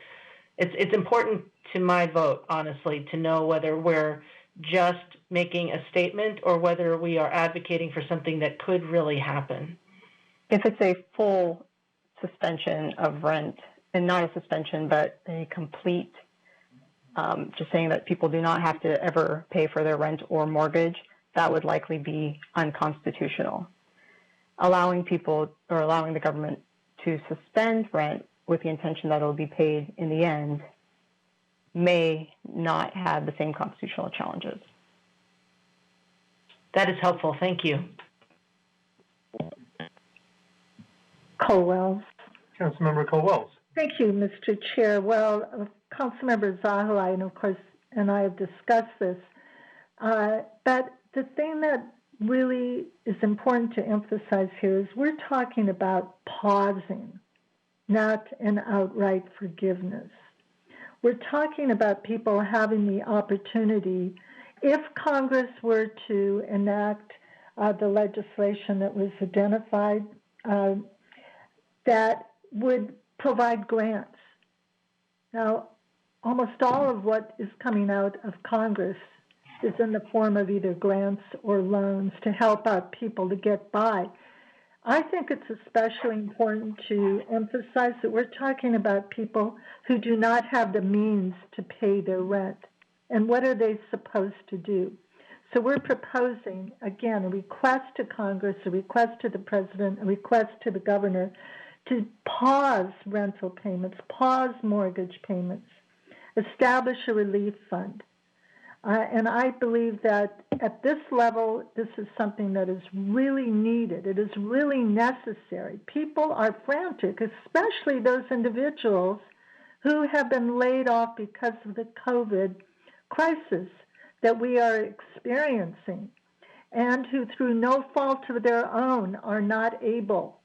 It's important to my vote, honestly, to know whether we're just making a statement or whether we are advocating for something that could really happen. If it's a full suspension of rent, and not a suspension, but a complete, just saying that people do not have to ever pay for their rent or mortgage, that would likely be unconstitutional. Allowing people or allowing the government to suspend rent with the intention that it will be paid in the end may not have the same constitutional challenges. That is helpful. Thank you. Colwell. Councilmember Colwell. Thank you, Mr. Chair. Well, Councilmember Zahulai and, of course, and I have discussed this, but the thing that really is important to emphasize here is we're talking about pausing, not an outright forgiveness. We're talking about people having the opportunity, if Congress were to enact the legislation that was identified, that would provide grants. Now, almost all of what is coming out of Congress is in the form of either grants or loans to help out people to get by. I think it's especially important to emphasize that we're talking about people who do not have the means to pay their rent. And what are they supposed to do? So we're proposing, again, a request to Congress, a request to the President, a request to the Governor to pause rental payments, pause mortgage payments, establish a relief fund. And I believe that at this level, this is something that is really needed. It is really necessary. People are frantic, especially those individuals who have been laid off because of the COVID crisis that we are experiencing, and who, through no fault of their own, are not able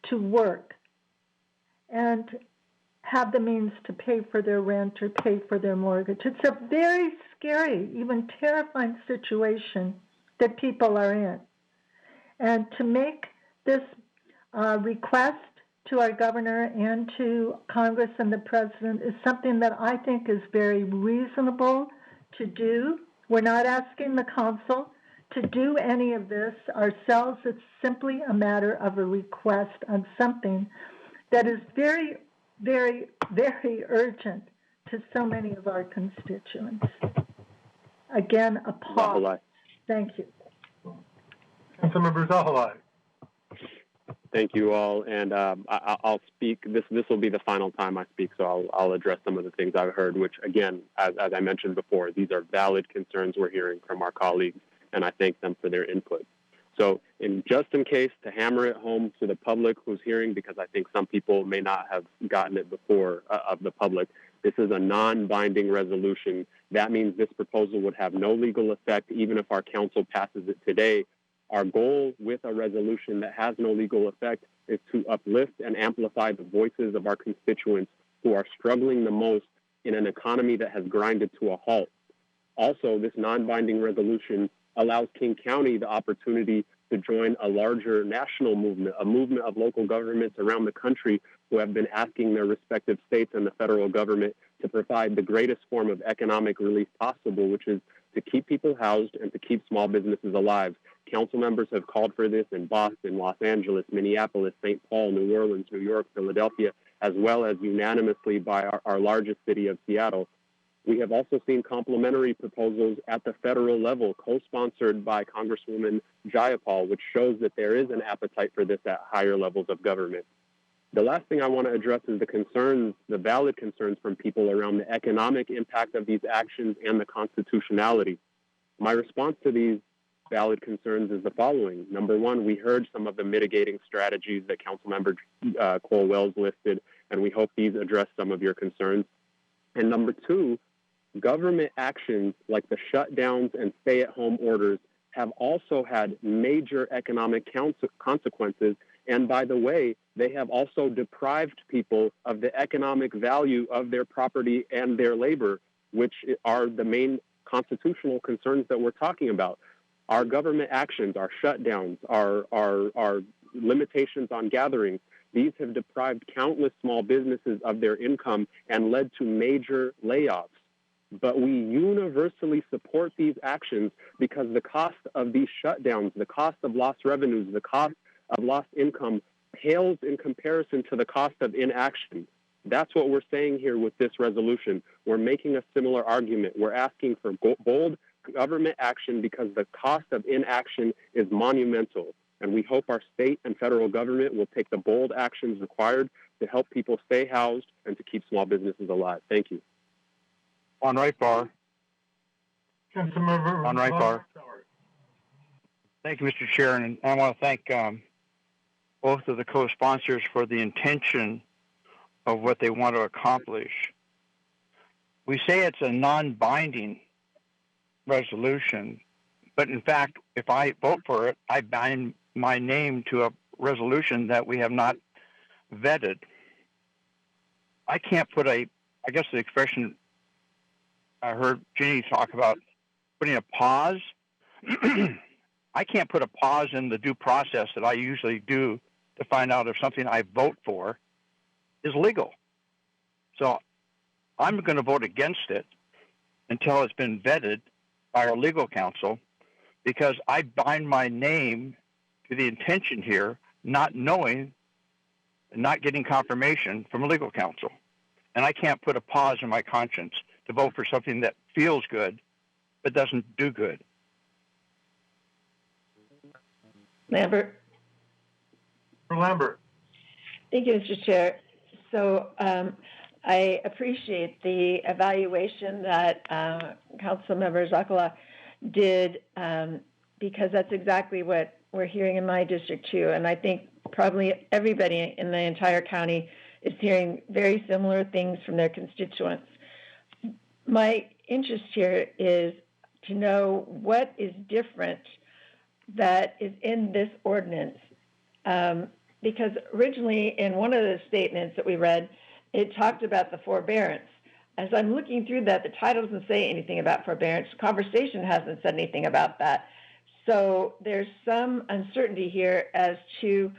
to work. And have the means to pay for their rent or pay for their mortgage. It's a very scary, even terrifying situation that people are in. And to make this request to our governor and to Congress and the president is something that I think is very reasonable to do. We're not asking the council to do any of this ourselves. It's simply a matter of a request on something that is very, very, very urgent to so many of our constituents. Again, a pause. Thank you. Councilmember Zahalai. Thank you all, and I'll speak. This will be the final time I speak, so I'll address some of the things I've heard. Which, again, as I mentioned before, these are valid concerns we're hearing from our colleagues, and I thank them for their input. So, just in case, to hammer it home to the public who's hearing, because I think some people may not have gotten it before of the public, this is a non-binding resolution. That means this proposal would have no legal effect, even if our council passes it today. Our goal with a resolution that has no legal effect is to uplift and amplify the voices of our constituents who are struggling the most in an economy that has grinded to a halt. Also, this non-binding resolution allows King County the opportunity to join a larger national movement, a movement of local governments around the country who have been asking their respective states and the federal government to provide the greatest form of economic relief possible, which is to keep people housed and to keep small businesses alive. Council members have called for this in Boston, Los Angeles, Minneapolis, St. Paul, New Orleans, New York, Philadelphia, as well as unanimously by our largest city of Seattle. We have also seen complementary proposals at the federal level, co-sponsored by Congresswoman Jayapal, which shows that there is an appetite for this at higher levels of government. The last thing I want to address is the concerns, the valid concerns from people around the economic impact of these actions and the constitutionality. My response to these valid concerns is the following. Number one, we heard some of the mitigating strategies that Councilmember Cole Wells listed, and we hope these address some of your concerns. And number two, government actions like the shutdowns and stay-at-home orders have also had major economic consequences. And by the way, they have also deprived people of the economic value of their property and their labor, which are the main constitutional concerns that we're talking about. Our government actions, our shutdowns, our limitations on gatherings, these have deprived countless small businesses of their income and led to major layoffs. But we universally support these actions because the cost of these shutdowns, the cost of lost revenues, the cost of lost income pales in comparison to the cost of inaction. That's what we're saying here with this resolution. We're making a similar argument. We're asking for bold government action because the cost of inaction is monumental. And we hope our state and federal government will take the bold actions required to help people stay housed and to keep small businesses alive. Thank you. On right bar. Councilmember On right bar. Thank you, Mr. Chair, and I want to thank both of the co-sponsors for the intention of what they want to accomplish. We say it's a non-binding resolution, but in fact, if I vote for it, I bind my name to a resolution that we have not vetted. I can't put I guess the expression I heard Ginny talk about putting a pause. I can't put a pause in the due process that I usually do to find out if something I vote for is legal. So I'm going to vote against it until it's been vetted by our legal counsel, because I bind my name to the intention here, not knowing and not getting confirmation from legal counsel. And I can't put a pause in my conscience to vote for something that feels good but doesn't do good. Lambert. Lambert. Thank you, Mr. Chair. So I appreciate the evaluation that Councilmember Zakala did, because that's exactly what we're hearing in my district too. And I think probably everybody in the entire county is hearing very similar things from their constituents. My interest here is to know what is different that is in this ordinance. Because originally in one of the statements that we read, it talked about the forbearance. As I'm looking through that, the title doesn't say anything about forbearance. Conversation hasn't said anything about that. So there's some uncertainty here as to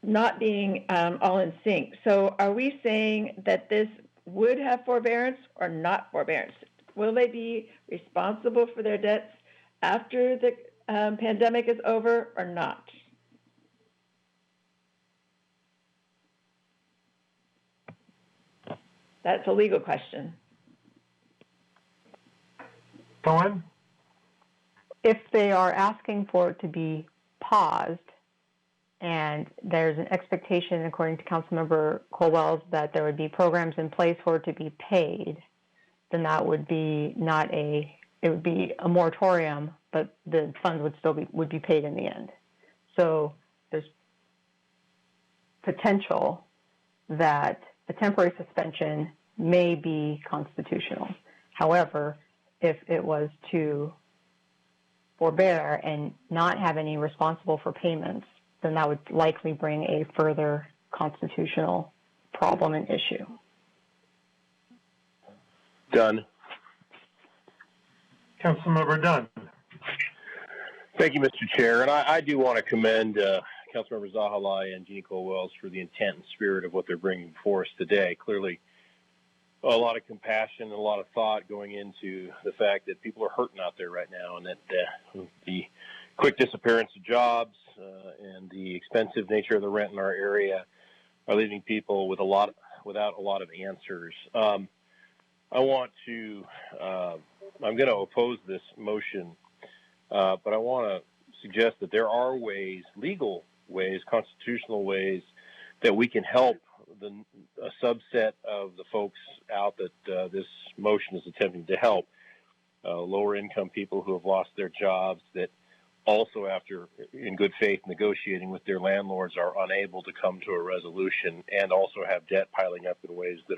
not being all in sync. So are we saying that this would have forbearance or not forbearance? Will they be responsible for their debts after the pandemic is over or not? That's a legal question. Cohen? If they are asking for it to be paused, and there's an expectation, according to Councilmember Colwell, that there would be programs in place for it to be paid, then that would be it would be a moratorium, but the funds would be paid in the end. So there's potential that a temporary suspension may be constitutional. However, if it was to forbear and not have any responsible for payments, then that would likely bring a further constitutional problem and issue. Done. Councilmember Dunn. Thank you, Mr. Chair. And I do want to commend Councilmember Zahalai and Jeannie Cole-Wells for the intent and spirit of what they're bringing before us today. Clearly, a lot of compassion and a lot of thought going into the fact that people are hurting out there right now, and that the quick disappearance of jobs and the expensive nature of the rent in our area are leaving people with without a lot of answers. I'm going to oppose this motion, but I want to suggest that there are ways, legal ways, constitutional ways, that we can help a subset of the folks out that this motion is attempting to help. Lower income people who have lost their jobs, that also, after in good faith negotiating with their landlords, are unable to come to a resolution, and also have debt piling up in ways that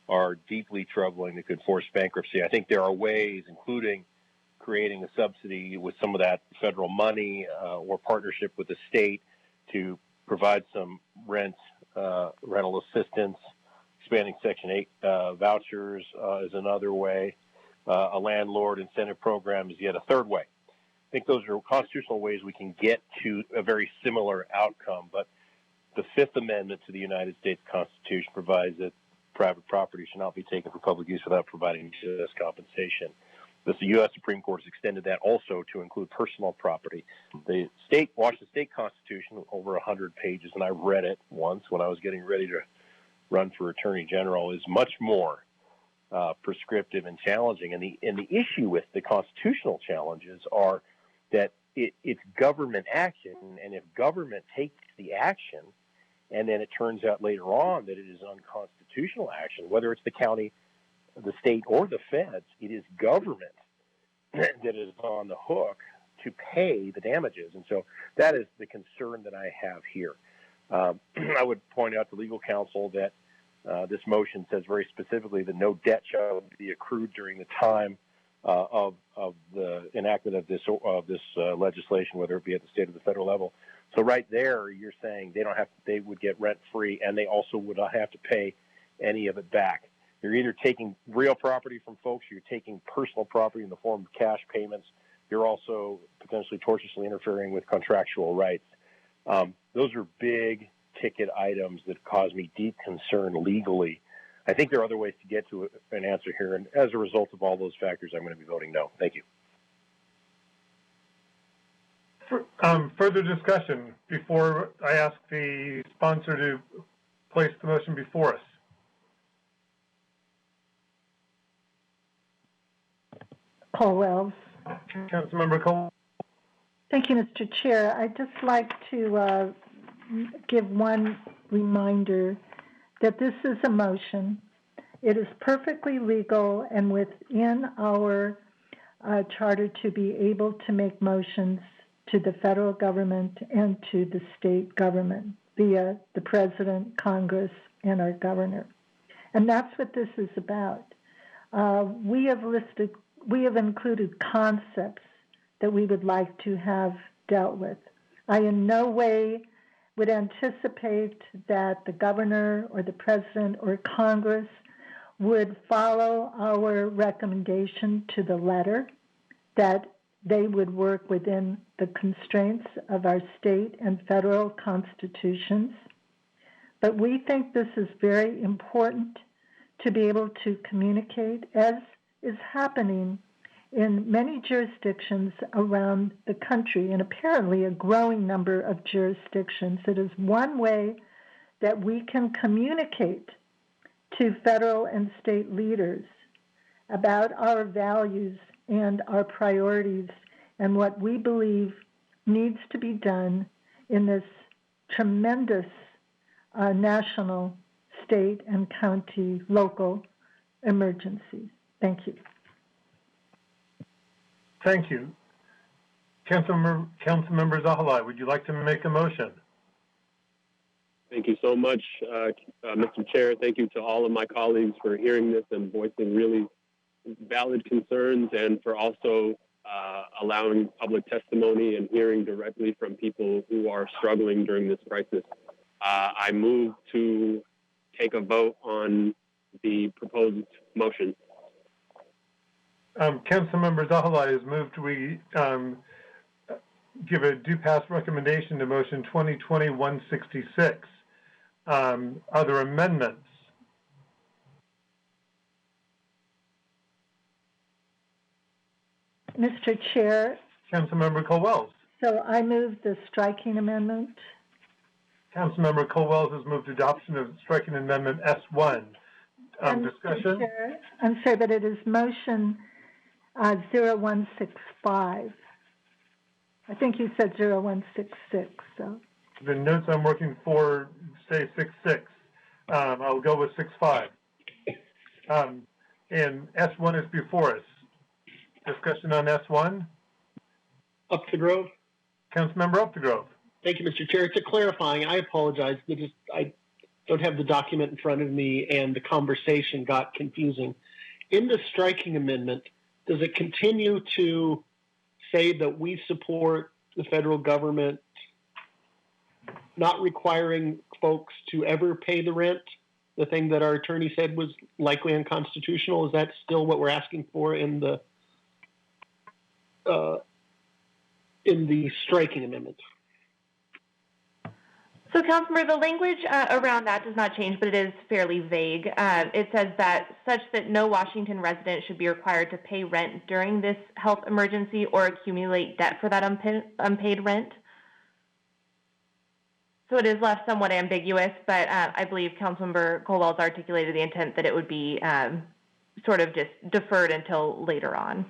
are deeply troubling, that could force bankruptcy. I think there are ways, including creating a subsidy with some of that federal money or partnership with the state to provide some rental assistance. Expanding Section 8 vouchers is another way. A landlord incentive program is yet a third way. I think those are constitutional ways we can get to a very similar outcome. But the Fifth Amendment to the United States Constitution provides that private property should not be taken for public use without providing just compensation. The U.S. Supreme Court has extended that also to include personal property. The Washington State Constitution, over 100 pages, and I read it once when I was getting ready to run for Attorney General, is much more prescriptive and challenging. And the issue with the constitutional challenges are that it's government action, and if government takes the action, and then it turns out later on that it is unconstitutional action, whether it's the county, the state, or the feds, it is government that is on the hook to pay the damages. And so that is the concern that I have here. I would point out to legal counsel that this motion says very specifically that no debt shall be accrued during the time of the enactment of this legislation, whether it be at the state or the federal level. So right there, you're saying they would get rent free, and they also would not have to pay any of it back. You're either taking real property from folks, or you're taking personal property in the form of cash payments. You're also potentially tortiously interfering with contractual rights. Those are big ticket items that cause me deep concern legally. I think there are other ways to get to an answer here, and as a result of all those factors, I'm going to be voting no. Thank you. Further discussion before I ask the sponsor to place the motion before us. Colwell. Councilmember Cole. Thank you, Mr. Chair. I'd just like to give one reminder that this is a motion. It is perfectly legal and within our charter to be able to make motions to the federal government and to the state government via the president, Congress, and our governor. And that's what this is about. We have included concepts that we would like to have dealt with. I in no way would anticipate that the governor or the president or Congress would follow our recommendation to the letter, that they would work within the constraints of our state and federal constitutions. But we think this is very important to be able to communicate, as is happening in many jurisdictions around the country, and apparently a growing number of jurisdictions. It is one way that we can communicate to federal and state leaders about our values and our priorities and what we believe needs to be done in this tremendous national, state, and county, local emergencies. Thank you. Thank you. Councilmember Zahalai, would you like to make a motion? Thank you so much, Mr. Chair. Thank you to all of my colleagues for hearing this and voicing really valid concerns, and for also allowing public testimony and hearing directly from people who are struggling during this crisis. I move to take a vote on the proposed motion. Councilmember Zahalai has moved we give a due pass recommendation to motion 2020-166. Are there amendments? Mr. Chair. Councilmember Colwell. So I move the striking amendment. Councilmember Colwell has moved adoption of striking amendment S1. Discussion? Chair, I'm sorry, but it is motion 0165. I think you said 0166. So the notes I'm working for say 66. I'll go with 65. And S1 is before us. Discussion on S1? Up the Grove. Councilmember Up the Grove. Thank you, Mr. Chair. It's a clarifying. I apologize. I don't have the document in front of me, and the conversation got confusing. In the striking amendment, does it continue to say that we support the federal government not requiring folks to ever pay the rent? The thing that our attorney said was likely unconstitutional. Is that still what we're asking for in the striking amendment? So, Councilmember, the language around that does not change, but it is fairly vague. It says that such that no Washington resident should be required to pay rent during this health emergency or accumulate debt for that unpaid rent. So it is left somewhat ambiguous, but I believe Councilmember Colwell's articulated the intent that it would be sort of just deferred until later on.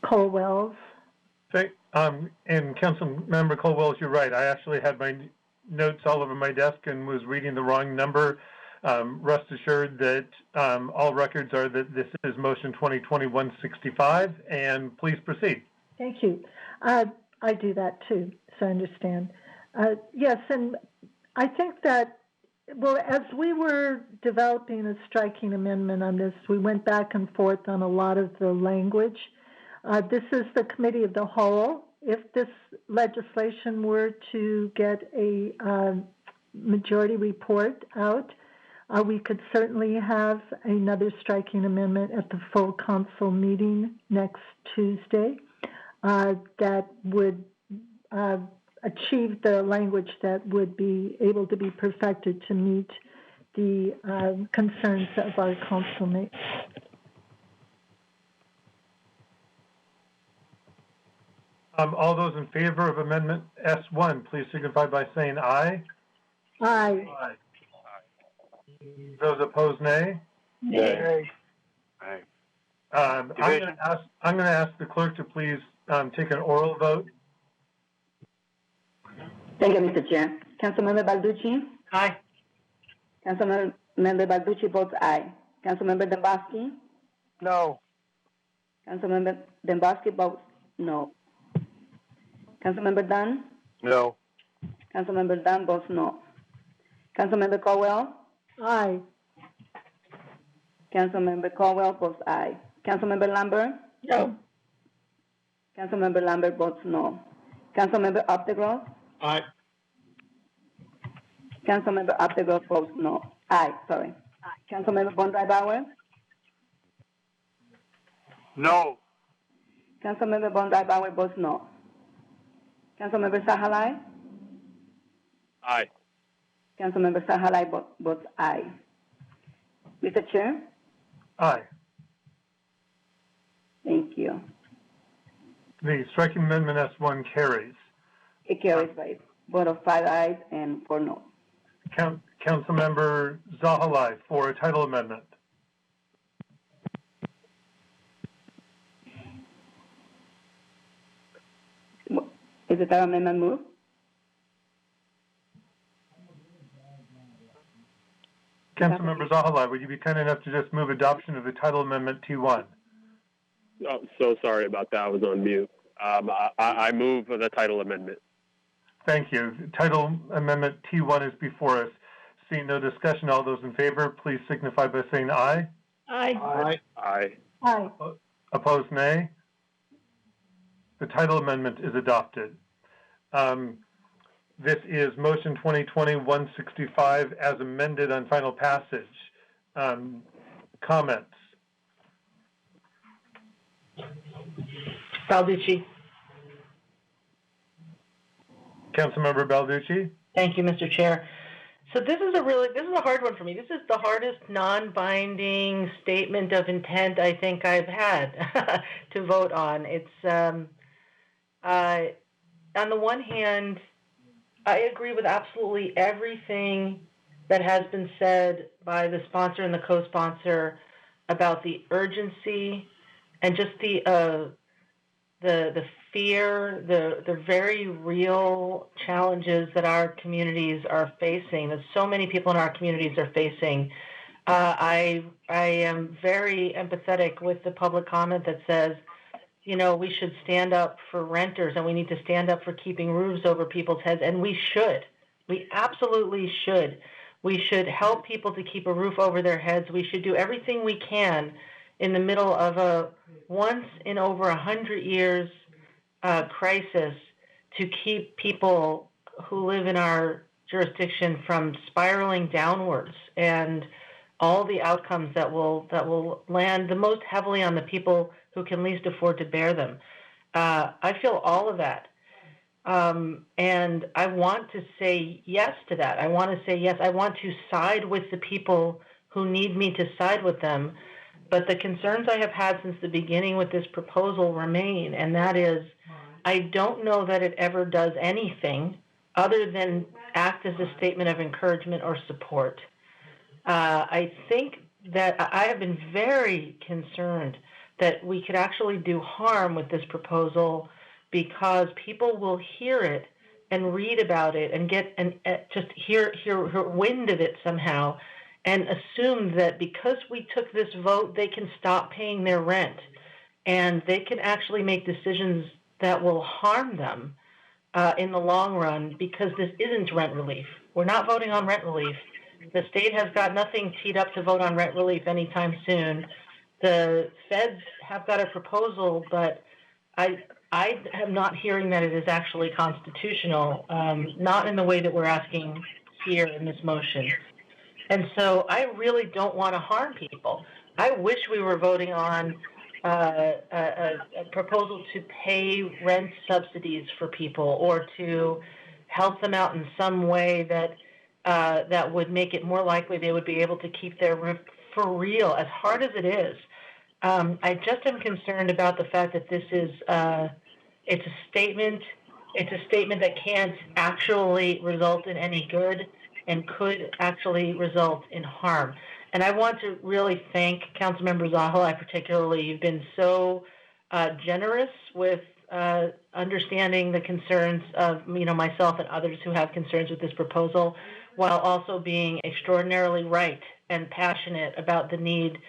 Colwell's. And Councilmember Colwell's, you're right. I actually had my notes all over my desk and was reading the wrong number. Rest assured that all records are that this is motion 2020-165, and please proceed. Thank you. I do that too, so I understand. Yes, and I think that, well, as we were developing a striking amendment on this, we went back and forth on a lot of the language. This is the committee of the whole. If this legislation were to get a majority report out, we could certainly have another striking amendment at the full council meeting next Tuesday that would achieve the language that would be able to be perfected to meet the concerns of our councilmates. All those in favor of Amendment S1, please signify by saying aye. Aye. Aye. Those opposed, nay. Nay. Aye. I'm going to ask the clerk to please take an oral vote. Thank you, Mr. Chair. Councilmember Balducci? Aye. Councilmember Balducci votes aye. Councilmember Dembowski? No. Councilmember Dembowski votes no. Councilmember Dunn? No. Councilmember Dunn votes no. Councilmember Colwell? Aye. Councilmember Colwell votes aye. Councilmember Lambert? No. Councilmember Lambert votes no. Councilmember Optegros? Aye. Councilmember Optegros votes no. Aye, sorry. Councilmember Von Bauer? No. Councilmember Von Bauer votes no. Councilmember Sahalai? Aye. Councilmember Sahalai votes aye. Mr. Chair? Aye. Thank you. The striking amendment S1 carries. It carries by a vote of 5 ayes and 4 no. Councilmember Zahalai for a title amendment. Is the title amendment moved? Councilmember Zahalai, would you be kind enough to just move adoption of the title amendment T1? Oh, so sorry about that. I was on mute. I move the title amendment. Thank you. Title amendment T1 is before us. Seeing no discussion, all those in favor, please signify by saying aye. Aye. Aye. Aye. Opposed, nay. The title amendment is adopted. This is motion 2020-165 as amended on final passage. Comments? Balducci. Councilmember Balducci? Thank you, Mr. Chair. So this is a hard one for me. This is the hardest non-binding statement of intent I think I've had to vote on. It's on the one hand, I agree with absolutely everything that has been said by the sponsor and the co-sponsor about the urgency and just the fear, the very real challenges that our communities are facing, that so many people in our communities are facing. I am very empathetic with the public comment that says, you know, we should stand up for renters and we need to stand up for keeping roofs over people's heads, and we should. We absolutely should. We should help people to keep a roof over their heads. We should do everything we can in the middle of a once in over 100 years crisis to keep people who live in our jurisdiction from spiraling downwards, and all the outcomes that will land the most heavily on the people who can least afford to bear them. I feel all of that. And I want to say yes to that. I want to say yes. I want to side with the people who need me to side with them. But the concerns I have had since the beginning with this proposal remain, and that is, I don't know that it ever does anything other than act as a statement of encouragement or support. I think that I have been very concerned that we could actually do harm with this proposal because people will hear it and read about it and get and just hear wind of it somehow and assume that because we took this vote, they can stop paying their rent and they can actually make decisions that will harm them in the long run, because this isn't rent relief. We're not voting on rent relief. The state has got nothing teed up to vote on rent relief anytime soon. The feds have got a proposal, but I am not hearing that it is actually constitutional, not in the way that we're asking here in this motion. And so I really don't want to harm people. I wish we were voting on a proposal to pay rent subsidies for people or to help them out in some way that that would make it more likely they would be able to keep their roof for real, as hard as it is. I just am concerned about the fact that this is it's a statement that can't actually result in any good and could actually result in harm. And I want to really thank Councilmember Zahalai particularly. You've been so generous with understanding the concerns of myself and others who have concerns with this proposal, while also being extraordinarily right and passionate about the need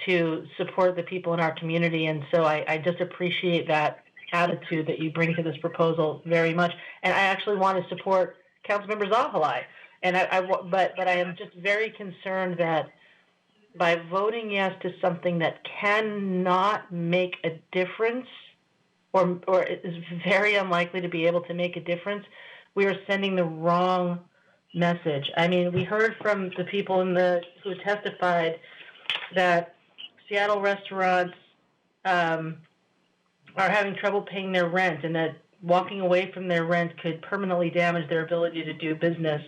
to support the people in our community. And so I just appreciate that attitude that you bring to this proposal very much. And I actually want to support Councilmember Zahalai. And but I am just very concerned that by voting yes to something that cannot make a difference or is very unlikely to be able to make a difference, we are sending the wrong message. I mean, we heard from the people who testified that Seattle restaurants are having trouble paying their rent, and that walking away from their rent could permanently damage their ability to do business,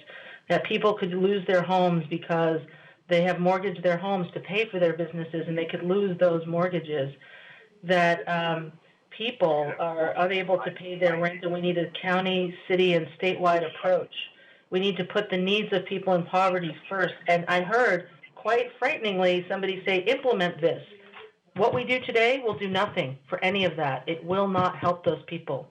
that people could lose their homes because they have mortgaged their homes to pay for their businesses, and they could lose those mortgages, that people are unable to pay their rent, and we need a county, city, and statewide approach. We need to put the needs of people in poverty first. And I heard, quite frighteningly, somebody say, implement this. What we do today will do nothing for any of that. It will not help those people.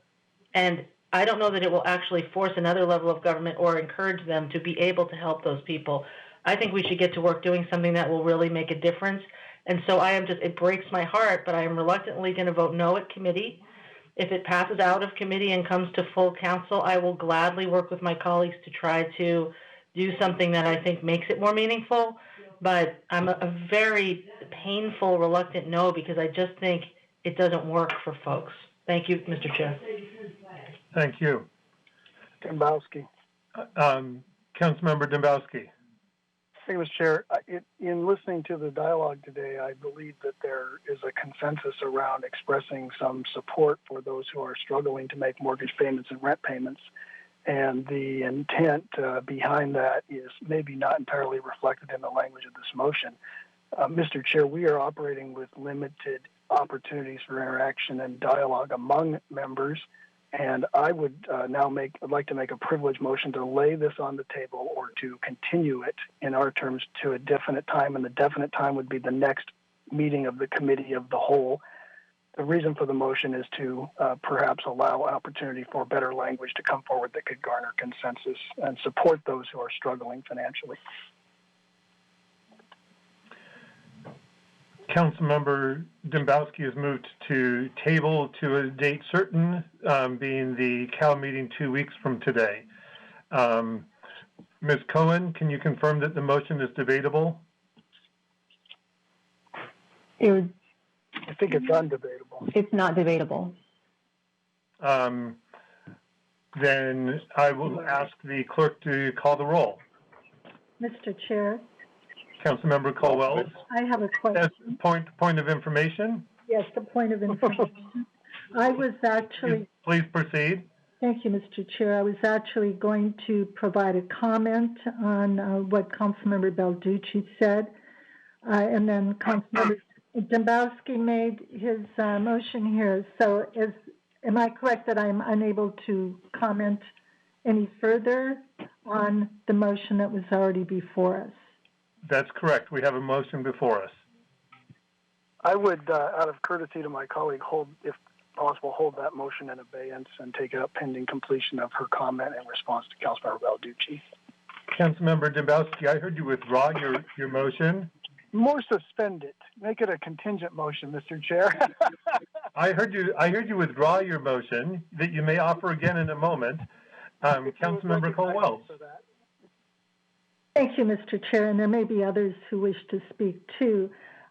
And I don't know that it will actually force another level of government or encourage them to be able to help those people. I think we should get to work doing something that will really make a difference. And so it breaks my heart, but I am reluctantly going to vote no at committee. If it passes out of committee and comes to full council, I will gladly work with my colleagues to try to do something that I think makes it more meaningful. But I'm a very painful, reluctant no, because I just think it doesn't work for folks. Thank you, Mr. Chair. Thank you. Dembowski. Councilmember Dembowski. Thank you, Mr. Chair. In listening to the dialogue today, I believe that there is a consensus around expressing some support for those who are struggling to make mortgage payments and rent payments. And the intent behind that is maybe not entirely reflected in the language of this motion. Mr. Chair, we are operating with limited opportunities for interaction and dialogue among members. And I would I'd like to make a privileged motion to lay this on the table or to continue it in our terms to a definite time, and the definite time would be the next meeting of the committee of the whole. The reason for the motion is to perhaps allow an opportunity for better language to come forward that could garner consensus and support those who are struggling financially. Councilmember Dembowski has moved to table to a date certain, being the Cal meeting 2 weeks from today. Ms. Cohen, can you confirm that the motion is debatable? I think it's undebatable. It's not debatable. Then I will ask the clerk to call the roll. Mr. Chair, Councilmember Colwell. I have a question. Point of information. Yes, the point of information. I was actually... Please proceed. Thank you, Mr. Chair. I was actually going to provide a comment on what Councilmember Balducci said, and then Councilmember Dembowski made his motion here. So am I correct that I'm unable to comment any further on the motion that was already before us? That's correct. We have a motion before us. I would, out of courtesy to my colleague, if possible, hold that motion in abeyance and take it up pending completion of her comment in response to Councilmember Balducci. Councilmember Dembowski, I heard you withdraw your motion. More suspend it. Make it a contingent motion, Mr. Chair. I heard you withdraw your motion that you may offer again in a moment. Councilmember Colwell. Thank you, Mr. Chair, and there may be others who wish to speak too.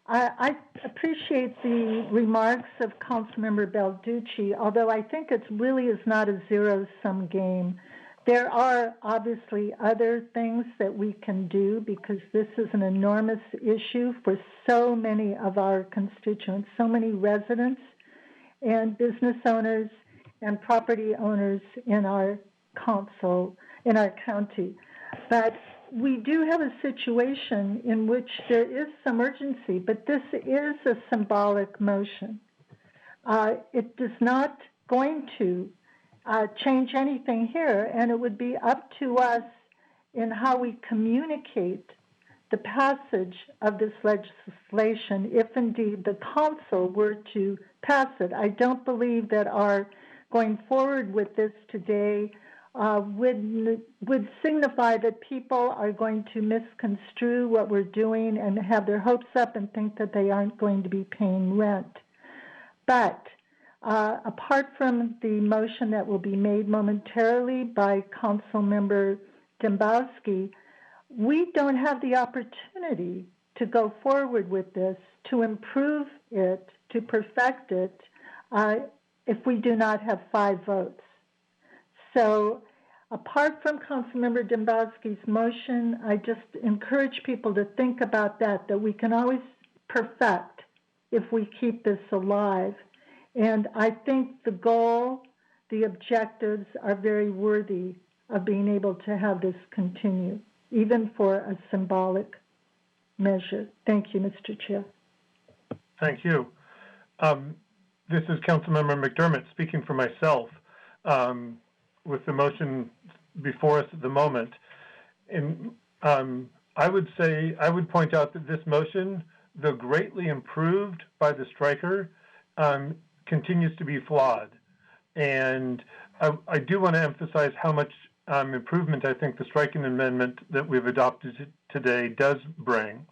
I appreciate the remarks of Councilmember Balducci, although I think it really is not a zero-sum game. There are obviously other things that we can do because this is an enormous issue for so many of our constituents, so many residents and business owners and property owners in our county. But we do have a situation in which there is some urgency, but this is a symbolic motion. It is not going to change anything here, and it would be up to us in how we communicate the passage of this legislation if indeed the council were to pass it. I don't believe that our going forward with this today would signify that people are going to misconstrue what we're doing and have their hopes up and think that they aren't going to be paying rent. But apart from the motion that will be made momentarily by Councilmember Dembowski, we don't have the opportunity to go forward with this, to improve it, to perfect it, if we do not have 5 votes. So apart from Councilmember Dombowski's motion, I just encourage people to think about that we can always perfect if we keep this alive. And I think the goal, the objectives are very worthy of being able to have this continue, even for a symbolic measure. Thank you, Mr. Chair. Thank you. This is Councilmember McDermott speaking for myself with the motion before us at the moment. And I would point out that this motion, though greatly improved by the striker, continues to be flawed. And I do want to emphasize how much improvement I think the striking amendment that we've adopted today does bring.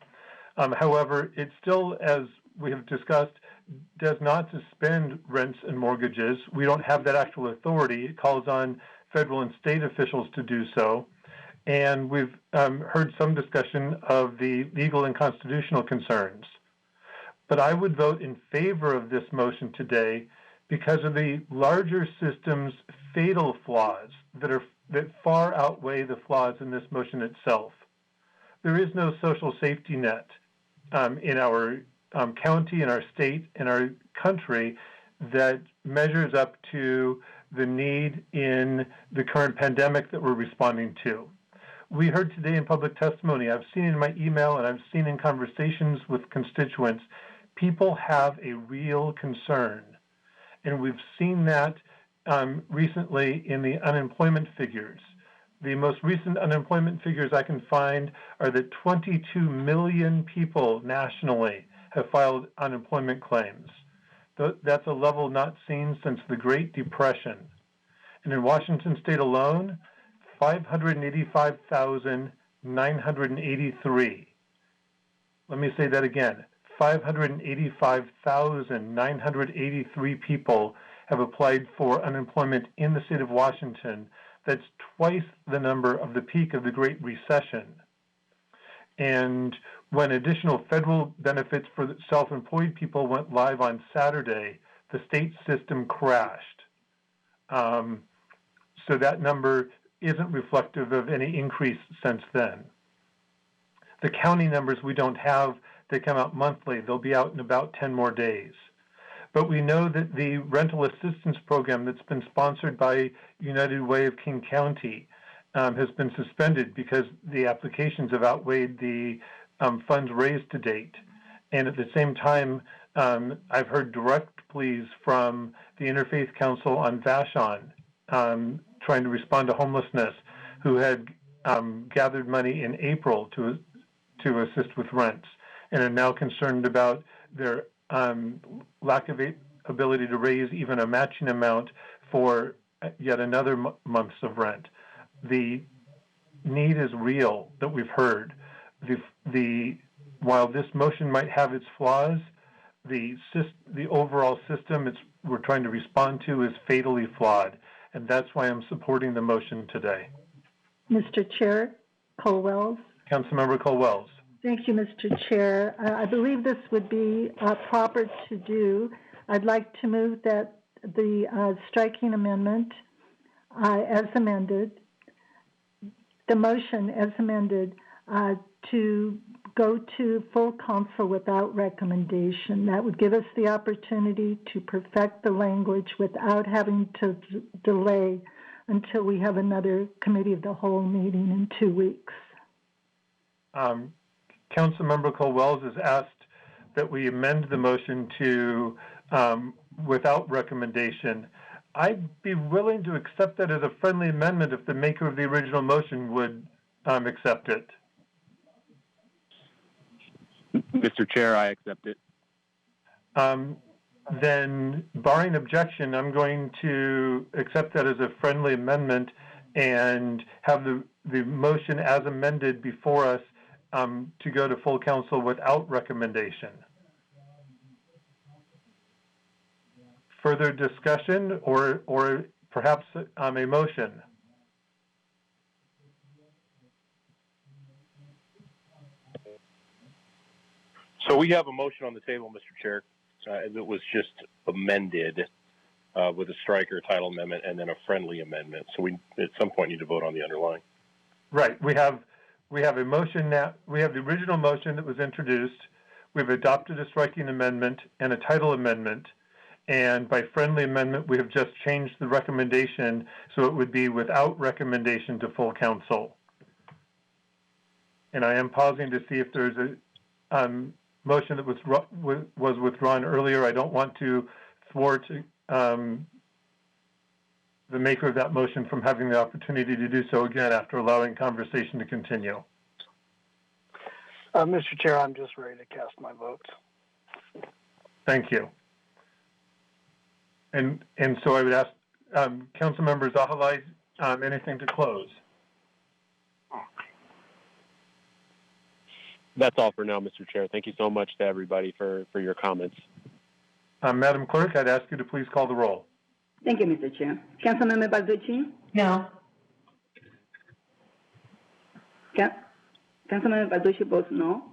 However, it still, as we have discussed, does not suspend rents and mortgages. We don't have that actual authority. It calls on federal and state officials to do so. And we've heard some discussion of the legal and constitutional concerns. But I would vote in favor of this motion today because of the larger system's fatal flaws that far outweigh the flaws in this motion itself. There is no social safety net in our county, in our state, in our country that measures up to the need in the current pandemic that we're responding to. We heard today in public testimony, I've seen in my email and I've seen in conversations with constituents, people have a real concern. And we've seen that recently in the unemployment figures. The most recent unemployment figures I can find are that 22 million people nationally have filed unemployment claims. That's a level not seen since the Great Depression. And in Washington state alone, 585,983. Let me say that again. 585,983 people have applied for unemployment in the state of Washington. That's twice the number of the peak of the Great Recession. And when additional federal benefits for self-employed people went live on Saturday, the state system crashed. So that number isn't reflective of any increase since then. The county numbers we don't have, they come out monthly. They'll be out in about 10 more days. But we know that the rental assistance program that's been sponsored by United Way of King County has been suspended because the applications have outweighed the funds raised to date. And at the same time, I've heard direct pleas from the Interfaith Council on Vashon trying to respond to homelessness, who had gathered money in April to assist with rents and are now concerned about their lack of ability to raise even a matching amount for yet another month's of rent. The need is real that we've heard. While this motion might have its flaws, the overall system we're trying to respond to is fatally flawed, and that's why I'm supporting the motion today. Mr. Chair, Colwell. Councilmember Colwell. Thank you, Mr. Chair. I believe this would be proper to do. I'd like to move that the striking amendment as amended, the motion as amended, to go to full council without recommendation. That would give us the opportunity to perfect the language without having to delay until we have another committee of the whole meeting in 2 weeks. Councilmember Colwell has asked that we amend the motion to without recommendation. I'd be willing to accept that as a friendly amendment if the maker of the original motion would accept it. Mr. Chair, I accept it. Then, barring objection, I'm going to accept that as a friendly amendment and have the motion as amended before us to go to full council without recommendation. Further discussion or perhaps a motion? So we have a motion on the table, Mr. Chair, as it was just amended. with a strike or title amendment and then a friendly amendment. So we, at some point, need to vote on the underlying. Right. We have a motion now. We have the original motion that was introduced. We've adopted a striking amendment and a title amendment. And by friendly amendment, we have just changed the recommendation so it would be without recommendation to full council. And I am pausing to see if there's a motion that was withdrawn earlier. I don't want to thwart the maker of that motion from having the opportunity to do so again after allowing conversation to continue. Mr. Chair, I'm just ready to cast my vote. Thank you. And so I would ask Councilmember Zahalai, anything to close? That's all for now, Mr. Chair. Thank you so much to everybody for your comments. Madam Clerk, I'd ask you to please call the roll. Thank you, Mr. Chair. Councilmember Balducci? No. Councilmember Balducci votes no.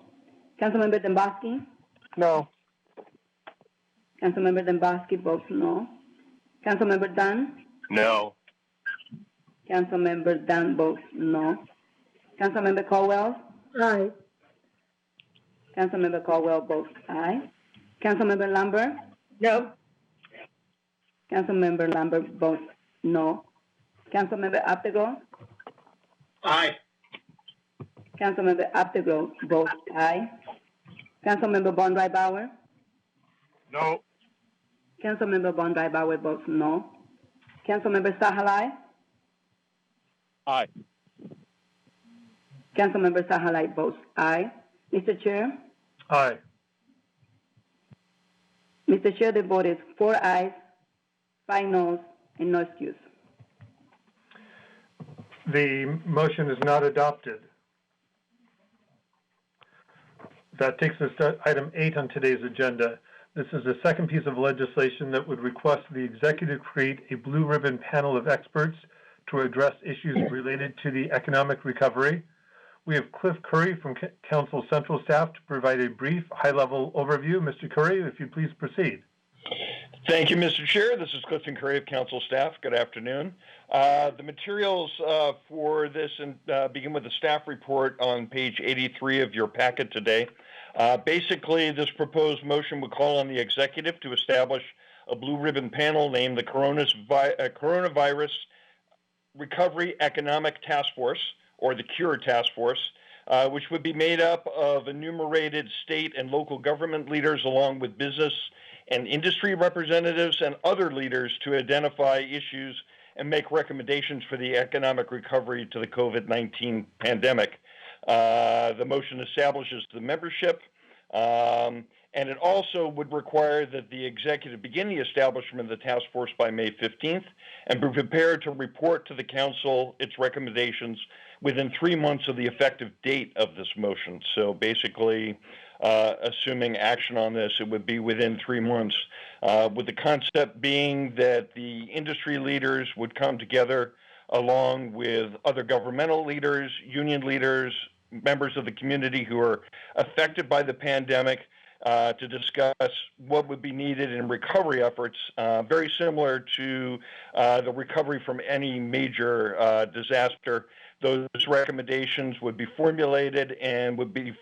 Councilmember Dembowski? No. Councilmember Dembowski votes no. Councilmember Dunn? No. Councilmember Dunn votes no. Councilmember Caldwell? Aye. Councilmember Caldwell votes aye. Councilmember Lambert? No. Councilmember Lambert votes no. Councilmember Abtegrove? Aye. Councilmember Abtegrove votes aye. Councilmember Bondry Bauer? No. Councilmember Bondry Bauer votes no. Councilmember Zahalai? Aye. Councilmember Zahalai votes aye. Mr. Chair? Aye. Mr. Chair, the vote is 4 ayes, 5 noes, and no excuse. The motion is not adopted. That takes us to item 8 on today's agenda. This is the second piece of legislation that would request the executive create a blue ribbon panel of experts to address issues related to the economic recovery. We have Cliff Curry from Council Central Staff to provide a brief, high-level overview. Mr. Curry, if you please proceed. Thank you, Mr. Chair. This is Clifton Curry of Council Staff. Good afternoon. The materials for this begin with the staff report on page 83 of your packet today. Basically, this proposed motion would call on the executive to establish a blue ribbon panel named the Coronavirus Recovery Economic Task Force, or the CURE Task Force, which would be made up of enumerated state and local government leaders along with business and industry representatives and other leaders to identify issues and make recommendations for the economic recovery to the COVID-19 pandemic. The motion establishes the membership, and it also would require that the executive begin the establishment of the task force by May 15th and be prepared to report to the council its recommendations within 3 months of the effective date of this motion. So basically, assuming action on this, it would be within 3 months, with the concept being that the industry leaders would come together along with other governmental leaders, union leaders, members of the community who are affected by the pandemic to discuss what would be needed in recovery efforts, very similar to the recovery from any major disaster. Those recommendations would be formulated and would be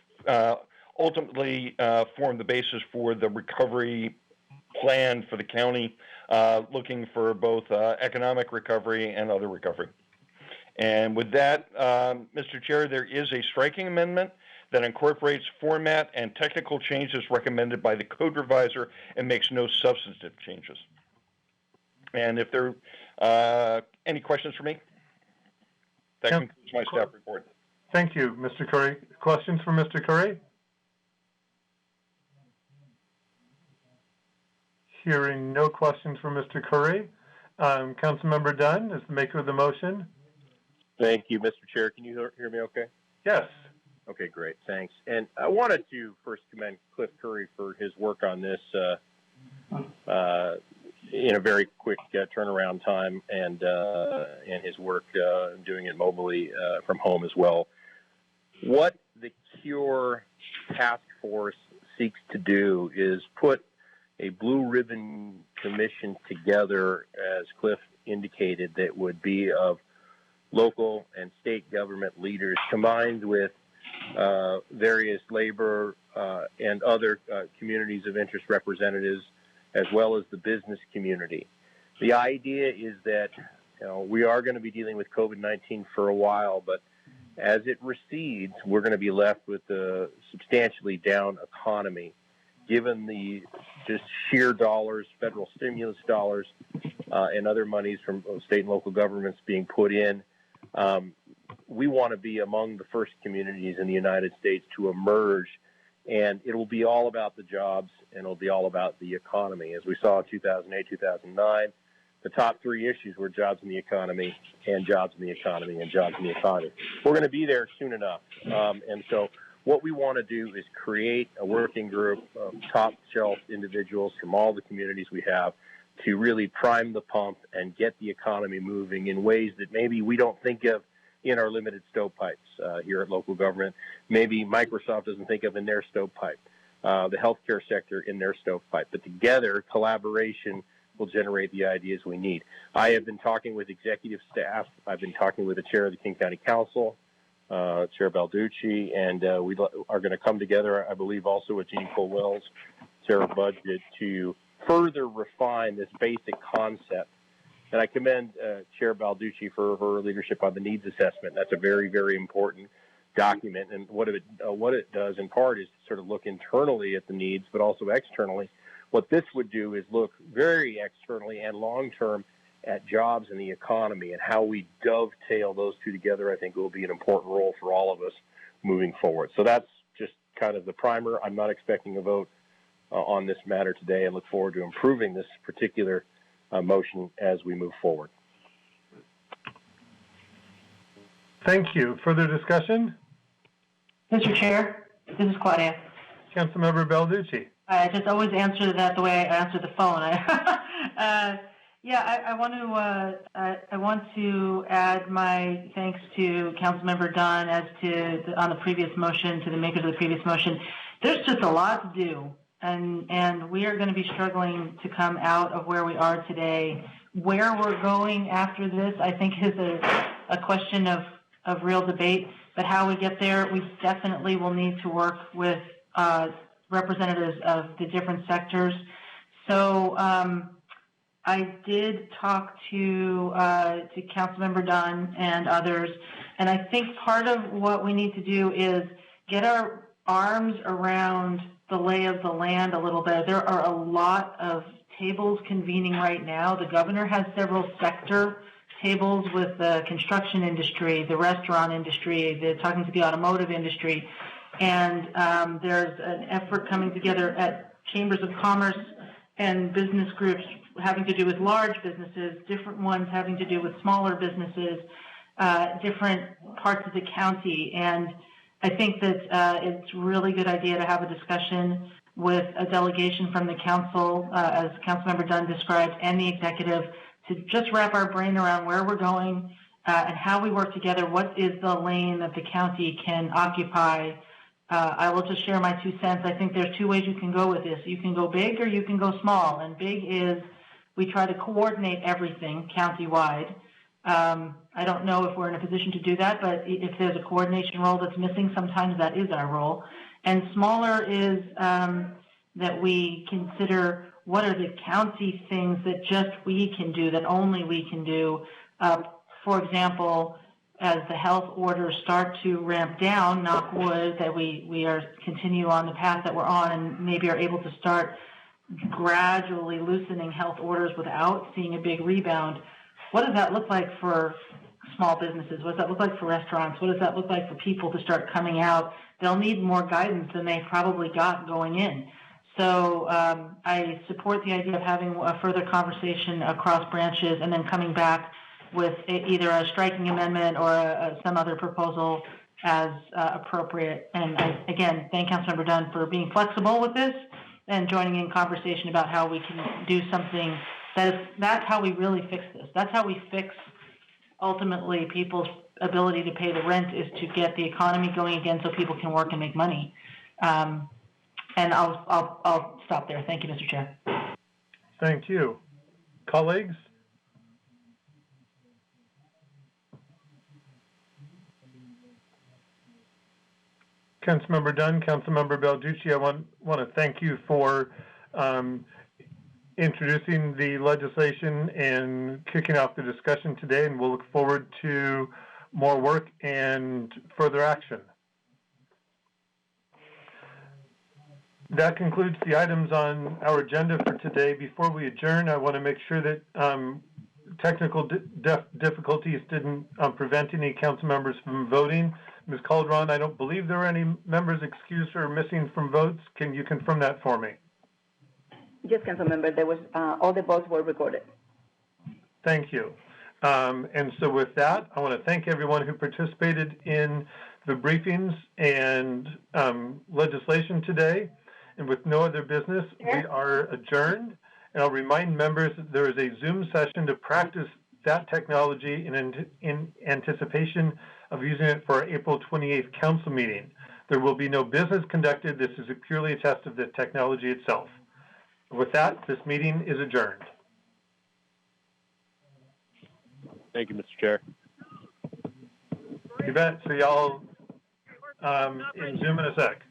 ultimately form the basis for the recovery plan for the county, looking for both economic recovery and other recovery. And with that, Mr. Chair, there is a striking amendment that incorporates format and technical changes recommended by the code reviser and makes no substantive changes. And if there are any questions for me, that concludes my staff report. Thank you, Mr. Curry. Questions for Mr. Curry? Hearing no questions for Mr. Curry. Councilmember Dunn is the maker of the motion. Thank you, Mr. Chair. Can you hear me okay? Yes. Okay, great. Thanks. And I wanted to first commend Cliff Curry for his work on this in a very quick turnaround time, and his work doing it mobily from home as well. What the CURE task force seeks to do is put a blue ribbon commission together, as Cliff indicated, that would be of local and state government leaders combined with various labor and other communities of interest representatives, as well as the business community. The idea is that we are going to be dealing with COVID-19 for a while, but as it recedes, we're going to be left with a substantially down economy, given the just sheer dollars, federal stimulus dollars, and other monies from state and local governments being put in. We want to be among the first communities in the United States to emerge, and it will be all about the jobs, and it'll be all about the economy. As we saw in 2008, 2009, the top three issues were jobs in the economy, and jobs in the economy, and jobs in the economy. We're going to be there soon enough. And so what we want to do is create a working group of top-shelf individuals from all the communities we have to really prime the pump and get the economy moving in ways that maybe we don't think of in our limited stovepipes here at local government. Maybe Microsoft doesn't think of in their stovepipe, the healthcare sector in their stovepipe. But together, collaboration will generate the ideas we need. I have been talking with executive staff. I've been talking with the chair of the King County Council, Chair Balducci, and we are going to come together, I believe, also with Jeannie Cole-Wells, Chair of Budget, to further refine this basic concept. And I commend Chair Balducci for her leadership on the needs assessment. That's a very, very important document. And what it does in part is sort of look internally at the needs, but also externally. What this would do is look very externally and long-term at jobs and the economy, and how we dovetail those two together, I think, will be an important role for all of us moving forward. So that's just kind of the primer. I'm not expecting a vote on this matter today, and look forward to improving this particular motion as we move forward. Thank you. Further discussion? Mr. Chair, this is Claudia. Councilmember Balducci. I just always answer that the way I answer the phone. I want to add my thanks to Councilmember Dunn on the previous motion, to the makers of the previous motion. There's just a lot to do, and we are going to be struggling to come out of where we are today. Where we're going after this, I think, is a question of real debate. But how we get there, we definitely will need to work with representatives of the different sectors. So I did talk to Councilmember Dunn and others, and I think part of what we need to do is get our arms around the lay of the land a little bit. There are a lot of tables convening right now. The governor has several sector tables with the construction industry, the restaurant industry, talking to the automotive industry. And there's an effort coming together at chambers of commerce and business groups having to do with large businesses, different ones having to do with smaller businesses, different parts of the county. And I think that it's a really good idea to have a discussion with a delegation from the council, as Councilmember Dunn described, and the executive, to just wrap our brain around where we're going and how we work together. What is the lane that the county can occupy? I will just share my 2 cents. I think there's 2 ways you can go with this. You can go big or you can go small. And big is we try to coordinate everything countywide. I don't know if we're in a position to do that, but if there's a coordination role that's missing, sometimes that is our role. And smaller is that we consider what are the county things that just we can do, that only we can do. For example, as the health orders start to ramp down, knock wood, that we are continue on the path that we're on and maybe are able to start gradually loosening health orders without seeing a big rebound. What does that look like for small businesses? What does that look like for restaurants? What does that look like for people to start coming out? They'll need more guidance than they probably got going in. So I support the idea of having a further conversation across branches and then coming back with either a striking amendment or some other proposal as appropriate. And I, again, thank Councilmember Dunn for being flexible with this and joining in conversation about how we can do something that's how we really fix this. That's how we fix, ultimately, people's ability to pay the rent, is to get the economy going again so people can work and make money. And I'll stop there. Thank you, Mr. Chair. Thank you. Colleagues? Councilmember Dunn, Councilmember Balducci, I want to thank you for introducing the legislation and kicking off the discussion today, and we'll look forward to more work and further action. That concludes the items on our agenda for today. Before we adjourn, I want to make sure that technical difficulties didn't prevent any council members from voting. Ms. Calderon, I don't believe there were any members excused or missing from votes. Can you confirm that for me? Yes, Councilmember, there was, all the votes were recorded. Thank you. And so with that, I want to thank everyone who participated in the briefings and legislation today. And with no other business, we are adjourned. And I'll remind members that there is a Zoom session to practice that technology in anticipation of using it for our April 28th council meeting. There will be no business conducted. This is purely a test of the technology itself. With that, this meeting is adjourned. Thank you, Mr. Chair. You bet. See y'all in Zoom in a sec.